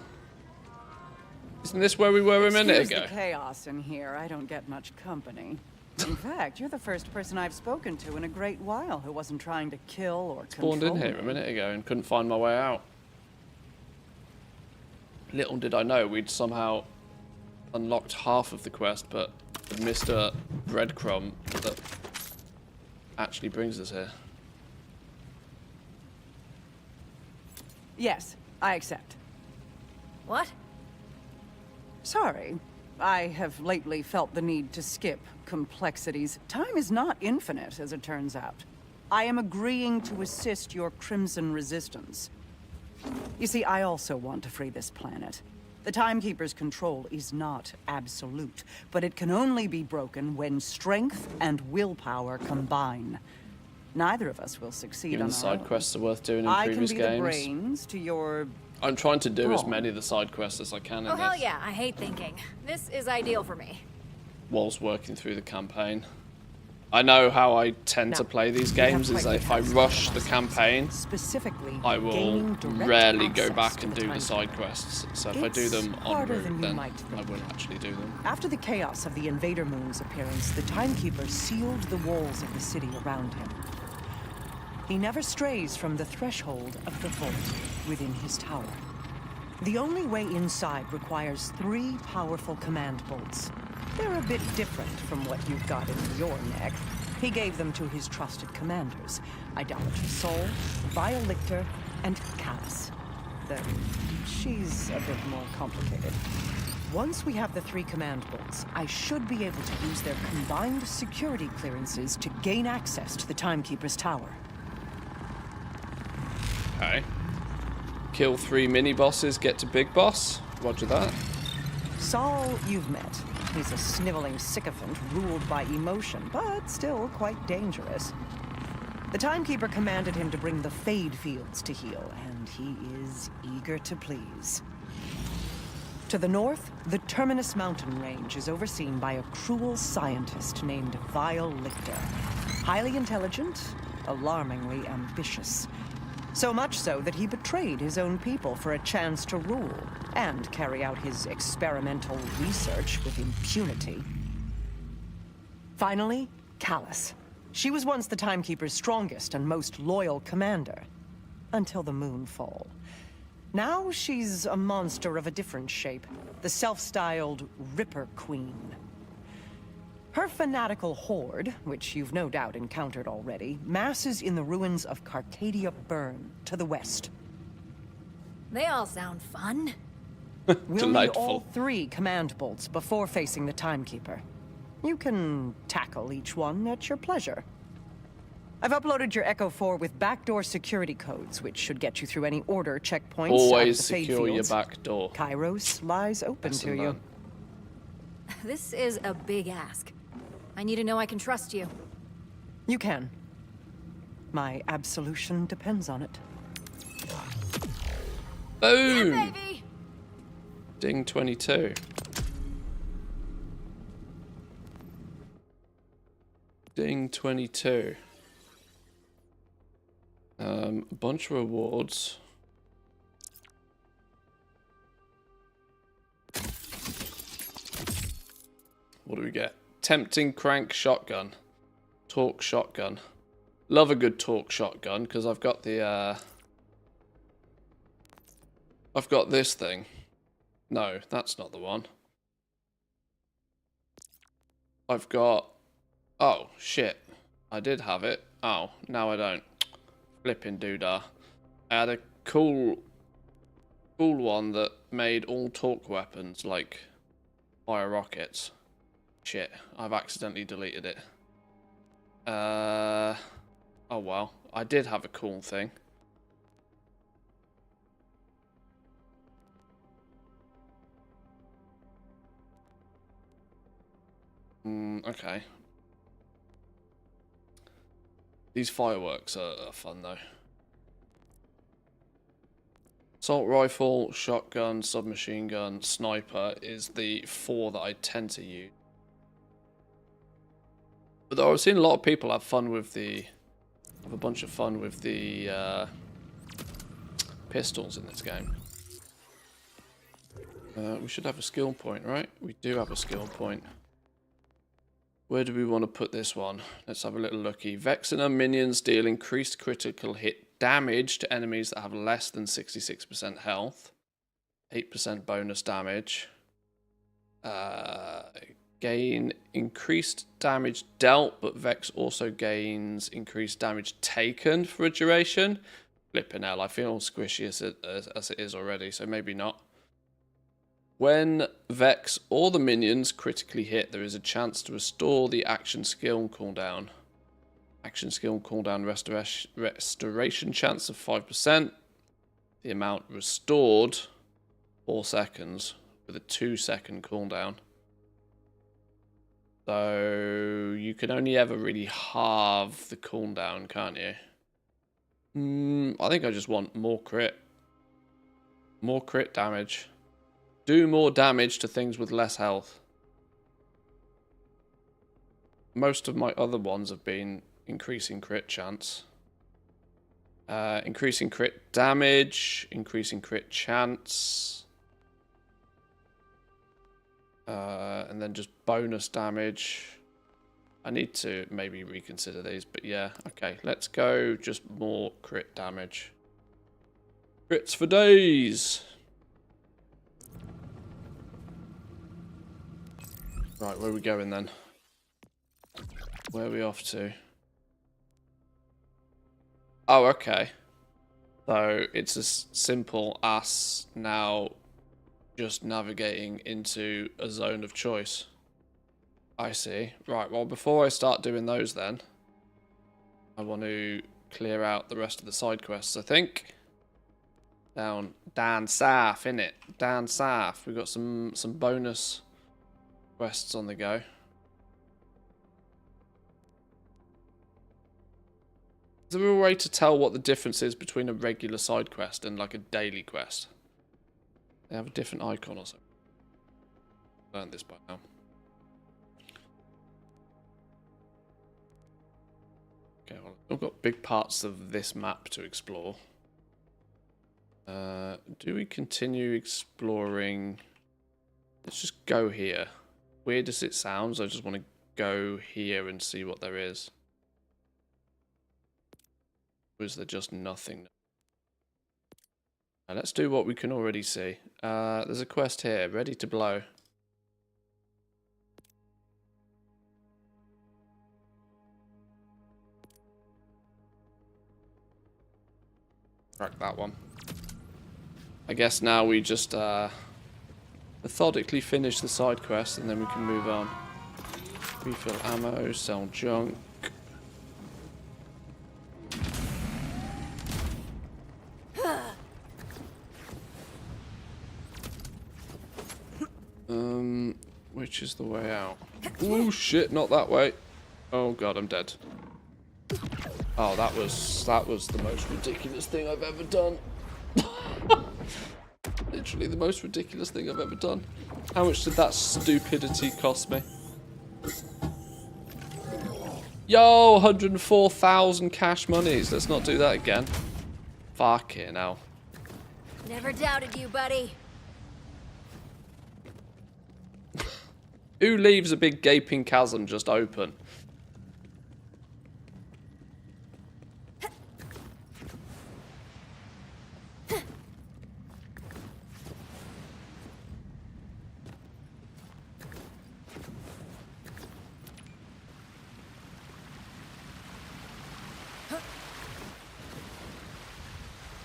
Isn't this where we were a minute Excuse ago? the chaos in here. I don't get much company. In fact, you're the first person I've spoken to in a great while who wasn't trying to kill or Spawned control in here me. a minute ago and couldn't find my way out. Little did I know we'd somehow unlocked half of the quest, but missed a breadcrumb that actually brings us here. Yes, I accept. What? Sorry. I have lately felt the need to skip complexities. Time is not infinite, as it turns out. I am agreeing to assist your Crimson Resistance. You see, I also want to free this planet. The Timekeeper's control is not absolute, but it can only be broken when strength and willpower combine. Neither of us will succeed Even on the our side own. quests are worth doing in I previous can be the games. brains to your... I'm trying to do as brawn. many of the side quests as I can in Oh, hell this, yeah. I hate thinking. This is ideal for me. whilst working through the campaign. I know how I tend to Now, play these we have games is quite that the if I task rush ahead the of us. campaign, Specifically, I will gaining direct rarely go access back to and the do the Timekeeper. side quests. So if I do It's them en harder route, than you then might I think. will actually do them. After the chaos of the Invader Moon's appearance, the Timekeeper sealed the walls of the city around him. He never strays from the threshold of the vault within his tower. The only way inside requires 3 powerful command bolts. They're a bit different from what you've got in your neck. He gave them to his trusted commanders, Idolatrous Soul, Vile Lictor, and Callus. Though she's a bit more complicated. Once we have the 3 command bolts, I should be able to use their combined security clearances to gain access to the Timekeeper's tower. Okay. Kill 3 mini-bosses, get to big boss. Roger that. Saul, you've met. He's a sniveling sycophant ruled by emotion, but still quite dangerous. The Timekeeper commanded him to bring the Fade Fields to heal, and he is eager to please. To the north, the Terminus mountain range is overseen by a cruel scientist named Vile Lictor. Highly intelligent, alarmingly ambitious. So much so that he betrayed his own people for a chance to rule and carry out his experimental research with impunity. Finally, Callus. She was once the Timekeeper's strongest and most loyal commander, until the Moonfall. Now she's a monster of a different shape, the self-styled Ripper Queen. Her fanatical horde, which you've no doubt encountered already, masses in the ruins of Carcadia Burn to the west. They all sound fun. We'll need Delightful. all 3 command bolts before facing the Timekeeper. You can tackle each one at your pleasure. I've uploaded your Echo 4 with backdoor security codes, which should get you through any order checkpoints. Always out of the Fade secure your Fields. back door. Kairos lies open to Lesson you. learned. This is a big ask. I need to know I can trust you. You can. My absolution depends on it. Boom! Baby! Ding 22. Ding 22. A bunch of rewards. What do we get? Tempting crank shotgun. Torque shotgun. Love a good torque shotgun because I've got the I've got this thing. No, that's not the one. I've got... Oh, shit. I did have it. Oh, now I don't. Flipping doodah. I had a cool one that made all torque weapons, like fire rockets. Shit, I've accidentally deleted it. Oh well, I did have a cool thing. Okay. These fireworks are fun though. Assault rifle, shotgun, submachine gun, sniper is the 4 that I tend to use. But I've seen a lot of people have fun with the... have a bunch of fun with the pistols in this game. We should have a skill point, right? We do have a skill point. Where do we want to put this one? Let's have a little looky. Vexina minions deal increased critical hit damage to enemies that have less than 66% health. 8% bonus damage. Gain increased damage dealt, but Vex also gains increased damage taken for a duration. Flipping hell, I feel squishy as it is already, so maybe not. When Vex or the minions critically hit, there is a chance to restore the action skill cooldown. Action skill cooldown restoration chance of 5%. The amount restored 4 seconds with a 2-second cooldown. So you can only ever really halve the cooldown, can't you? I think I just want more crit. More crit damage. Do more damage to things with less health. Most of my other ones have been increasing crit chance. Increasing crit damage. Increasing crit chance. And then just bonus damage. I need to maybe reconsider these, but yeah. Okay, let's go just more crit damage. Crits for days! Right, where are we going then? Where are we off to? Oh, okay. So it's as simple as now just navigating into a zone of choice. I see. Right, well, before I start doing those then, I want to clear out the rest of the side quests, I think. Down south, innit? Down south. We've got some bonus quests on the go. Is there a way to tell what the difference is between a regular side quest and like a daily quest? They have a different icon or something. I learned this by now. Okay, well, I've got big parts of this map to explore. Do we continue exploring? Let's just go here. Weird as it sounds, I just want to go here and see what there is. Or is there just nothing? Let's do what we can already see. There's a quest here, ready to blow. Crack that one. I guess now we just methodically finish the side quest and then we can move on. Refill ammo, sell junk. Which is the way out? Oh shit, not that way. Oh god, I'm dead. Oh, that was the most ridiculous thing I've ever done. Literally the most ridiculous thing I've ever done. How much did that stupidity cost me? Yo, 104,000 cash monies. Let's not do that again. Fucking hell. Never doubted you, buddy. Who leaves a big gaping chasm just open?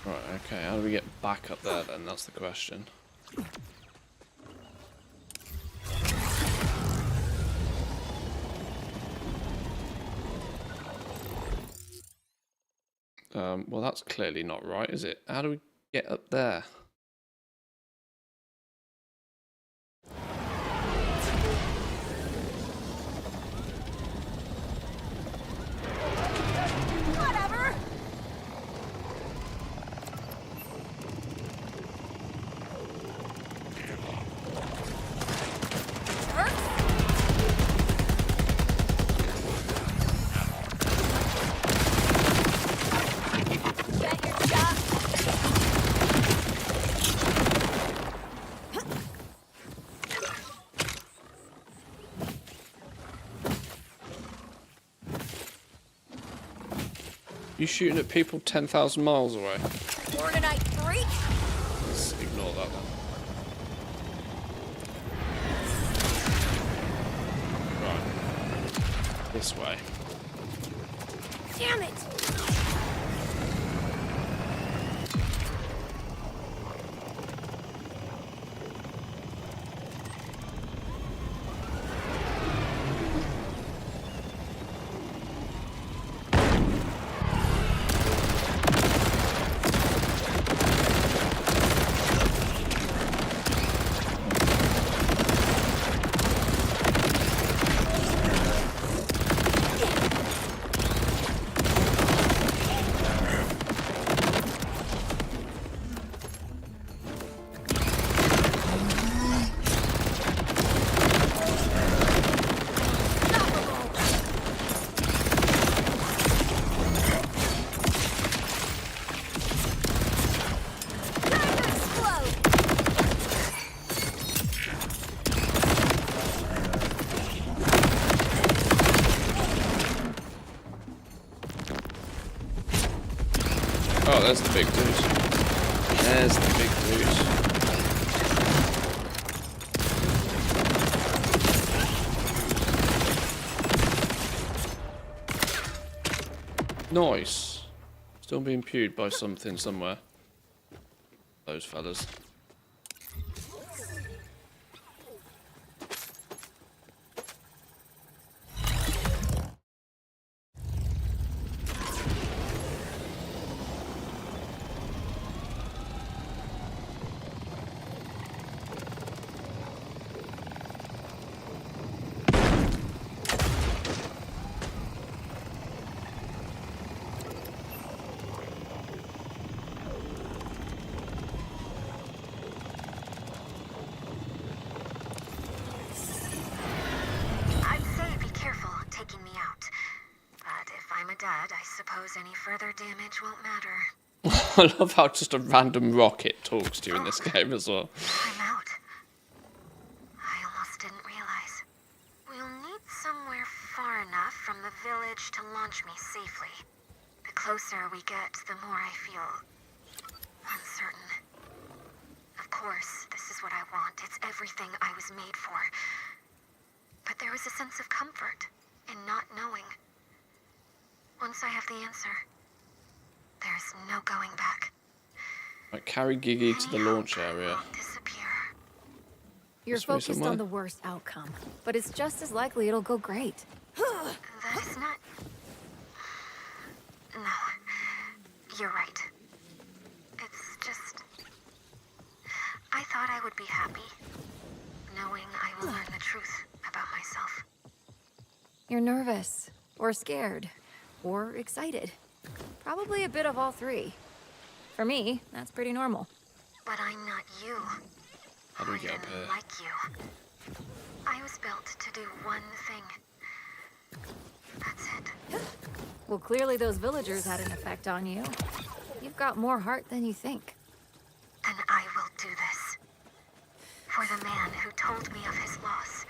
Right, okay, how do we get back up there then? That's the question. Well, that's clearly not right, is it? How do we get up there? Whatever. Get your shot. You shooting at people 10,000 miles away? Morganite freak. Let's ignore that then. Right. This way. Damn it. Oh, there's the big dude. There's the big dude. Nice. Still being pewed by something somewhere. Those fellas. I'd say be careful taking me out. But if I'm a dad, I suppose any further damage won't matter. I love how just a random rocket talks to you in this game as well. I'm out. I almost didn't realize. We'll need somewhere far enough from the village to launch me safely. The closer we get, the more I feel uncertain. Of course, this is what I want. It's everything I was made for. But there is a sense of comfort in not knowing. Once I have the answer, there's no going back. Right, carry Gigi to the launch area. Won't disappear. You're This way focused somewhere? on the worst outcome, but it's just as likely it'll go great. That is not... No. You're right. It's just... I thought I would be happy. knowing I will learn the truth about myself. You're nervous, or scared, or excited. Probably a bit of all three. For me, that's pretty normal. But I'm not you. How do we get up Even here? like you. I was built to do one thing. That's it. Well, clearly those villagers had an effect on you. You've got more heart than you think. Then I will do this. For the man who told me of his loss.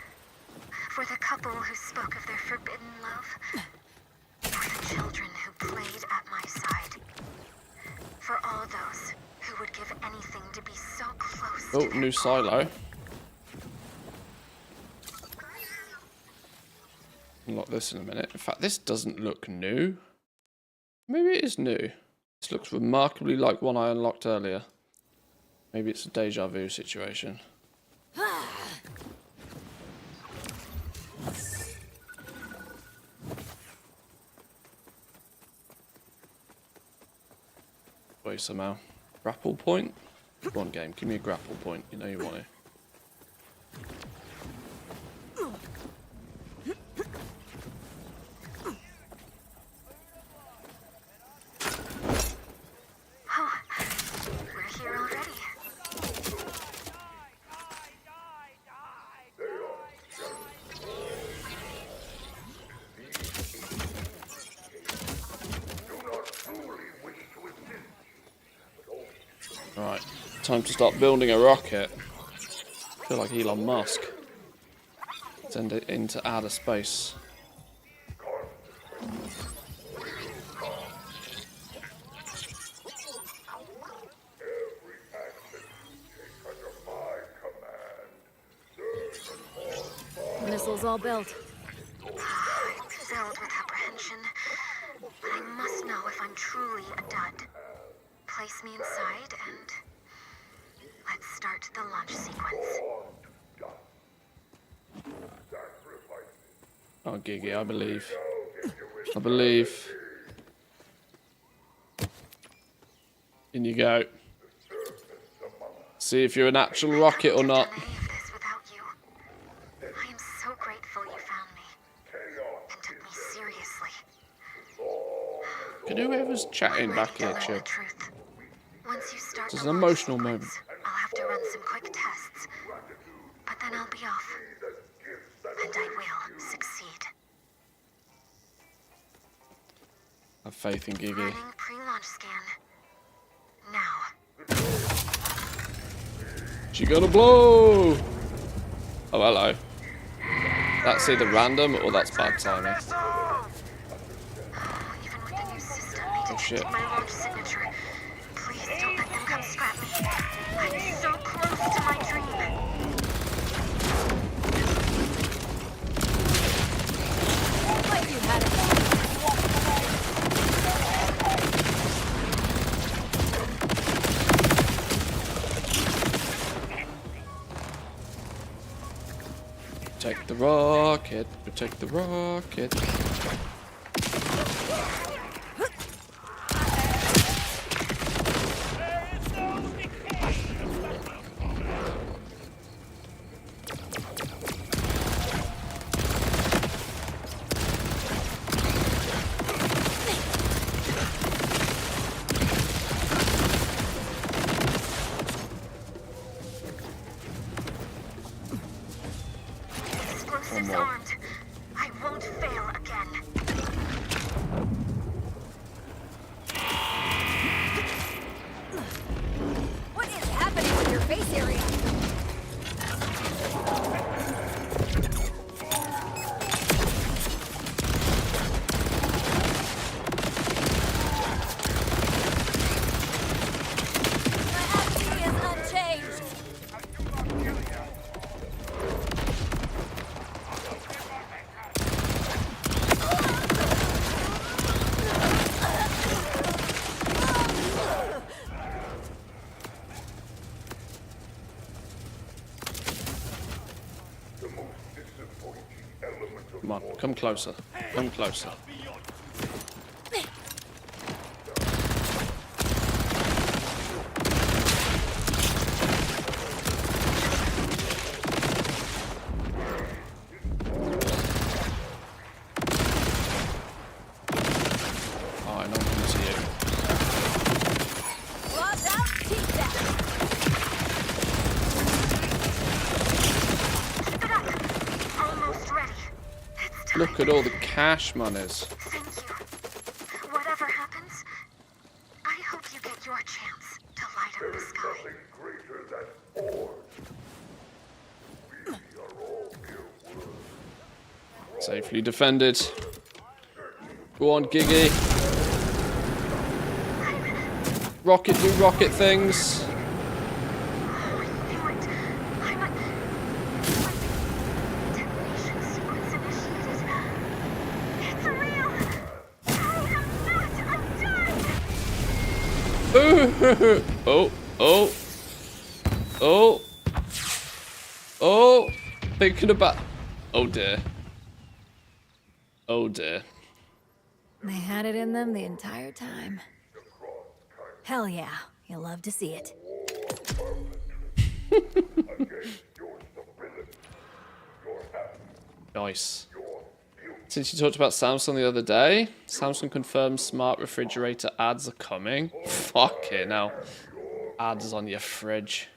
For the couple who spoke of their forbidden love. For the children who played at my side. For all those who would give anything to be so close Oh, to their new goal. silo. Unlock this in a minute. In fact, this doesn't look new. Maybe it is new. This looks remarkably like one I unlocked earlier. Maybe it's a deja vu situation. Way somehow. Grapple point? Go on, game. Give me a grapple point. You know you want it. Oh, we're here already. Right, time to start building a rocket. I feel like Elon Musk. Send it into outer space. Missiles all built. I'm filled with apprehension, but I must know if I'm truly a dud. Place me inside and let's start the launch sequence. Oh, Gigi, I believe. I believe. In you go. See if you're an actual rocket or not. I couldn't have done any of this without you. I am so grateful you found me and took me seriously. Can whoever's chatting I'm back ready to here learn chill? the truth. Once you start It's the an launch emotional sequence, moment. I'll have to run some quick tests, but then I'll be off, and I will succeed. Have faith in Gigi. Running pre-launch scan. Now. She gonna blow! Oh, hello. That's either random or that's bad timing. Even with the new system, they shit. detected my launch signature. Please don't let them come scrap me. I'm so close to my dream. Like you had it. Protect the rocket. Protect the rocket. Explosives more. armed. I won't fail again. What is happening with your face area? My activity is unchanged. Come on, come closer. Come closer. Look at all the cash monies. Thank you. Whatever happens, I hope you get your chance to light up the sky. Safely defended. Go on, Giggy. Rocket do rocket things. I knew it. I'm a... Detonation sequence initiated. It's real. I am not undone. Oh. Thinking about. Oh dear. Oh dear. They had it in them the entire time. Hell yeah, you'll love to see it. Nice. Since you talked about Samsung the other day, Samsung confirms smart refrigerator ads are coming. Fuck it now. Ads on your fridge.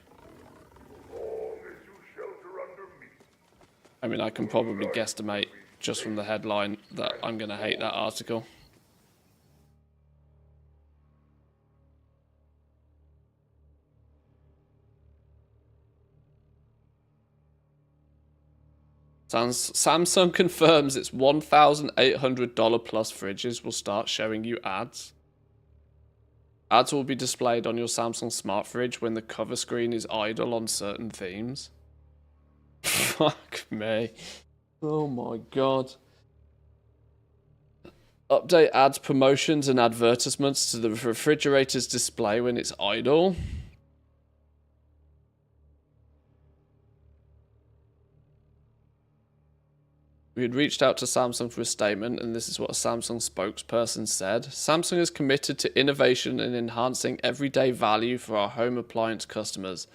I mean, I can probably guesstimate just from the headline that I'm going to hate that article. Samsung confirms its $1,800 plus fridges will start showing you ads. Ads will be displayed on your Samsung smart fridge when the cover screen is idle on certain themes. Fuck me. Oh my god. Update ads, promotions, and advertisements to the refrigerator's display when it's idle. We had reached out to Samsung for a statement, and this is what a Samsung spokesperson said. Samsung is committed to innovation and enhancing everyday value for our home appliance customers.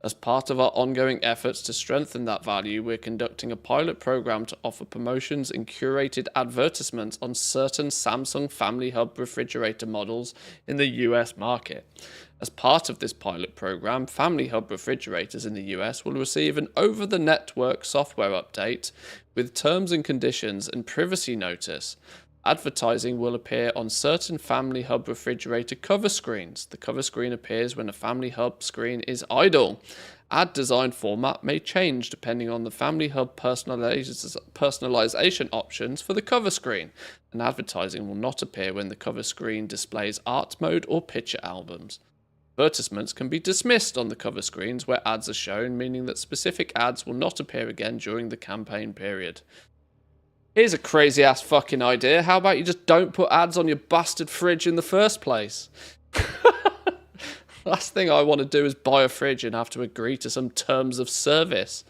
As part of our ongoing efforts to strengthen that value, we're conducting a pilot program to offer promotions and curated advertisements on certain Samsung Family Hub refrigerator models in the US market. As part of this pilot program, Family Hub refrigerators in the US will receive an over-the-network software update with terms and conditions and privacy notice. Advertising will appear on certain Family Hub refrigerator cover screens. The cover screen appears when a Family Hub screen is idle. Ad design format may change depending on the Family Hub personalization options for the cover screen. And advertising will not appear when the cover screen displays art mode or picture albums. Advertisements can be dismissed on the cover screens where ads are shown, meaning that specific ads will not appear again during the campaign period. Here's a crazy ass fucking idea. How about you just don't put ads on your bastard fridge in the first place? Last thing I want to do is buy a fridge and have to agree to some terms of service.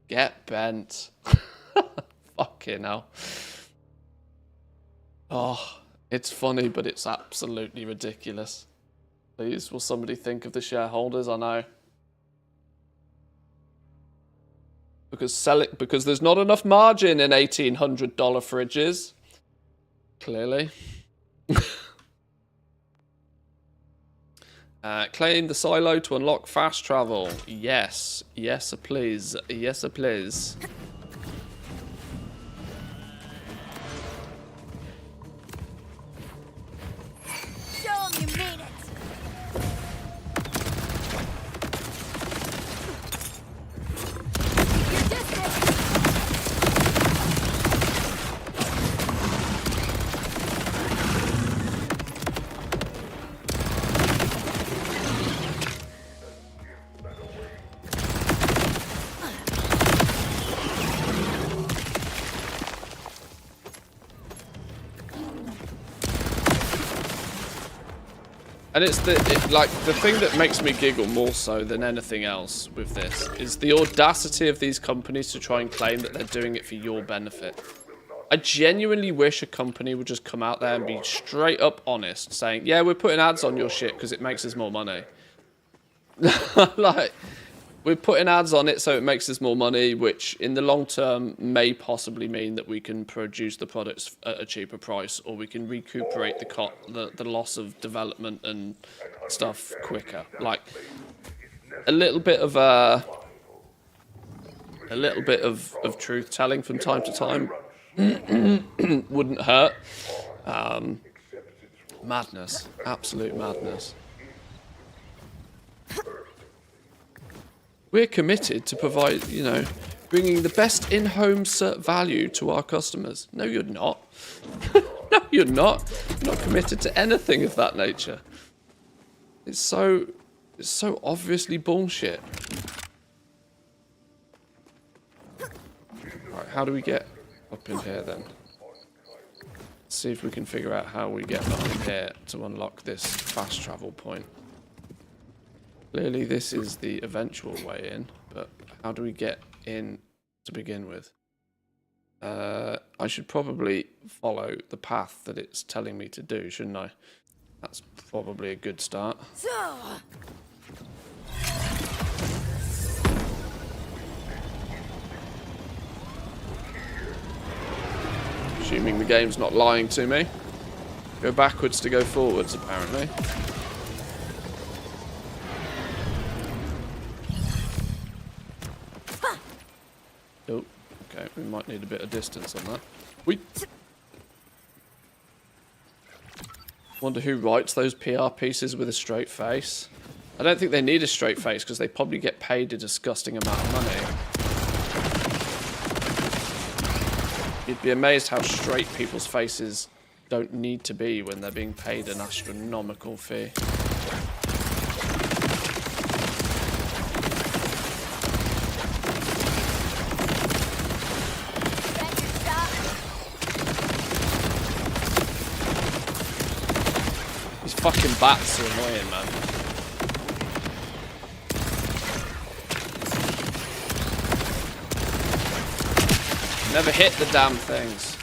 Get bent. Fucking hell. Oh, it's funny, but it's absolutely ridiculous. Please, will somebody think of the shareholders? I know. Because there's not enough margin in $1,800 fridges. Clearly. Claim the silo to unlock fast travel. Yes. Yes, please. Yes, please. Show 'em you mean it! And it's the thing that makes me giggle more so than anything else with this is the audacity of these companies to try and claim that they're doing it for your benefit. I genuinely wish a company would just come out there and be straight up honest, saying, yeah, we're putting ads on your shit because it makes us more money. Like, we're putting ads on it so it makes us more money, which in the long term may possibly mean that we can produce the products at a cheaper price, or we can recuperate the loss of development and stuff quicker. Like a little bit of truth telling from time to time wouldn't hurt. Madness. Absolute madness. We're committed to provide, you know, bringing the best in-home value to our customers. No, you're not. No, you're not. You're not committed to anything of that nature. It's so obviously bullshit. Right, how do we get up in here then? Let's see if we can figure out how we get behind here to unlock this fast travel point. Clearly this is the eventual way in, but how do we get in to begin with? I should probably follow the path that it's telling me to do, shouldn't I? That's probably a good start. Assuming the game's not lying to me. Go backwards to go forwards, apparently. Oh, okay, we might need a bit of distance on that. Wonder who writes those PR pieces with a straight face. I don't think they need a straight face because they probably get paid a disgusting amount of money. You'd be amazed how straight people's faces don't need to be when they're being paid an astronomical fee. These fucking bats are annoying, man. Never hit the damn things.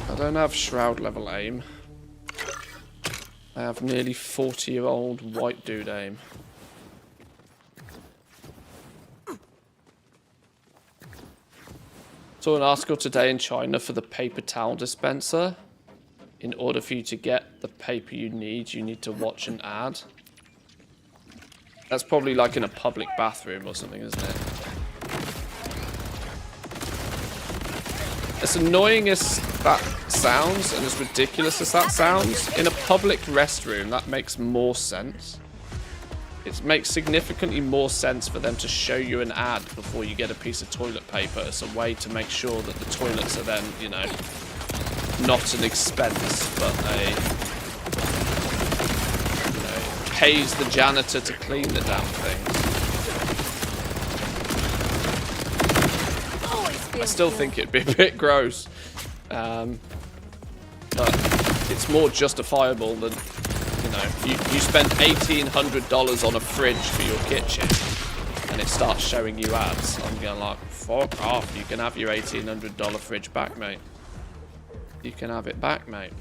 I don't have shroud level aim. I have nearly 40-year-old white dude aim. Saw an article today in China for the paper towel dispenser. In order for you to get the paper you need to watch an ad. That's probably like in a public bathroom or something, isn't it? As annoying as that sounds, and as ridiculous as that sounds, in a public restroom, that makes more sense. It makes significantly more sense for them to show you an ad before you get a piece of toilet paper as a way to make sure that the toilets are then, you know, not an expense, but pays the janitor to clean the damn things. I still think it'd be a bit gross, but it's more justifiable than, you know, you spend $1,800 on a fridge for your kitchen, and it starts showing you ads. I'm going like, fuck off! You can have your $1,800 fridge back, mate. You can have it back, mate.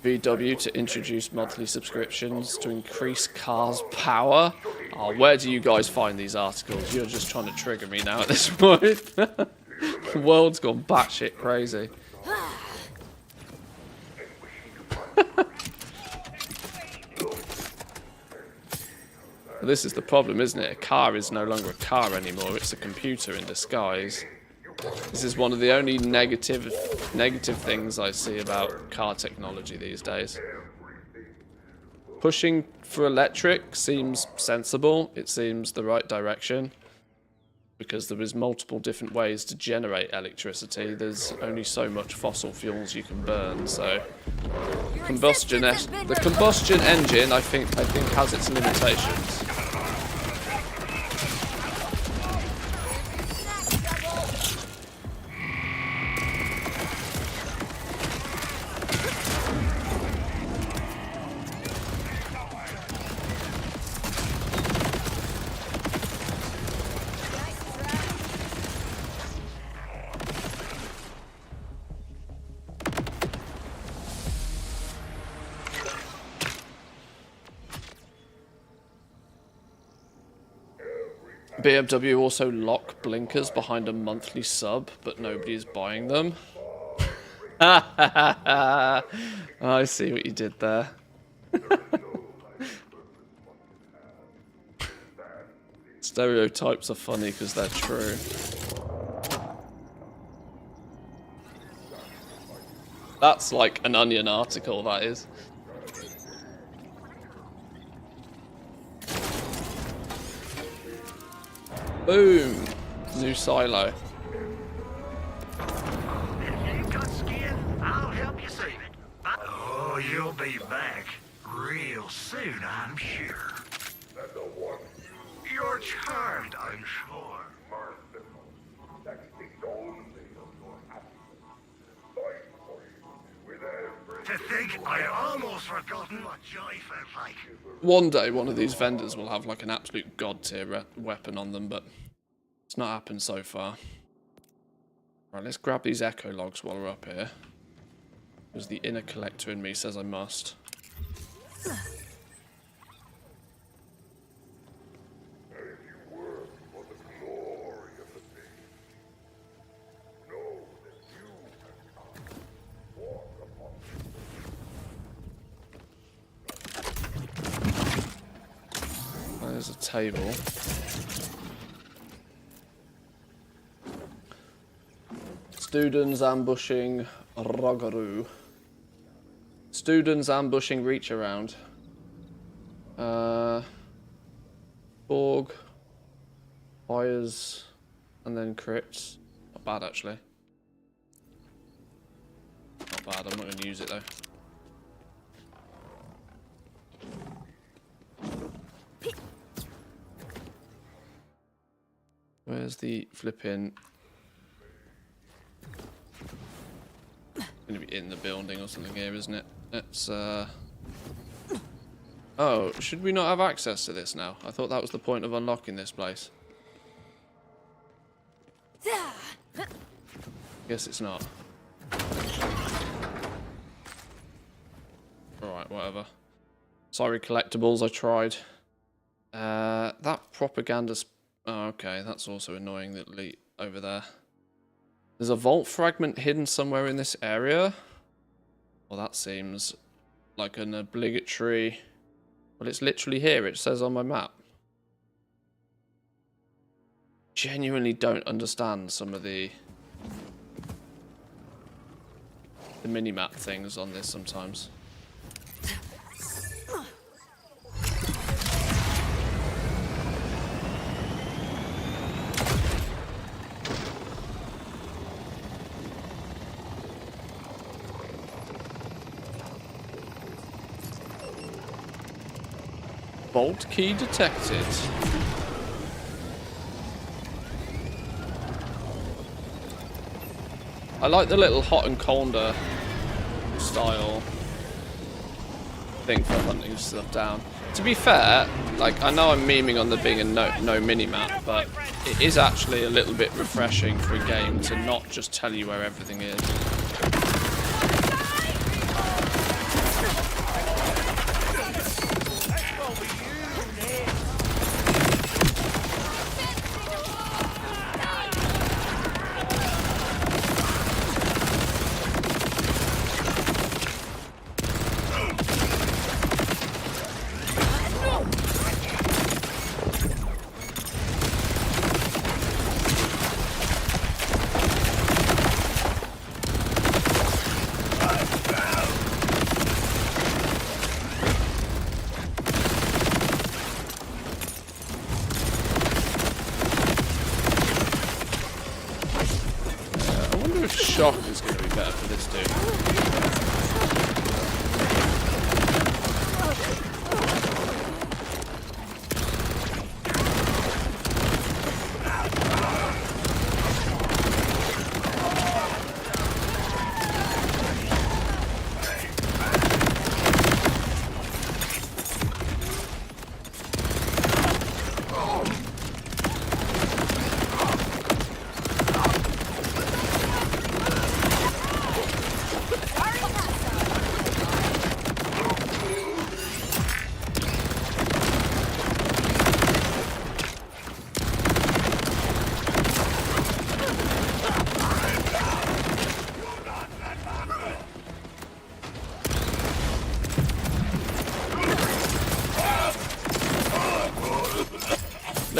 VW to introduce monthly subscriptions to increase cars' power. Oh, where do you guys find these articles? You're just trying to trigger me now at this point. The world's gone batshit crazy. This is the problem, isn't it? A car is no longer a car anymore. It's a computer in disguise. This is one of the only negative things I see about car technology these days. Pushing for electric seems sensible. It seems the right direction. Because there is multiple different ways to generate electricity. There's only so much fossil fuels you can burn, so the combustion engine I think has its limitations. BMW also lock blinkers behind a monthly sub, but nobody is buying them. I see what you did there. Stereotypes are funny because they're true. That's like an Onion article, that is. Boom! New silo. If you've got skin, I'll help you save it. Oh, you'll be back real soon, I'm sure. You're charmed, I'm sure. To think I'd almost forgotten what joy felt like. One day, one of these vendors will have like an absolute god tier weapon on them, but it's not happened so far. Right, let's grab these echo logs while we're up here. Because the inner collector in me says I must. There's a table. Students ambushing Rogaru. Students ambushing reach around. Borg. Fires. And then crits. Not bad actually. Not bad, I'm not going to use it though. Where's the flipping? Gonna be in the building or something here, isn't it? It's Oh, should we not have access to this now? I thought that was the point of unlocking this place. Guess it's not. Alright, whatever. Sorry, collectibles, I tried. That propaganda... Oh, okay, that's also annoying that over there. There's a vault fragment hidden somewhere in this area. Well, that seems like an obligatory... Well, it's literally here, it says on my map. Genuinely don't understand some of the mini-map things on this sometimes. Vault key detected. I like the little hot and colder style thing for hunting stuff down. To be fair, like I know I'm memeing on there being a no mini-map, but it is actually a little bit refreshing for a game to not just tell you where everything is. Shock is going to be better for this dude.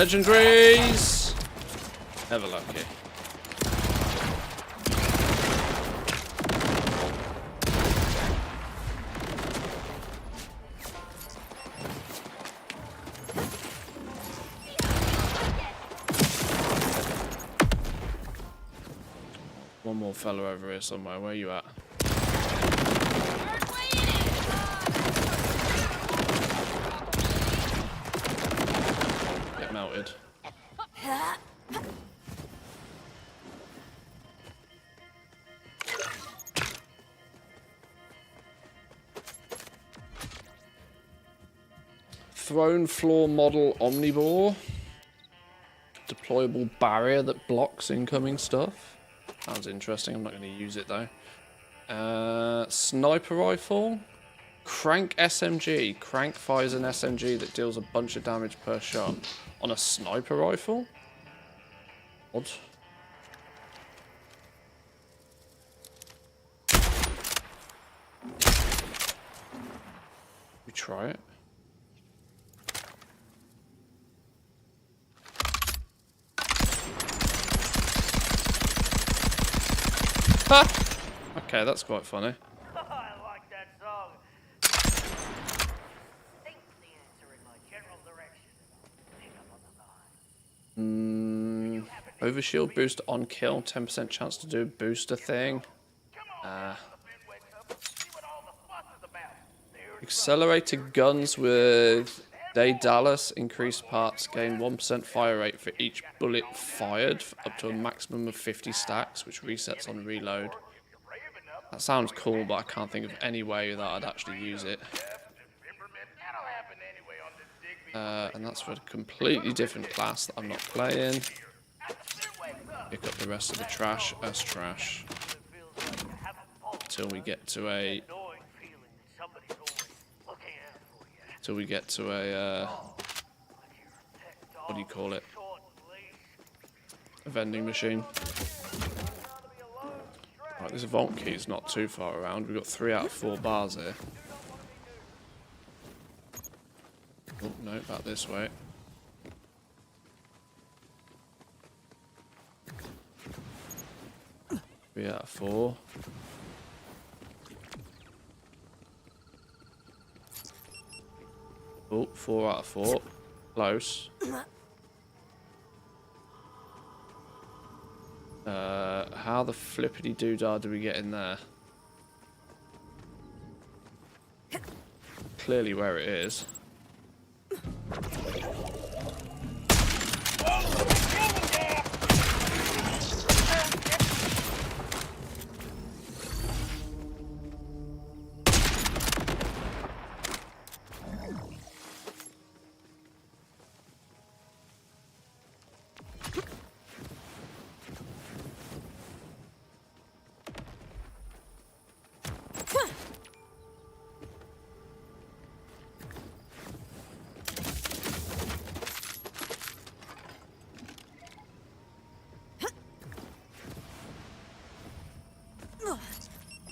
Legendaries! Never lucky. One more fella over here somewhere. Where are you at? Get melted. Throne floor model omnivore. Deployable barrier that blocks incoming stuff. Sounds interesting. I'm not going to use it though. Sniper rifle. Crank SMG. Crank fires an SMG that deals a bunch of damage per shot. On a sniper rifle? Odd. We try it. Ha! Okay, that's quite funny. I like that song. Think the answer in my general direction. Pick up on the line. Overshield boost on kill, 10% chance to do a booster thing. Accelerated guns with Day Dallas, increased parts, gain 1% fire rate for each bullet fired, up to a maximum of 50 stacks, which resets on reload. That sounds cool, but I can't think of any way that I'd actually use it. And that's for a completely different class that I'm not playing. Pick up the rest of the trash as trash. Till we get to a... Till we get to a... what do you call it? A vending machine. Right, this vault key is not too far around. We've got 3 out of 4 bars here. Oh, no, back this way. Three out of 4. Oh, 4 out of 4. Close. How the flippity doodah do we get in there? Clearly where it is.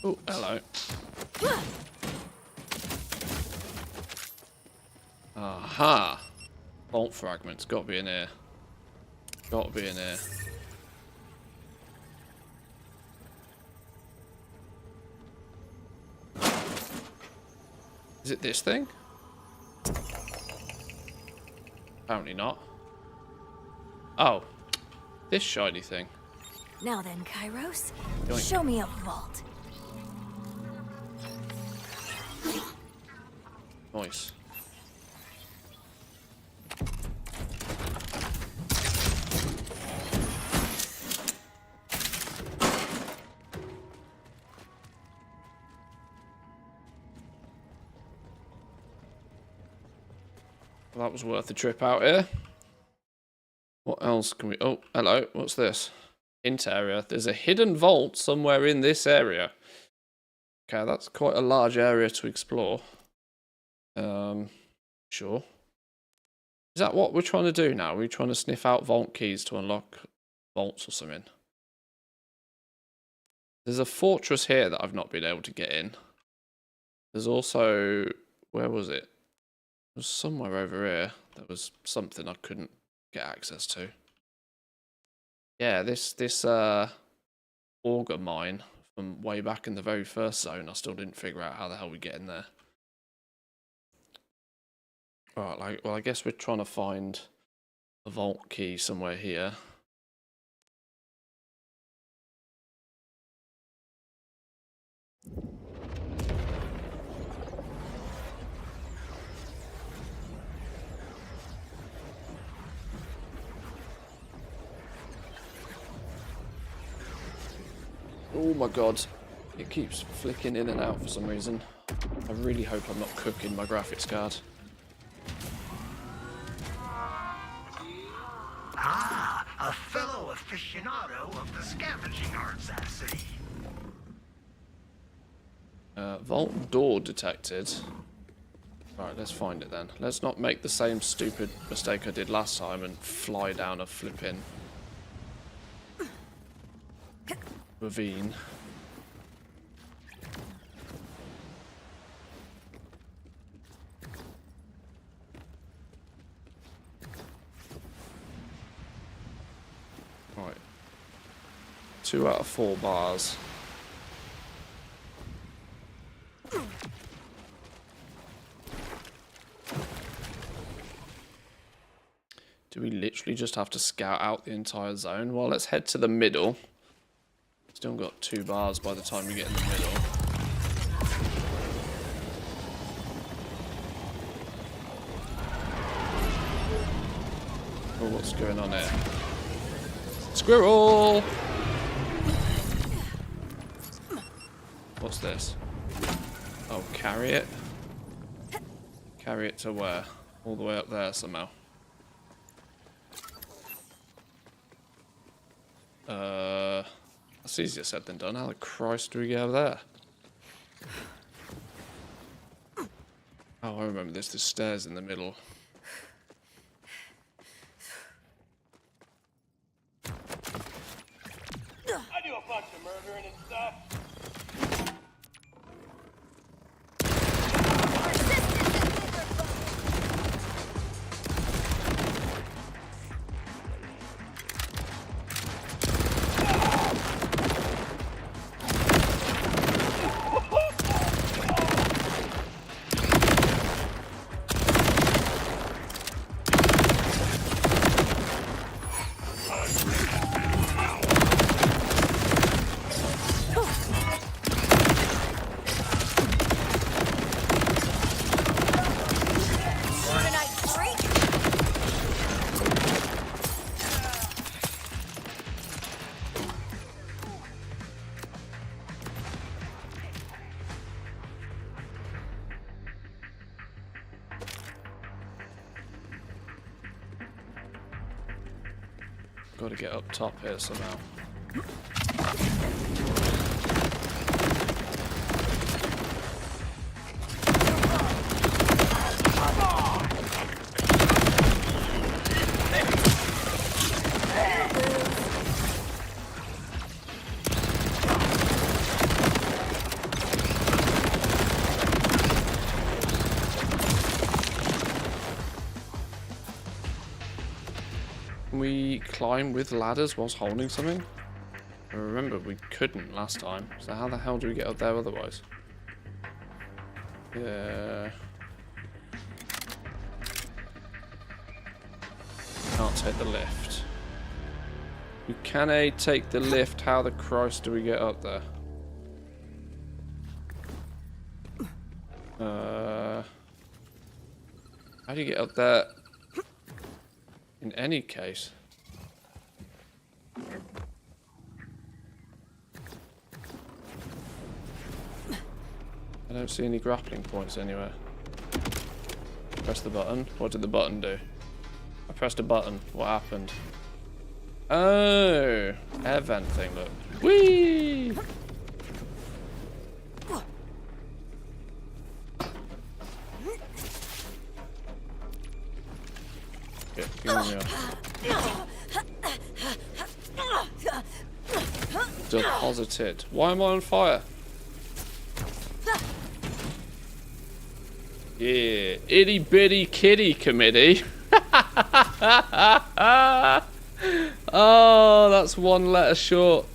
Oh, hello. Aha! Bolt fragments. Got to be in here. Got to be in here. Is it this thing? Apparently not. Oh. This shiny thing. Now then, Kairos, Yoink. show me a vault. Nice. Well, that was worth the trip out here. What else can we... Oh, hello. What's this? Hint area. There's a hidden vault somewhere in this area. Okay, that's quite a large area to explore. Sure. Is that what we're trying to do now? Are we trying to sniff out vault keys to unlock vaults or something? There's a fortress here that I've not been able to get in. There's also... Where was it? It was somewhere over here. There was something I couldn't get access to. Yeah, this auger mine from way back in the very first zone, I still didn't figure out how the hell we get in there. Alright, well, I guess we're trying to find a vault key somewhere here. Oh my god, it keeps flicking in and out for some reason. I really hope I'm not cooking my graphics card. Ah, a fellow aficionado of the scavenging arts, I see. Vault door detected. Alright, let's find it then. Let's not make the same stupid mistake I did last time and fly down a flipping ravine. Right. 2 out of 4 bars. Do we literally just have to scout out the entire zone? Well, let's head to the middle. Still got 2 bars by the time we get in the middle. Oh, what's going on here? Squirrel! What's this? Oh, carry it? Carry it to where? All the way up there somehow. That's easier said than done. How the Christ do we get out of there? Oh, I remember this. There's stairs in the middle. I do a bunch of murdering and stuff. Got to get up top here somehow. Can we climb with ladders whilst holding something? I remember we couldn't last time, so how the hell do we get up there otherwise? Yeah. Can't take the lift. We can take the lift, how the Christ do we get up there? How do you get up there? In any case. I don't see any grappling points anywhere. Press the button. What did the button do? I pressed a button. What happened? Oh! Air vent thing, look. Whee! Yeah, give me a... Deposited. Why am I on fire? Yeah, itty bitty kitty committee. Oh, that's one letter short.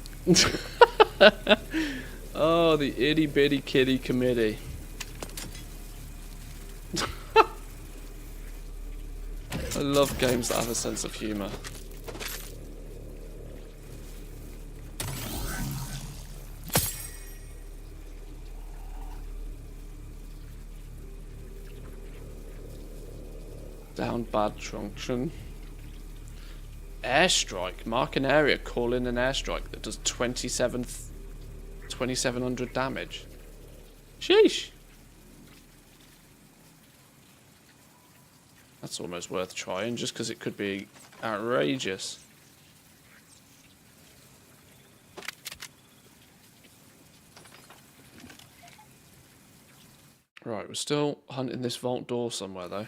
Oh, the itty bitty kitty committee. I love games that have a sense of humour. Down bad junction. Airstrike. Mark an area. Call in an airstrike that does 2700 damage. Sheesh. That's almost worth trying, just because it could be outrageous. Right, we're still hunting this vault door somewhere, though.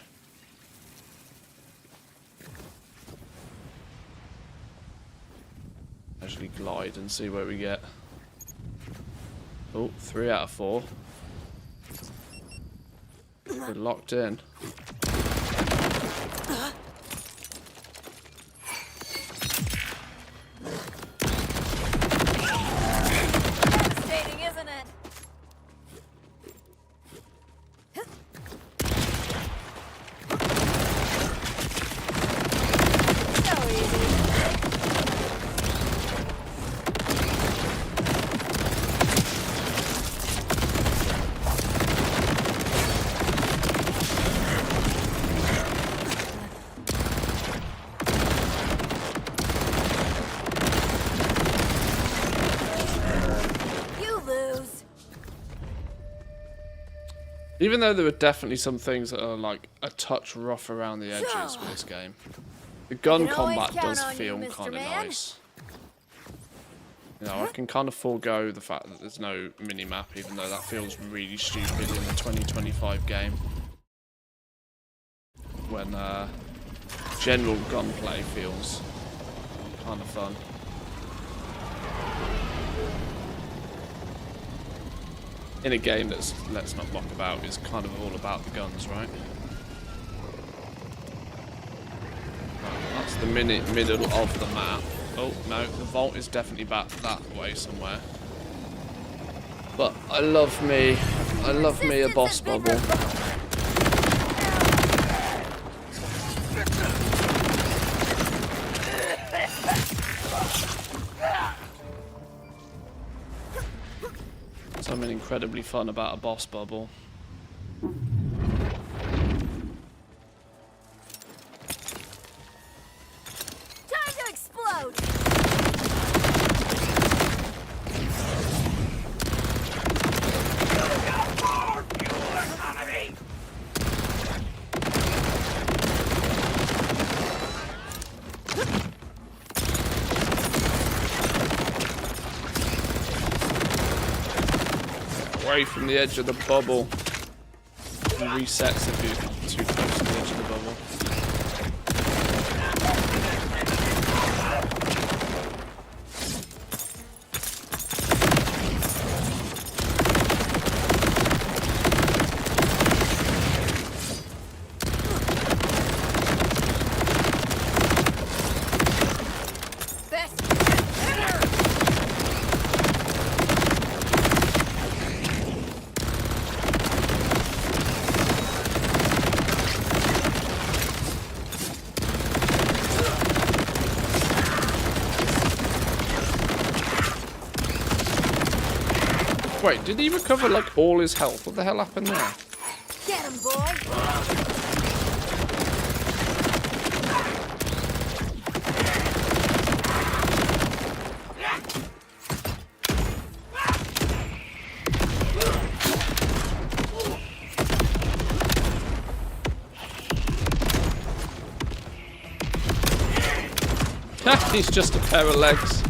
Actually glide and see where we get. Oh, 3 out of 4. We're locked in. Devastating, isn't it? So easy. You lose. Even though there were definitely some things that are like a touch rough around the edges with this game, the gun can always combat count does on you, feel Mr. kind of Man. nice. You know, I can kind of forego the fact that there's no mini-map, even though that feels really stupid in a 2025 game. When general gunplay feels kind of fun. In a game that's, let's not mock about, is kind of all about the guns, right? That's the middle of the map. Oh, no, the vault is definitely back that way somewhere. But I love me a boss bubble. Something incredibly fun about a boss bubble. Time to explode. Away from the edge of the bubble. It resets if you're too close to the edge of the bubble. Best. Wait, did he recover like all his health? What the hell happened there? Get him, boy. He's just a pair of legs.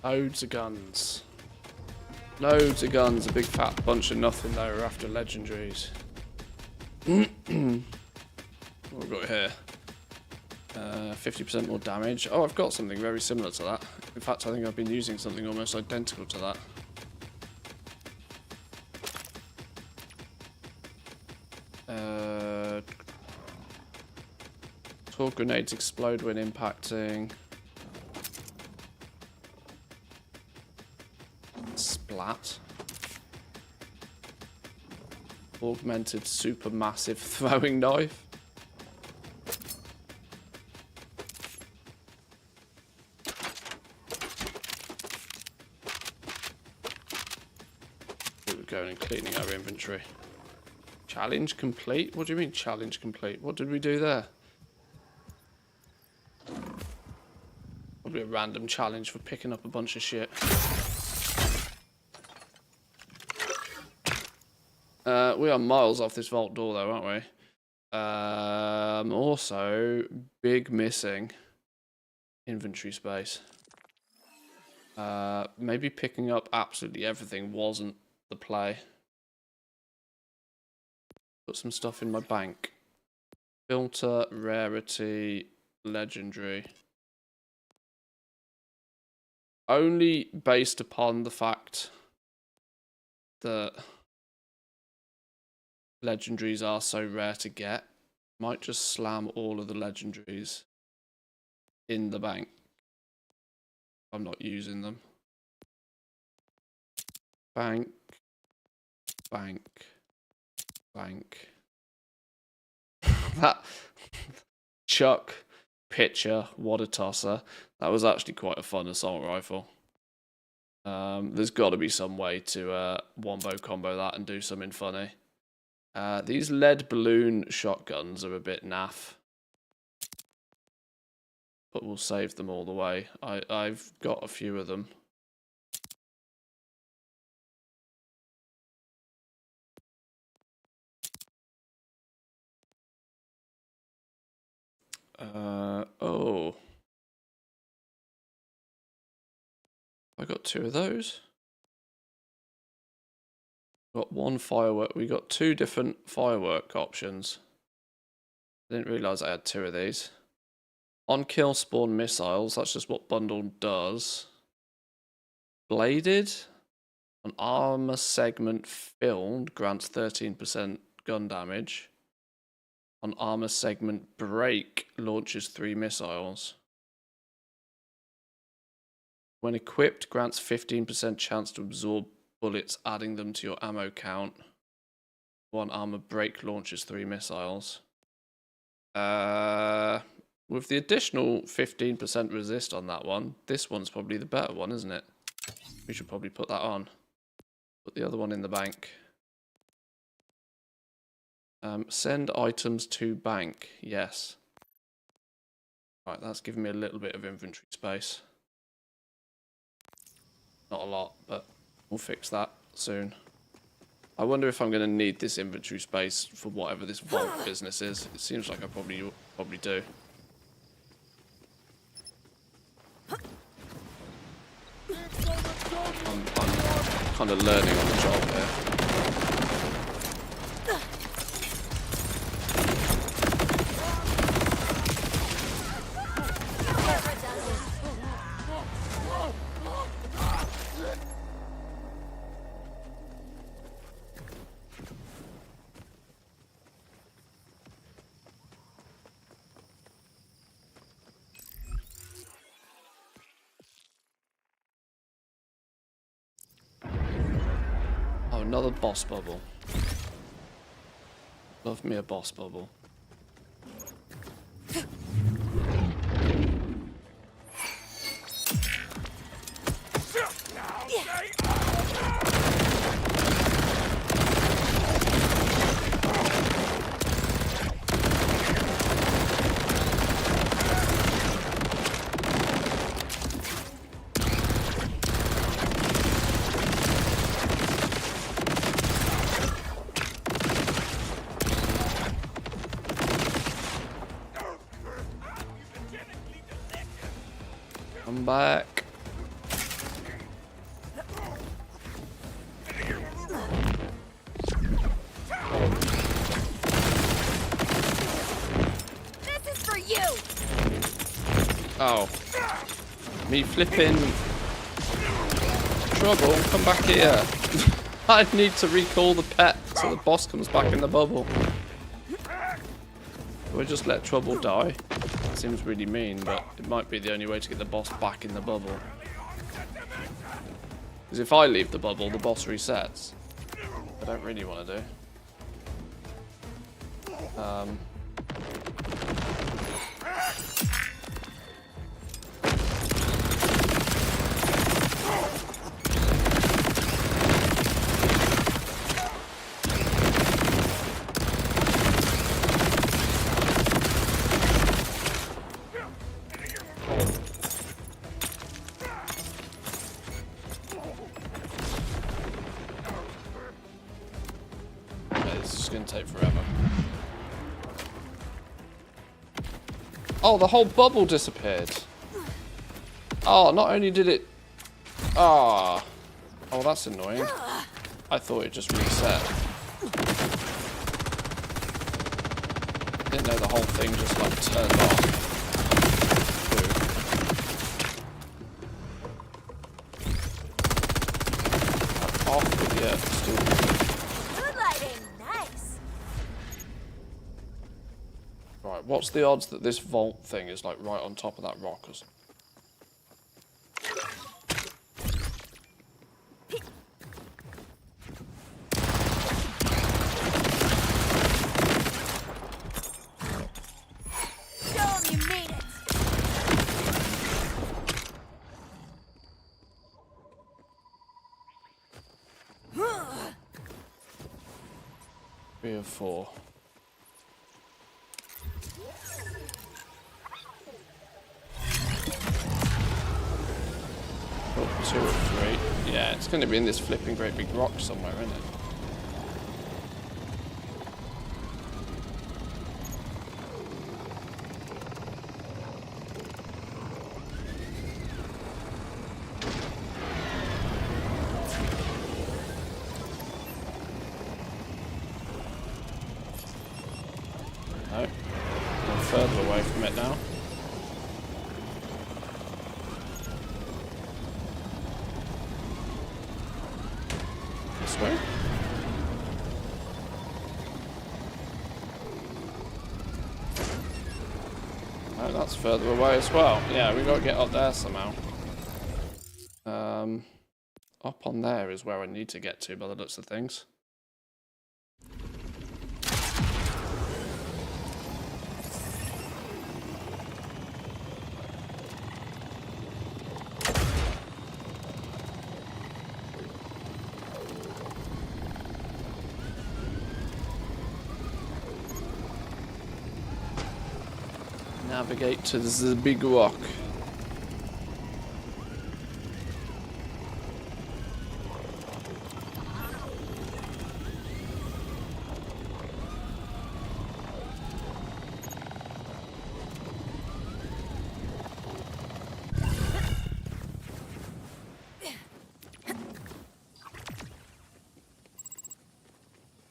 Loads of guns. Loads of guns, a big fat bunch of nothing though. We're after legendaries. What have we got here? 50% more damage. Oh, I've got something very similar to that. In fact, I think I've been using something almost identical to that. Torque grenades explode when impacting. Splat. Augmented supermassive throwing knife. We're going and cleaning our inventory. Challenge complete? What do you mean challenge complete? What did we do there? Probably a random challenge for picking up a bunch of shit. We are miles off this vault door though, aren't we? Also, big missing inventory space. Maybe picking up absolutely everything wasn't the play. Put some stuff in my bank. Filter, rarity, legendary. Only based upon the fact that legendaries are so rare to get. Might just slam all of the legendaries in the bank. I'm not using them. Bank. Bank. Bank. That chuck, pitcher, water tosser. That was actually quite a fun assault rifle. There's got to be some way to wombo combo that and do something funny. These lead balloon shotguns are a bit naff, but we'll save them all the way. I've got a few of them. Oh. I got 2 of those. Got 1 firework. We got 2 different firework options. I didn't realise I had 2 of these. On kill spawn missiles. That's just what bundle does. Bladed. On armor segment filled grants 13% gun damage. On armor segment break launches 3 missiles. When equipped, grants 15% chance to absorb bullets, adding them to your ammo count. 1 armor break launches 3 missiles. With the additional 15% resist on that one, this one's probably the better one, isn't it? We should probably put that on. Put the other one in the bank. Send items to bank. Yes. Right, that's giving me a little bit of inventory space. Not a lot, but we'll fix that soon. I wonder if I'm going to need this inventory space for whatever this vault business is. It seems like I probably do. I'm kind of learning on the job here. Another boss bubble. Love me a boss bubble. Come back. you! Oh. Me flipping... Trouble, come back here. I need to recall the pet so the boss comes back in the bubble. Do I just let Trouble die? That seems really mean, but it might be the only way to get the boss back in the bubble. Because if I leave the bubble, the boss resets. I don't really want to do. This is going to take forever. Oh, the whole bubble disappeared. Oh, not only did it... Ah. Oh, that's annoying. I thought it just reset. Didn't know the whole thing just like turned off. Off with the earth, stupid. Good lighting, nice. Right, what's the odds that this vault thing is like right on top of that rock? Show 'em you made it. 3 or 4. Oh, 2 or 3. Yeah, it's going to be in this flipping great big rock somewhere, isn't it? No. I'm further away from it now. This way? Oh, that's further away as well. Yeah, we've got to get up there somehow. Up on there is where I need to get to by the looks of things. Navigate to the big rock.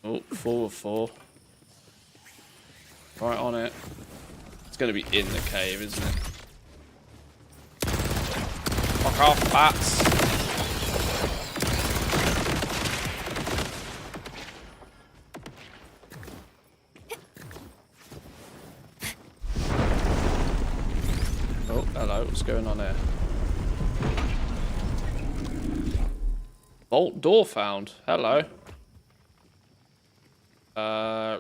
Oh, 4 of 4. Right on it. It's going to be in the cave, isn't it? Fuck off, bats! Oh, hello, what's going on here? Vault door found. Hello.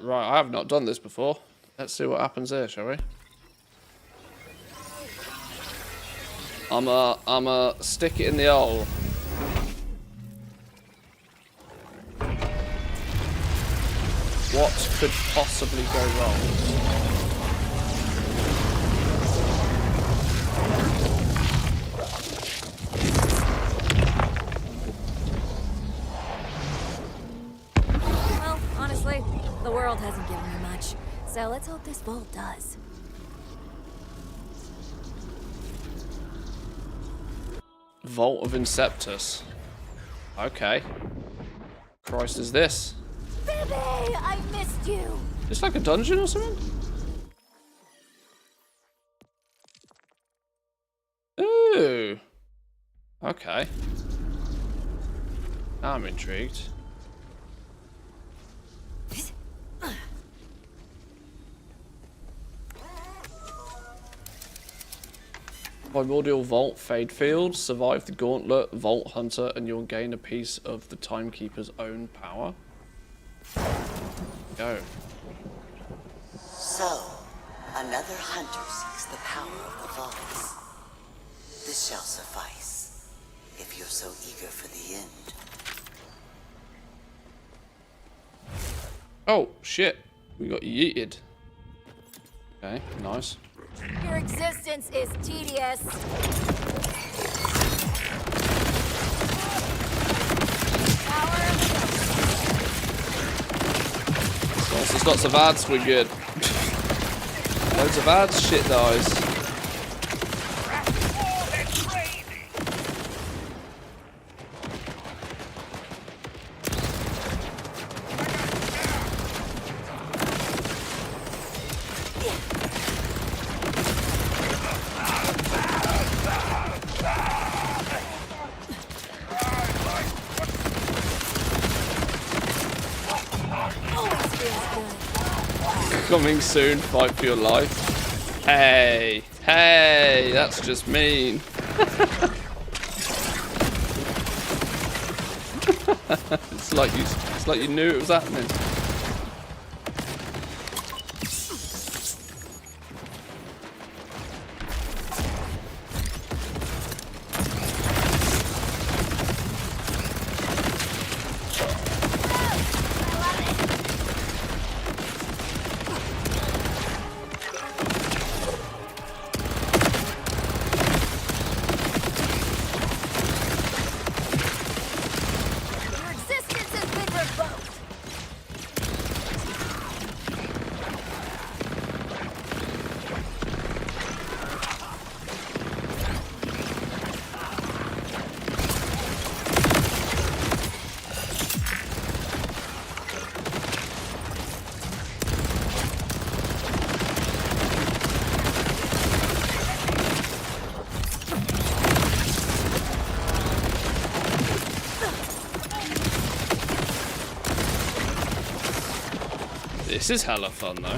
Right, I have not done this before. Let's see what happens here, shall we? I'm stick it in the hole. What could possibly go wrong? Well, honestly, the world hasn't given me much. So let's hope this vault does. Vault of Inceptus. Okay. Christ is this? Baby, I missed you. It's like a dungeon or something? Okay. Now I'm intrigued. Primordial Vault, Fade Field, survive the Gauntlet, Vault Hunter, and you'll gain a piece of the Timekeeper's own power. Go. So, another hunter seeks the power of the vaults. This shall suffice, if you're so eager for the end. Oh, shit. We got yeeted. Okay, nice. Your existence is tedious. Power of So once there's lots of ads, we're good. Loads of ads, shit dies. Coming soon, fight for your life. Hey, hey, that's just mean. it's like you knew it was happening. your existence has been revoked. This is hella fun though.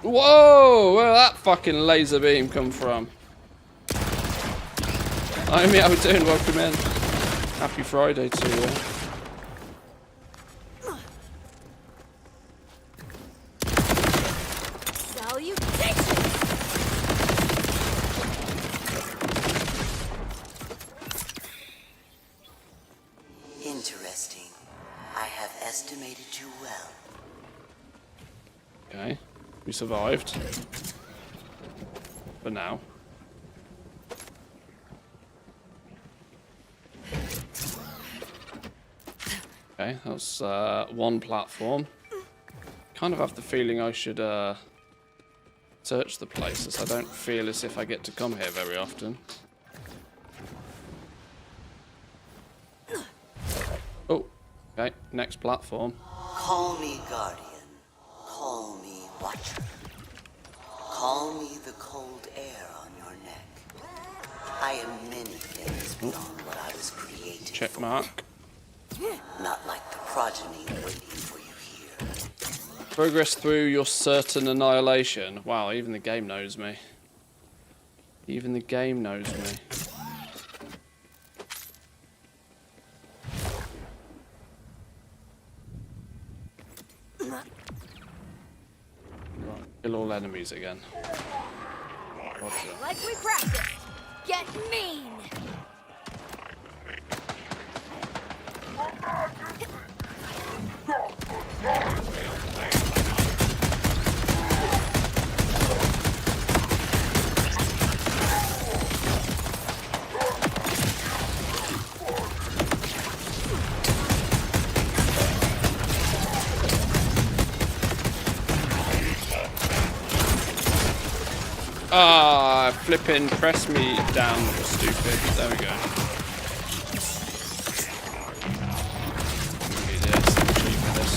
Whoa! Where did that fucking laser beam come from? Hi, how we doing? Welcome in. Happy Friday to you. Salutations! Interesting. I have estimated you well. Okay, we survived. For now. Okay, that's one platform. Kind of have the feeling I should search the place, as I don't feel as if I get to come here very often. Oh, okay, next platform. Call me guardian. Call me watcher. Call me the cold air on your neck. I am many things beyond what I was created Check for. mark. Not like the progeny waiting for you here. Progress through your certain annihilation. Wow, even the game knows me. Even the game knows me. Right, kill all enemies again. Roger. Like we practiced. Get mean! Ah, flipping press me down, stupid. There we go. Give me this, achieve this.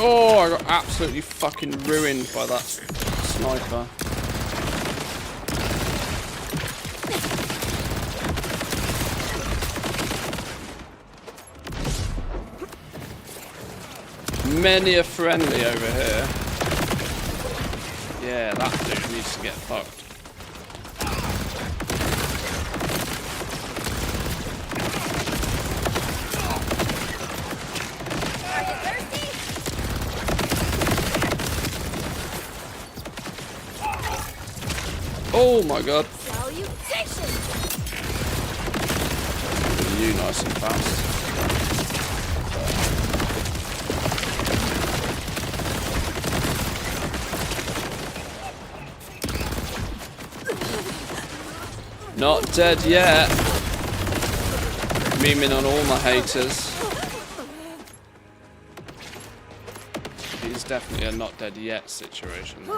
Oh, I got absolutely fucking ruined by that sniper. Many a friendly over here. Yeah, that dude needs to get fucked. Oh my god. You nice and fast. Not dead yet. Memeing on all my haters. He's definitely a not dead yet situation.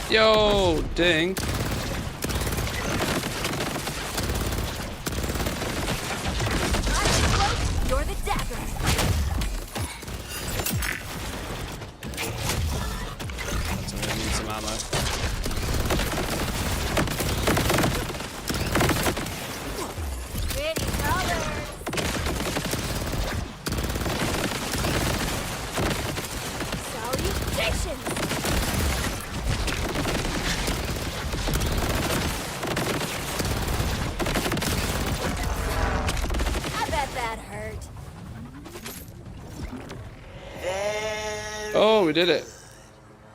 Yo, ding. You're the dagger. So we need some ammo. Pretty colors. Salutations. That hurt. Oh, we did it.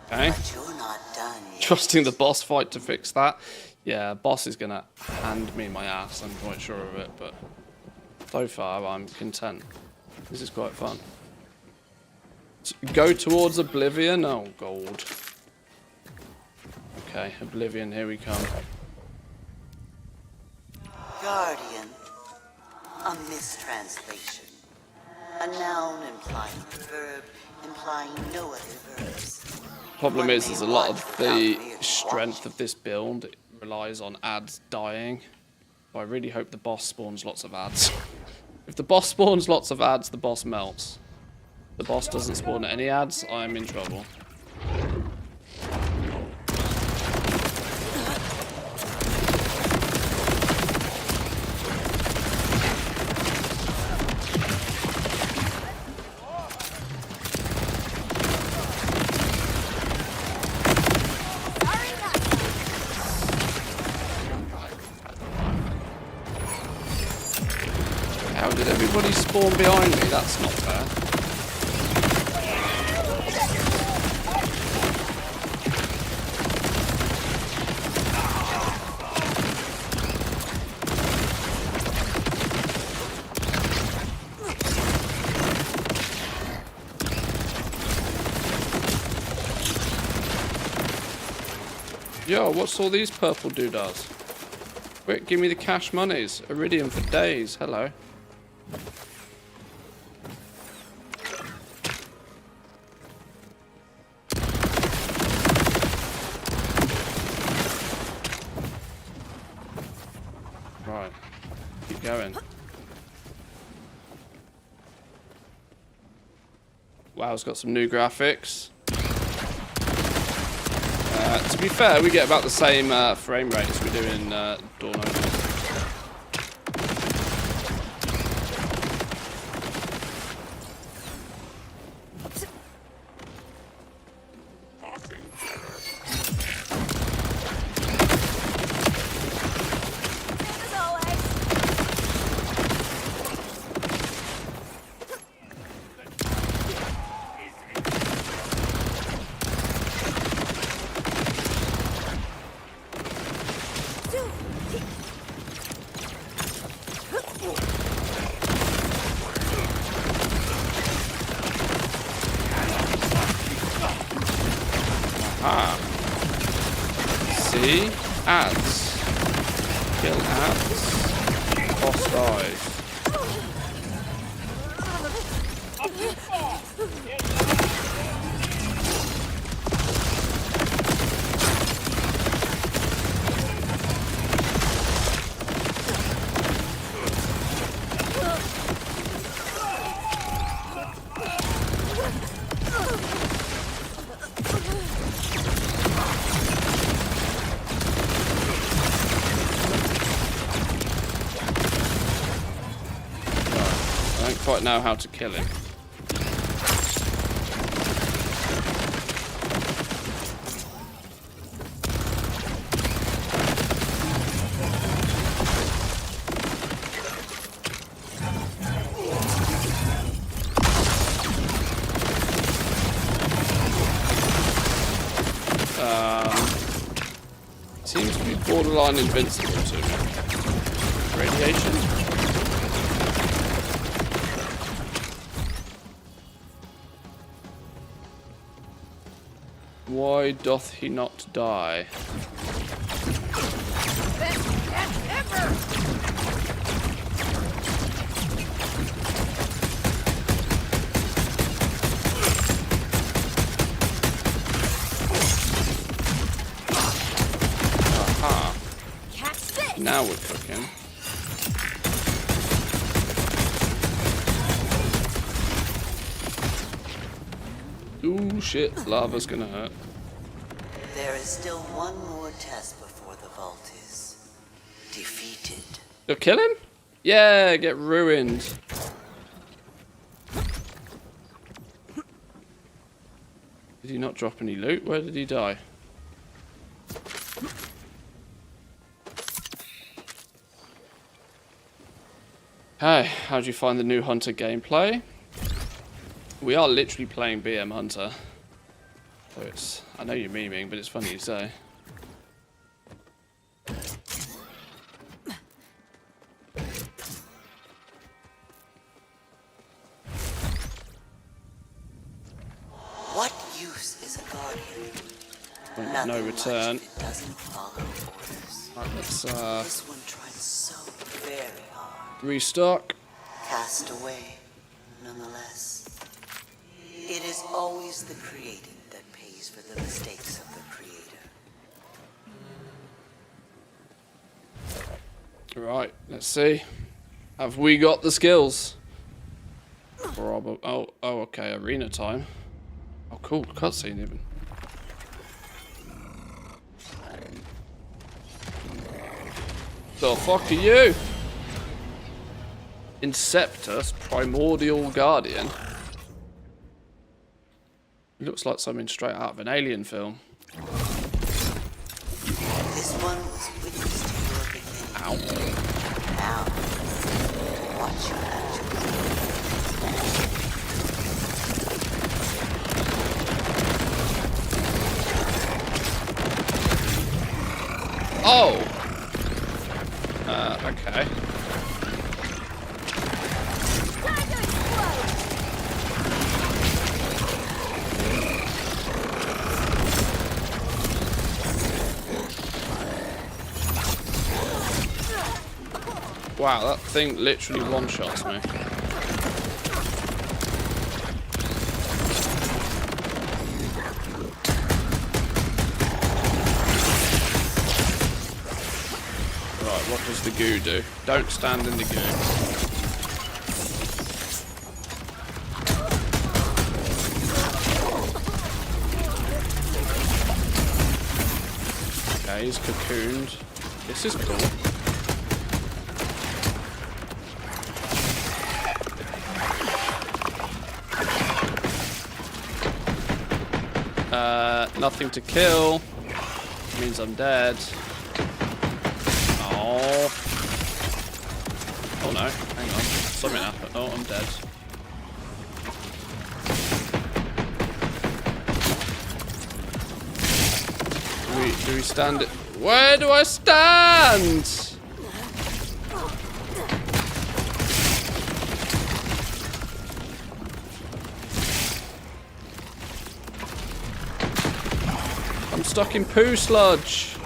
Okay. But you're not done yet. Trusting the boss fight to fix that. Yeah, boss is gonna hand me my ass, I'm quite sure of it, but so far I'm content. This is quite fun. Go towards Oblivion? Oh, gold. Okay, Oblivion, here we come. Guardian. A mistranslation. A noun implying a verb, implying no other verbs. Problem is, there's a lot of the strength of this build it relies on ads dying. So I really hope the boss spawns lots of ads. If the boss spawns lots of ads, the boss melts. If the boss doesn't spawn any ads, I'm in trouble. How did everybody spawn behind me? That's not fair. Yo, what's all these purple doodads? Quick, give me the cash monies. Iridium for days. Hello. Right. Keep going. Wow, it's got some new graphics. To be fair, we get about the same frame rate as we do in Dawn of. See? Ads. Kill ads. Boss dies. I don't quite know how to kill him. Seems to be borderline invincible to me. Radiation? Why doth he not die? Best cat ever! Aha. Catch this! Now we're cooking. Ooh, shit. Lava's gonna hurt. There is still one more test before the vault is defeated. You'll kill him? Yeah, get ruined. Did he not drop any loot? Where did he die? Hey, how'd you find the new Hunter gameplay? We are literally playing BM Hunter. So it's, I know you're memeing, but it's funny you say. What use is a guardian? Point Nothing no much return. if it doesn't follow orders. Right, let's This one tried so very hard. restock. Cast away, nonetheless. It is always the created that pays for the mistakes of the creator. Right, let's see. Have we got the skills? Oh, okay, arena time. Oh, cool, cutscene even. The fuck are you? Inceptus, Primordial Guardian. Looks like something straight out of an Alien film. This one was witness to your beginning. Ow. Now, watch your actions. Oh! Okay. Wow, that thing literally one-shots me. Right, what does the goo do? Don't stand in the goo. Okay, he's cocooned. This is cool. Nothing to kill. Means I'm dead. Oh. Oh no, hang on. Something happened. Oh, I'm dead. Do we stand it? Where do I stand? I'm stuck in poo sludge.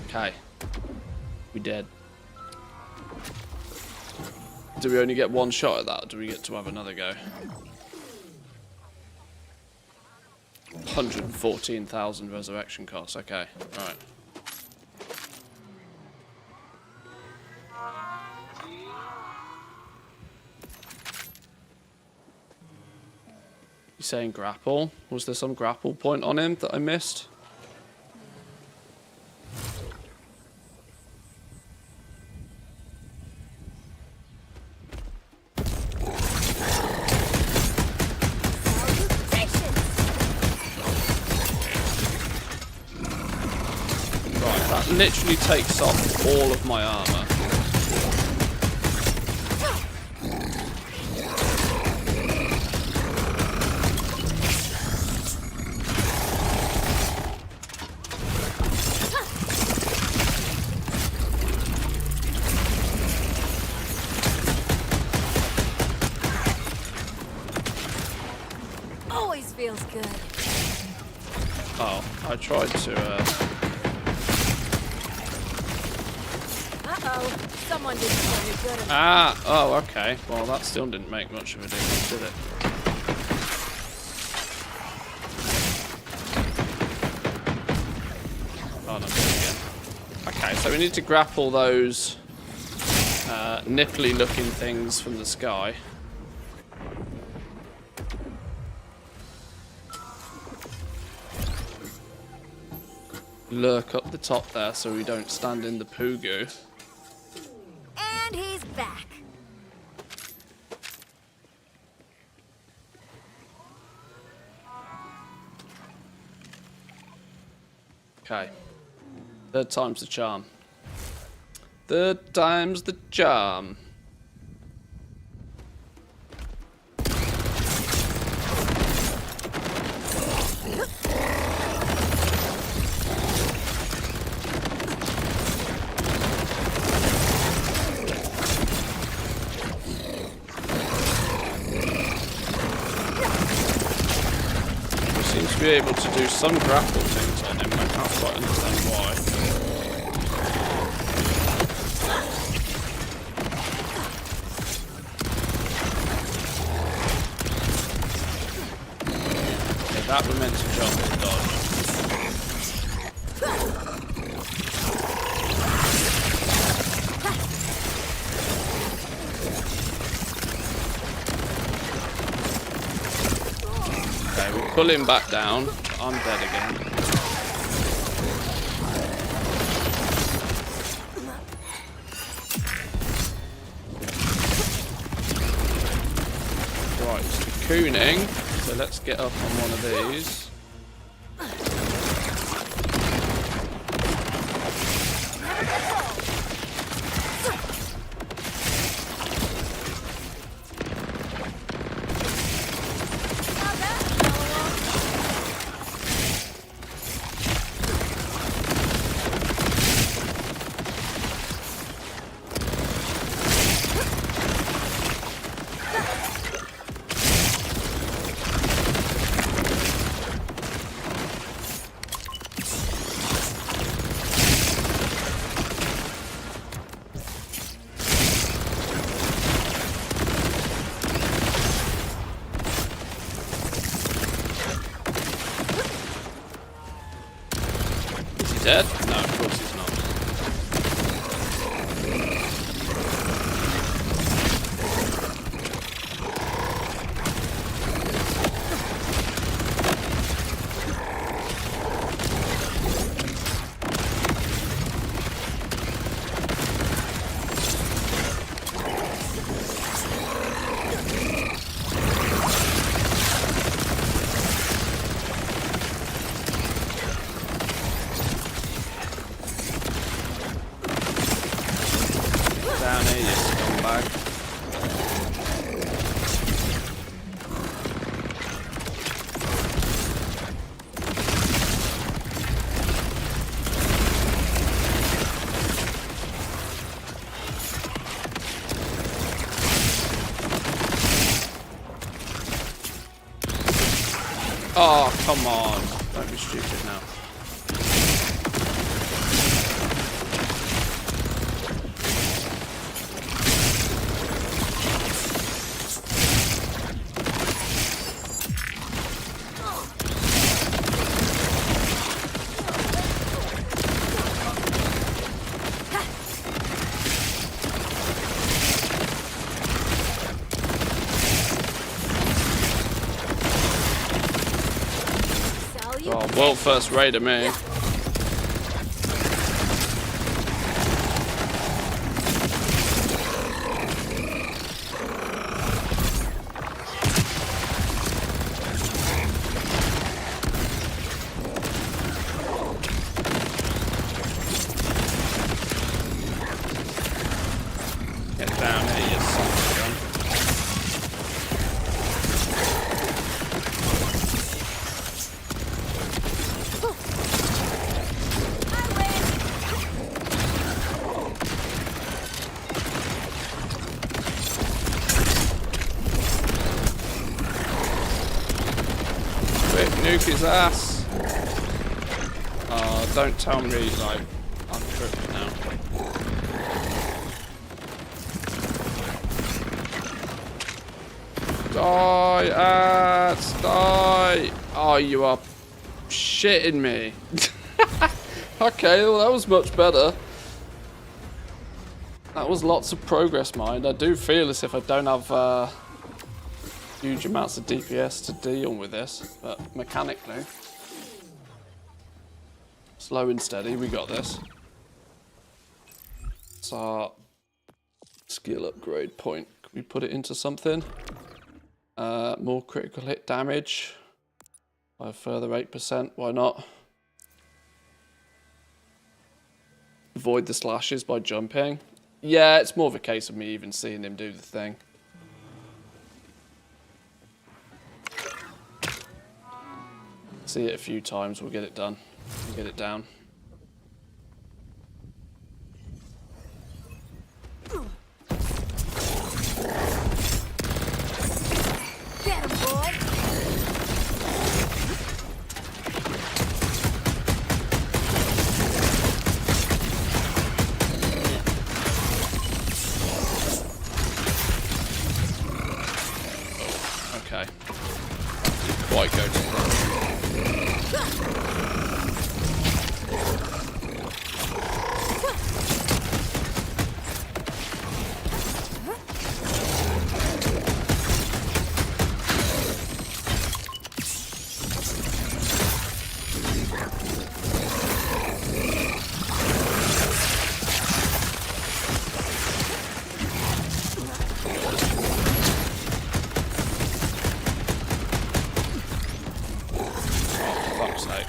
Okay. We dead. Do we only get one shot at that, or do we get to have another go? 114,000 resurrection costs. Okay, alright. You saying grapple? Was there some grapple point on him that I missed? Literally takes off all of my armor. Always feels good. Oh, I tried to Uh-oh. Someone didn't do me good. Ah, oh, okay. Well, that still didn't make much of a difference, did it? Oh, no, again. Okay, so we need to grapple those nipply-looking things from the sky. Lurk up the top there so we don't stand in the poo goo. And he's back. Okay. Third time's the charm. Third time's the charm. To be able to do some grapple things on him, I can't quite understand why. Okay, that we're meant to jump and dodge. Okay, we pull him back down. I'm dead again. Right, it's cocooning. So let's get up on one of these. Dead? No, of course he's not. here, you scumbag. Oh, come on. Don't be stupid now. Oh, world first raider me. Get down here, you son of a gun. Quick, nuke his ass. Oh, don't tell me, like, I'm tripping now. Die, ads, die. Oh, you are shitting me. Okay, well, that was much better. That was lots of progress, mind. I do feel as if I don't have huge amounts of DPS to deal with this, but mechanically, slow and steady, we got this. So, skill upgrade point. Can we put it into something? More critical hit damage by a further 8%. Why not? Avoid the slashes by jumping. Yeah, it's more of a case of me even seeing him do the thing. See it a few times, we'll get it done. We'll get it down. Get him, boy! Okay. Didn't quite go to that. Fuck's sake.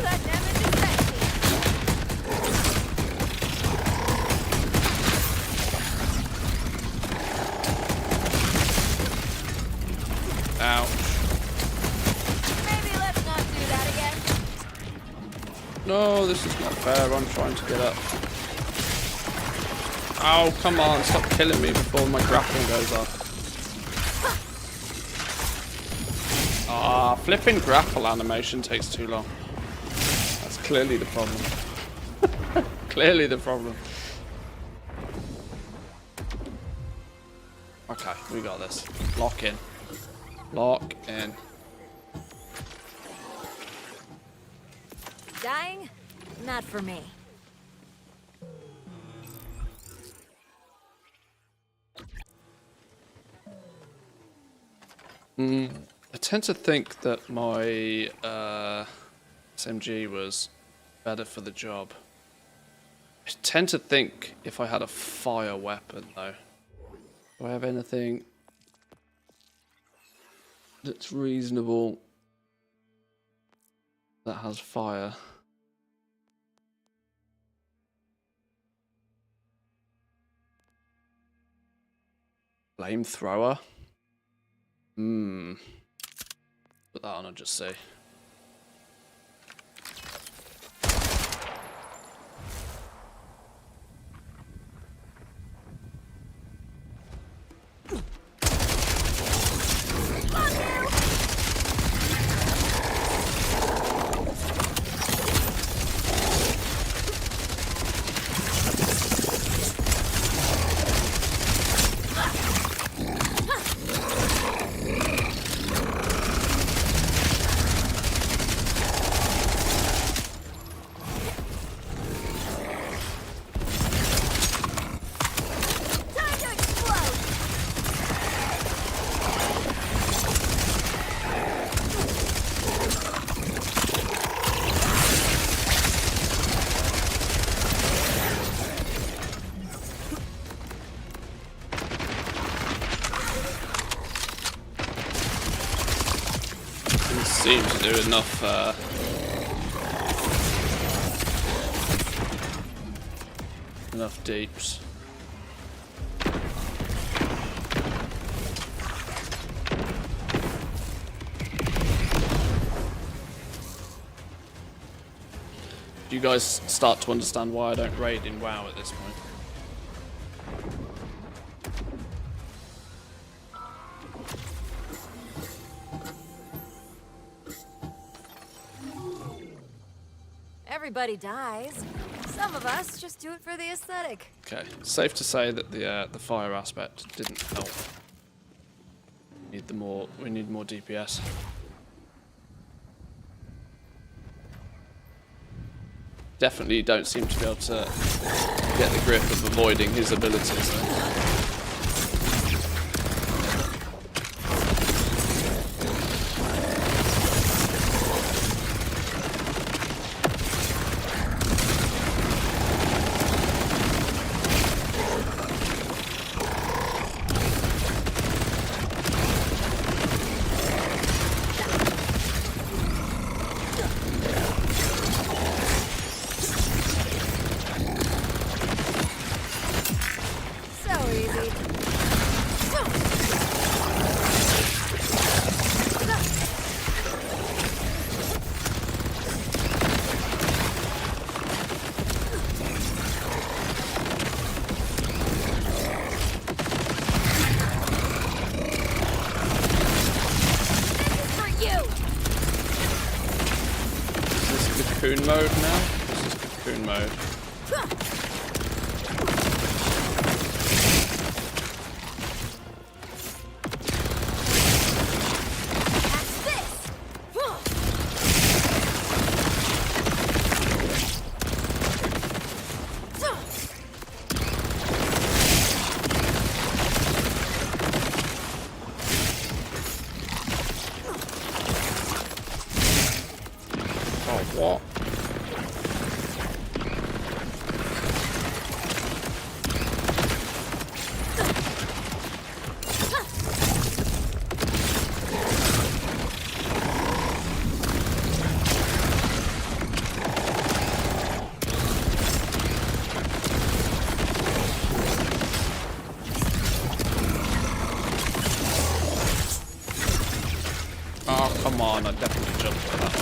That damage is sexy. Ouch. Maybe let's not do that again. No, this is not fair. I'm trying to get up. Oh, come on. Stop killing me before my grappling goes off. Ah, flipping grapple animation takes too long. That's clearly the problem. Clearly the problem. Okay, we got this. Lock in. Lock in. Dying? Not for me. I tend to think that my SMG was better for the job. I tend to think if I had a fire weapon, though. Do I have anything that's reasonable that has fire? Flamethrower? Put that on and just see. Seems to do enough enough deeps. Do you guys start to understand why I don't raid in WoW at this point? Everybody dies. Some of us just do it for the aesthetic. Okay, safe to say that the fire aspect didn't help. We need more DPS. Definitely don't seem to be able to get the grip of avoiding his abilities though. Cocoon mode now? This is cocoon mode. Oh, what? Oh, come on, I definitely jumped for that one.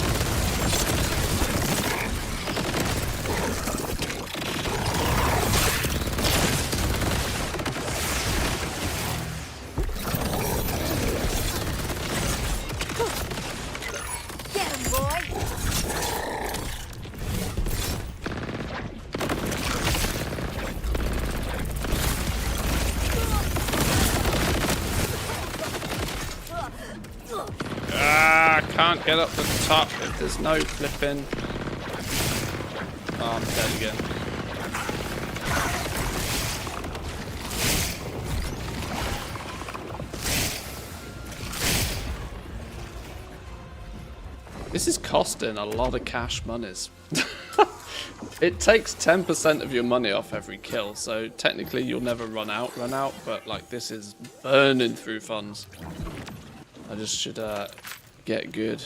Can't get up to the top if there's no flipping. Oh, I'm dead again. This is costing a lot of cash monies. It takes 10% of your money off every kill, so technically you'll never run out, but like this is burning through funds. I just should get good.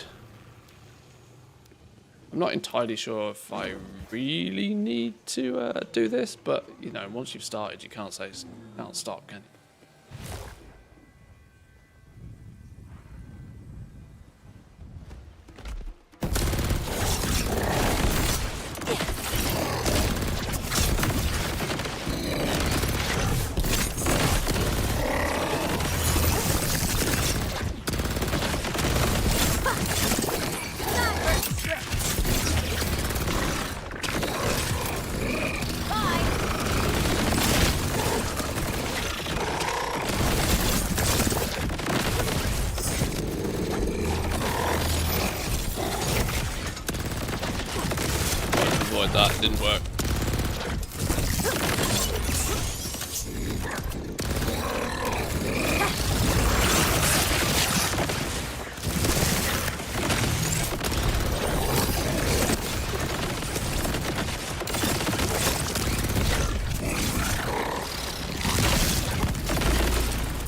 I'm not entirely sure if I really need to do this, but you know, once you've started, you can't stop, can you? That didn't work.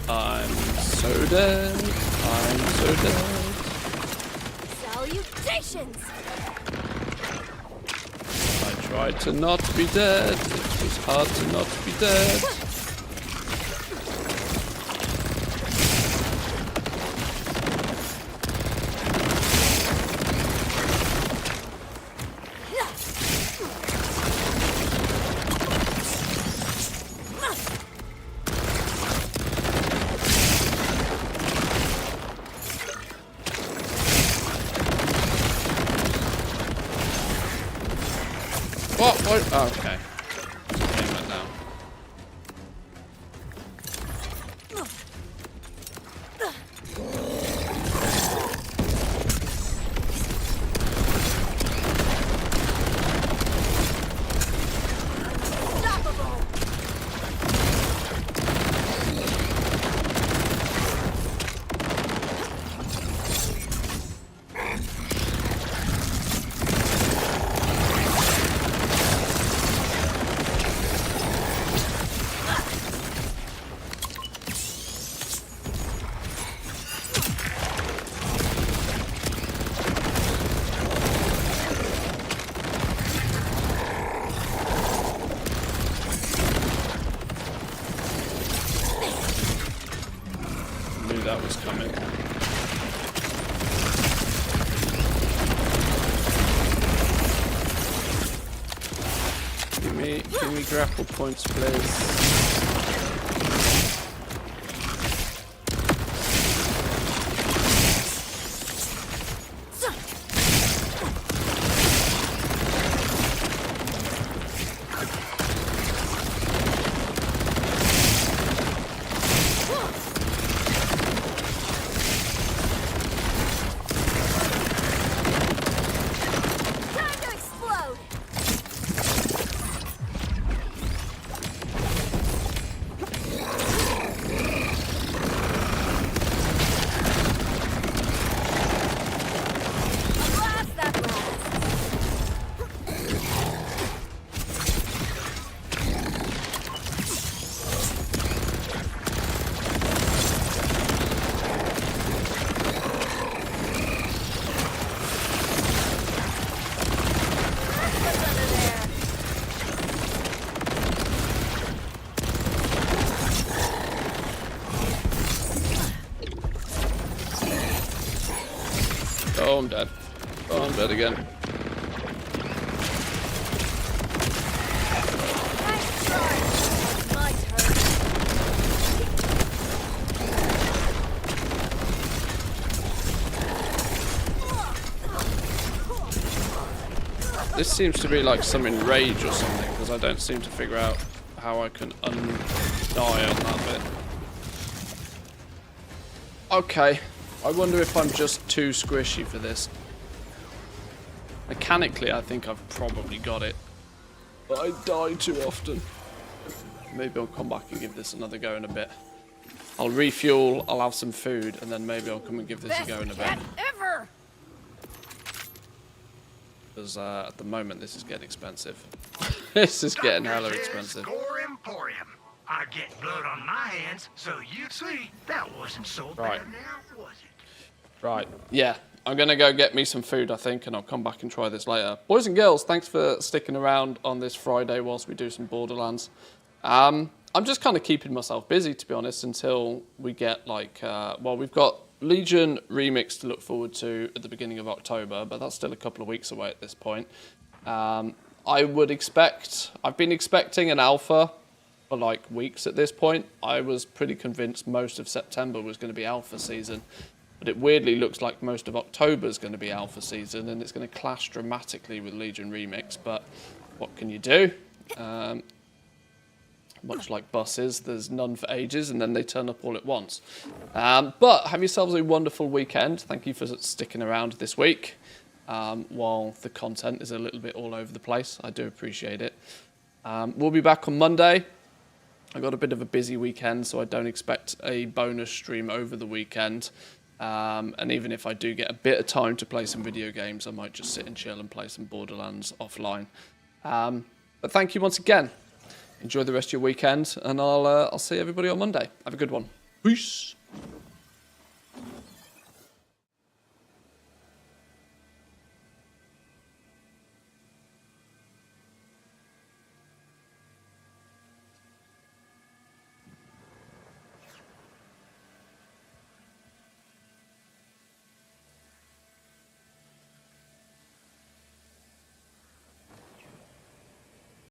I'm so dead. I'm so dead. Salutations! Tried to not be dead. It was hard to not be dead. What? Oh, okay. Aim it now. That was coming. Give me grapple points, please. Oh, I'm dead. Oh, I'm dead again. This seems to be like some enrage or something, because I don't seem to figure out how I can die on that bit. Okay. I wonder if I'm just too squishy for this. Mechanically, I think I've probably got it. But I die too often. Maybe I'll come back and give this another go in a bit. I'll refuel, I'll have some food, and then maybe I'll come and give this a go in a bit. Ever. because at the moment this is getting expensive. This is getting hella expensive. Score Emporium. I get blood on my hands, so you'd see that wasn't so Right. bad now, was it? Right, yeah. I'm going to go get me some food, I think, and I'll come back and try this later. Boys and girls, thanks for sticking around on this Friday whilst we do some Borderlands. I'm just kind of keeping myself busy, to be honest, until we get, like, well, we've got Legion Remix to look forward to at the beginning of October, but that's still a couple of weeks away at this point. I would expect, I've been expecting an alpha for, like, weeks at this point. I was pretty convinced most of September was going to be alpha season. But it weirdly looks like most of October is going to be alpha season, and it's going to clash dramatically with Legion Remix. But what can you do? Much like buses, there's none for ages, and then they turn up all at once. But have yourselves a wonderful weekend. Thank you for sticking around this week. While the content is a little bit all over the place, I do appreciate it. We'll be back on Monday. I got a bit of a busy weekend, so I don't expect a bonus stream over the weekend. And even if I do get a bit of time to play some video games, I might just sit and chill and play some Borderlands offline. But thank you once again. Enjoy the rest of your weekend, and I'll see everybody on Monday. Have a good one. Peace.